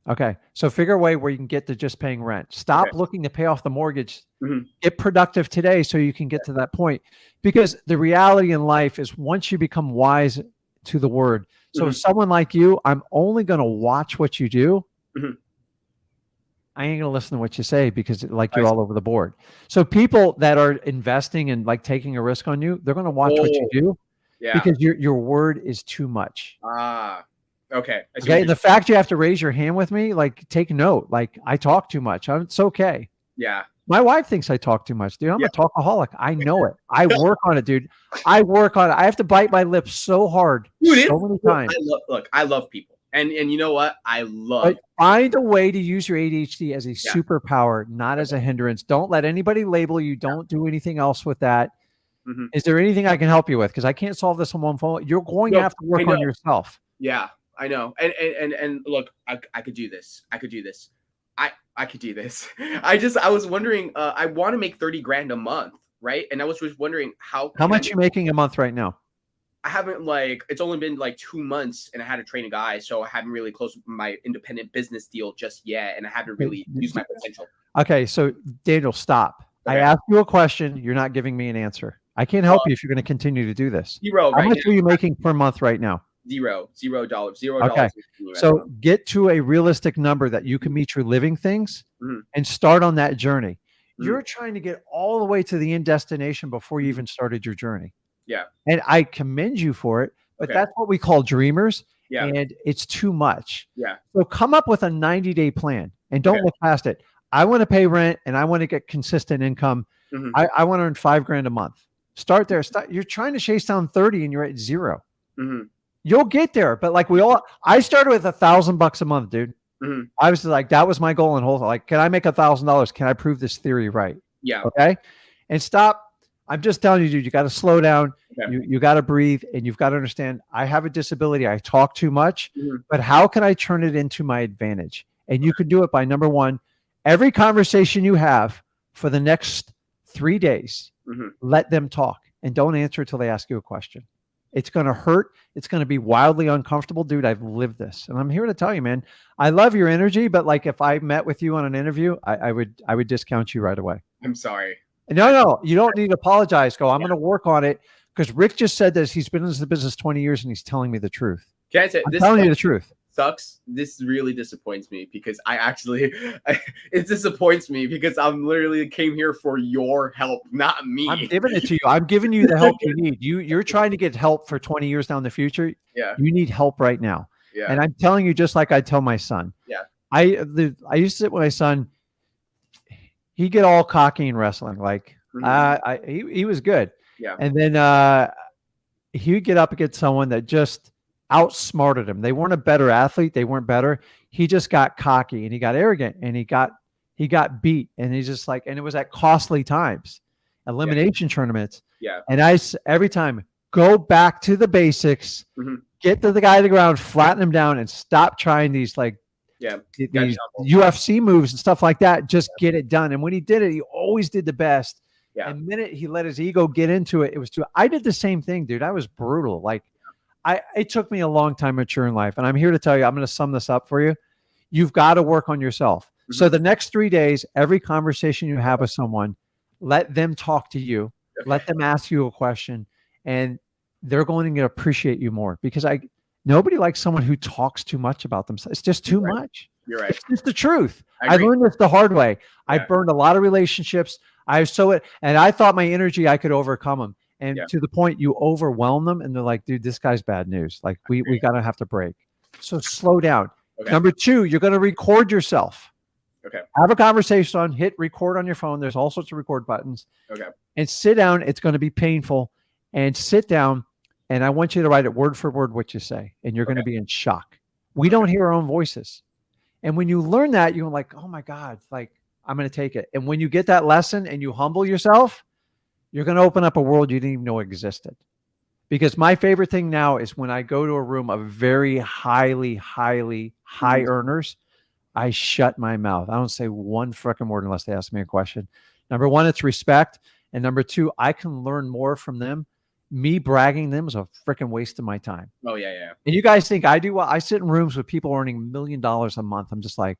Okay. So figure a way where you can get to just paying rent. Stop looking to pay off the mortgage. Get productive today so you can get to that point. Because the reality in life is, once you become wise to the word. So someone like you, I'm only going to watch what you do. I ain't going to listen to what you say, because you're all over the board. So people that are investing and taking a risk on you, they're going to watch what you do because your word is too much. Okay. Okay. The fact you have to raise your hand with me, take note. I talk too much. It's okay. Yeah. My wife thinks I talk too much, dude. I'm a talkaholic. I know it. I work on it, dude. I work on it. I have to bite my lips so hard, so many times. I love people. And you know what? But find a way to use your ADHD as a superpower, not as a hindrance. Don't let anybody label you. Don't do anything else with that. Is there anything I can help you with? Because I can't solve this on one phone. You're going to have to work on yourself. Yeah, I know. And look, I could do this. I could do this. I could do this. I was wondering, I want to make 30 grand a month, right? And I was just wondering how much you making a month right now? I haven't it's only been 2 months, and I had to train a guy, so I haven't really closed my independent business deal just yet, and I haven't really used my potential. Okay, so Daniel, stop. I asked you a question. You're not giving me an answer. I can't help you if you're going to continue to do this. Zero. How much are you making per month right now? $0. Okay. So get to a realistic number that you can meet your living things and start on that journey. You're trying to get all the way to the end destination before you even started your journey. Yeah. And I commend you for it, but that's what we call dreamers. Yeah. And it's too much. Yeah. So come up with a 90-day plan and don't look past it. I want to pay rent and I want to get consistent income. I want to earn $5,000 a month. Start there. You're trying to chase down 30 and you're at 0. You'll get there. But I started with $1,000 a month, dude. I was that was my goal in wholesale. Can I make $1,000? Can I prove this theory right? Yeah. Okay. And stop. I'm just telling you, dude, you got to slow down. Okay. You got to breathe, and you've got to understand, I have a disability. I talk too much, but how can I turn it into my advantage? And you can do it by, number one, every conversation you have for the next 3 days, let them talk and don't answer until they ask you a question. It's going to hurt. It's going to be wildly uncomfortable. Dude, I've lived this. And I'm here to tell you, man, I love your energy, but if I met with you on an interview, I would discount you right away. I'm sorry. No, you don't need to apologize. I'm going to work on it, because Rick just said this. He's been in the business 20 years and he's telling me the truth. Can I say I'm telling you the truth? Sucks. This really disappoints me, because it disappoints me because I'm literally came here for your help, not me. I'm giving it to you. I'm giving you the help you need. You're trying to get help for 20 years down the future. Yeah. You need help right now. Yeah. And I'm telling you, just like I tell my son. Yeah. I used to sit with my son. He'd get all cocky in wrestling. He was good. Yeah. And then he would get up against someone that just outsmarted him. They weren't a better athlete. They weren't better. He just got cocky and he got arrogant and he got beat. And he's just and it was at costly times, elimination tournaments. Yeah. And every time, go back to the basics, get to the guy to the ground, flatten him down, and stop trying these these UFC moves and stuff like that. Just get it done. And when he did it, he always did the best. Yeah. And the minute he let his ego get into it, it was too. I did the same thing, dude. I was brutal. It took me a long time to mature in life. And I'm here to tell you, I'm going to sum this up for you. you've got to work on yourself. So the next 3 days, every conversation you have with someone, let them talk to you, let them ask you a question, and they're going to appreciate you more, because nobody likes someone who talks too much about themselves. It's just too much. You're right. It's just the truth. I I agree. learned this the hard way. I Yeah. burned a lot of relationships. And I thought my energy, I could overcome them. And to the point, you overwhelm them and they're like, dude, this guy's bad news. Like we got to have to break. So slow down. Okay. Number 2, you're going to record yourself. Okay. Have a conversation on, hit record on your phone. There's all sorts of record buttons. Okay. And sit down. It's going to be painful. And sit down. And I want you to write it word for word what you say. And you're going to be in shock. We don't hear our own voices. And when you learn that, you're like, oh my God, like I'm going to take it. And when you get that lesson and you humble yourself, you're going to open up a world you didn't even know existed. Because my favorite thing now is when I go to a room of very high earners, I shut my mouth. I don't say one freaking word unless they ask me a question. Number 1, it's respect. And number 2, I can learn more from them. Me bragging them is a freaking waste of my time. Oh yeah. And you guys think I do well? I sit in rooms with people earning $1 million a month. I'm just like,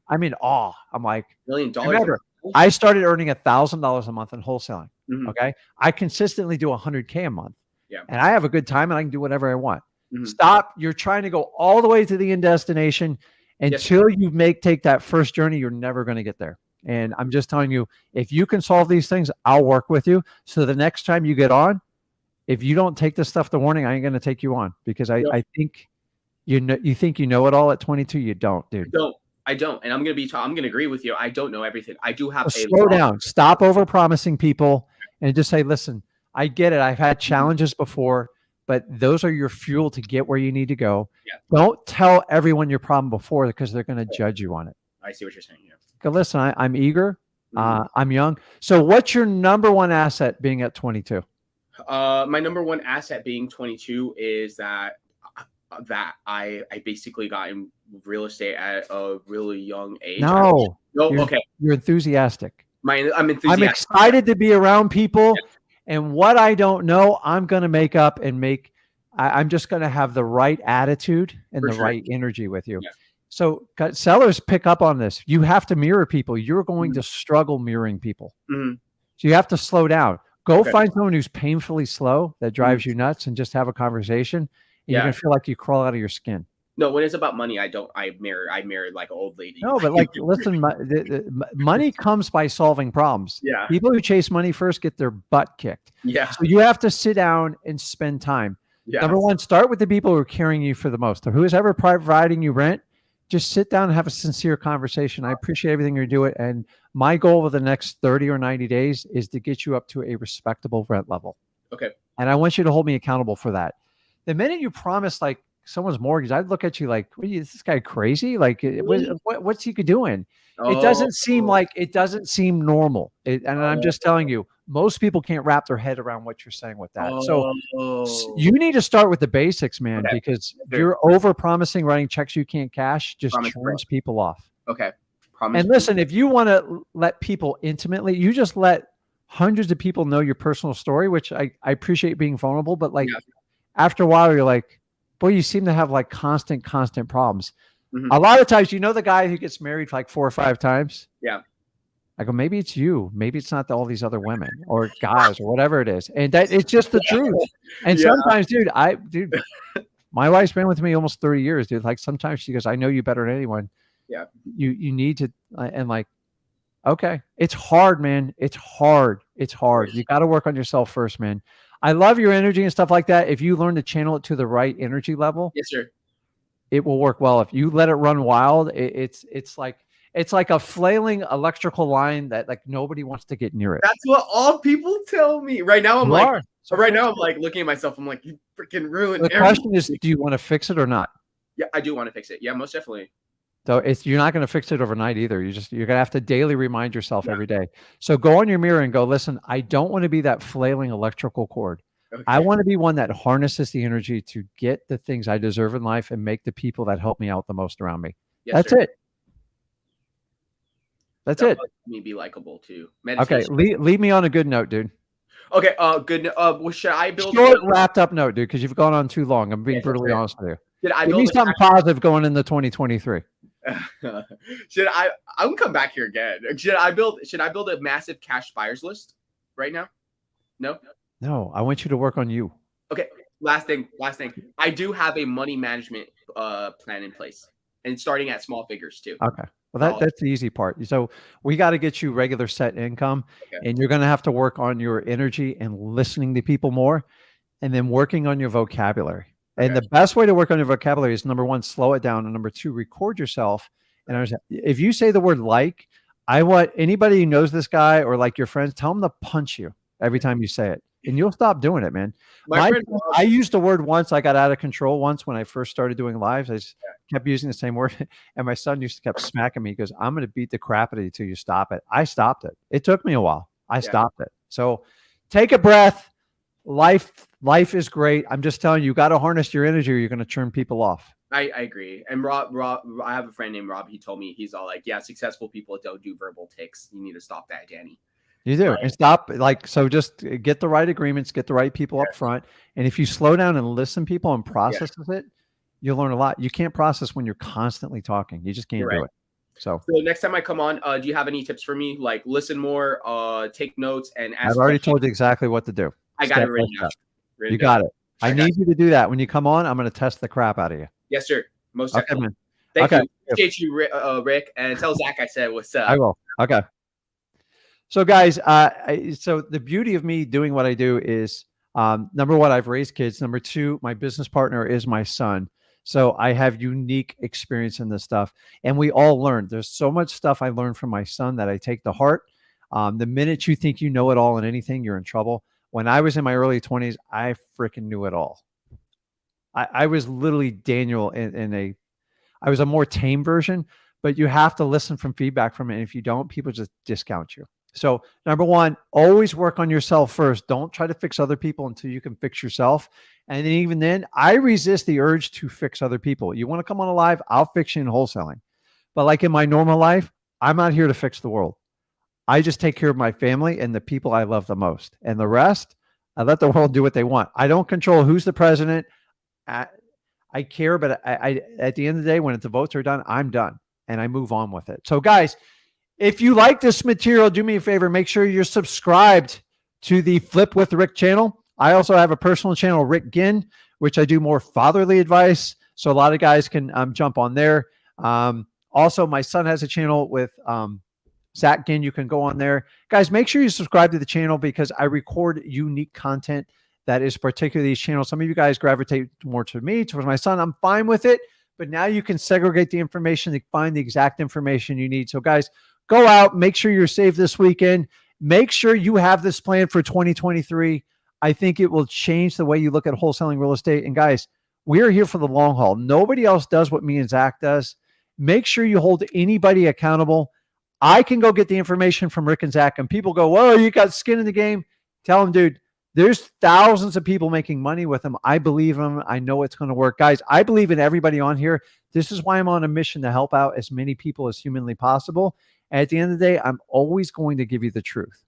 I'm in awe. I'm like, $1 million. Remember, I started earning $1,000 a month in wholesaling. Okay. I consistently do 100K a month. Yeah. And I have a good time and I can do whatever I want. Stop. You're trying to go all the way to the end destination. Until you take that first journey, you're never going to get there. And I'm just telling you, if you can solve these things, I'll work with you. So the next time you get on, if you don't take this stuff to warning, I ain't going to take you on, because I think you think you know it all at 22. You don't, dude. I don't. And I'm going to agree with you. I don't know everything. I do have slow down. Stop over promising people and just say, listen, I get it. I've had challenges before, but those are your fuel to get where you need to go. Yeah. Don't tell everyone your problem before, because they're going to judge you on it. I see what you're saying. Yeah. Go, listen, I'm eager. I'm young. So what's your number 1 asset being at 22? My number 1 asset being 22 is that I basically got in real estate at a really young age. Okay. You're enthusiastic. I'm enthusiastic. I'm excited to be around people. And what I don't know, I'm going to make up and I'm just going to have the right attitude and right energy with you. Yeah. So sellers pick up on this. You have to mirror people. You're going to struggle mirroring people. So you have to slow down. Go find someone who's painfully slow that drives you nuts and just have a conversation. And you're going to feel like you crawl out of your skin. No, when it's about money, I mirror like an old lady. No, but like, listen, money comes by solving problems. Yeah. People who chase money first get their butt kicked. Yeah. So you have to sit down and spend time. Yeah. Number 1, start with the people who are carrying you for the most. Or who is ever providing you rent, just sit down and have a sincere conversation. I appreciate everything you're doing. And my goal over the next 30 or 90 days is to get you up to a respectable rent level. Okay. And I want you to hold me accountable for that. The minute you promise like someone's mortgage, I'd look at you like, is this guy crazy? Like, what's he doing? It doesn't seem normal. And I'm just telling you, most people can't wrap their head around what you're saying with that. So you need to start with the basics, man, because you're over promising, writing checks you can't cash just turns people off. Okay. And listen, if you want to let people intimately, you just let hundreds of people know your personal story, which I appreciate being vulnerable, but like after a while, you're like, boy, you seem to have like constant problems. A lot of times, you know, the guy who gets married like 4 or 5 times. Yeah. I go, maybe it's you. Maybe it's not all these other women or guys or whatever it is. And that it's just the truth. And sometimes, dude, my wife's been with me almost 30 years, dude. Like sometimes she goes, I know you better than anyone. Yeah. You need to, and like, okay, it's hard, man. It's hard. You got to work on yourself first, man. I love your energy and stuff like that. If you learn to channel it to the right energy level, yes, sir, it will work well. If you let it run wild, it's like a flailing electrical line that like nobody wants to get near it. That's what all people tell me. Right now, I'm like looking at myself. I'm like, you freaking ruined. The question is, do you want to fix it or not? Yeah, I do want to fix it. Yeah, most definitely. So you're not going to fix it overnight either. You're going to have to daily remind yourself every day. So go on your mirror and go, listen, I don't want to be that flailing electrical cord. Okay. I want to be one that harnesses the energy to get the things I deserve in life and make the people that help me out the most around me. Yes, That's it. That's it. Me be likable too. Meditation. Okay, leave me on a good note, dude. Okay, good. Should I build short, wrapped up note, dude? Because you've gone on too long. I'm being brutally honest with you. Give me something positive going into 2023. Should I? I'm gonna come back here again. Should I build a massive cash buyers list right now? No. No, I want you to work on you. Okay. Last thing. I do have a money management plan in place, and starting at small figures too. Okay. Well, that's the easy part. So we got to get you regular set income, Okay. and you're going to have to work on your energy and listening to people more, and then working on your vocabulary. And Okay. the best way to work on your vocabulary is number one, slow it down, and number two, record yourself. And understand. If you say the word like, I want anybody who knows this guy or like your friends, tell them to punch you every time you say it, and you'll stop doing it, man. My friend, I used the word once. I got out of control once when I first started doing lives. I just kept using the same word, and my son used to kept smacking me. He goes, "I'm going to beat the crap out of you till you stop it." I stopped it. It took me a while. I stopped it. So take a breath. Life is great. I'm just telling you, you got to harness your energy or you're going to turn people off. I agree. And Rob, I have a friend named Rob. He told me, he's all like, yeah, successful people don't do verbal ticks. You need to stop that, Danny. You do. And stop. So just get the right agreements, get the right people up front. And if you slow down and listen to people and process it, you'll learn a lot. You can't process when you're constantly talking. You just can't do it. So next time I come on, do you have any tips for me? Like listen more, take notes, and ask I've already questions? told you exactly what to do. I got it written down. You got it. I need you to do that. When you come on, I'm going to test the crap out of you. Yes, sir. Most Okay, definitely. man. Thank you. Appreciate you, Rick. And tell Zach I said what's up. I will. Okay. So guys, so the beauty of me doing what I do is, number one, I've raised kids. Number two, my business partner is my son. So I have unique experience in this stuff. And we all learn. There's so much stuff I learned from my son that I take to heart. The minute you think you know it all in anything, you're in trouble. When I was in my early 20s, I freaking knew it all. I was literally Daniel I was a more tame version, but you have to listen from feedback from it. And if you don't, people just discount you. So number one, always work on yourself first. Don't try to fix other people until you can fix yourself. And then even then, I resist the urge to fix other people. You want to come on a live, I'll fix you in wholesaling. But like in my normal life, I'm not here to fix the world. I just take care of my family and the people I love the most. And the rest, I let the world do what they want. I don't control who's the president. I care, but I at the end of the day, when the votes are done, I'm done and I move on with it. So guys, if you like this material, do me a favor, make sure you're subscribed to the Flip with Rick channel. I also have a personal channel, Rick Ginn, which I do more fatherly advice. So a lot of guys can jump on there. Also, my son has a channel with Zach Ginn. You can go on there. Guys, make sure you subscribe to the channel because I record unique content that is particularly these channels. Some of you guys gravitate more to me, towards my son. I'm fine with it, but now you can segregate the information to find the exact information you need. So guys, go out, make sure you're safe this weekend. Make sure you have this plan for 2023. I think it will change the way you look at wholesaling real estate. And guys, we're here for the long haul. Nobody else does what me and Zach does. Make sure you hold anybody accountable. I can go get the information from Rick and Zach, and people go, whoa, you got skin in the game. Tell them, dude, there's thousands of people making money with them. I believe them. I know it's going to work. Guys, I believe in everybody on here. This is why I'm on a mission to help out as many people as humanly possible. And at the end of the day, I'm always going to give you the truth.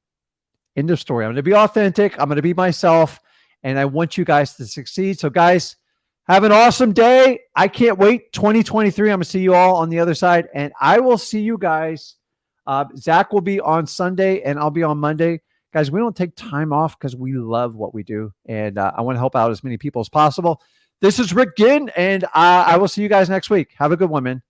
End of story. I'm going to be authentic. I'm going to be myself. And I want you guys to succeed. So guys, have an awesome day. I can't wait. 2023. I'm going to see you all on the other side. And I will see you guys. Zach will be on Sunday and I'll be on Monday. Guys, we don't take time off because we love what we do. And I want to help out as many people as possible. This is Rick Ginn, and I will see you guys next week. Have a good one, man.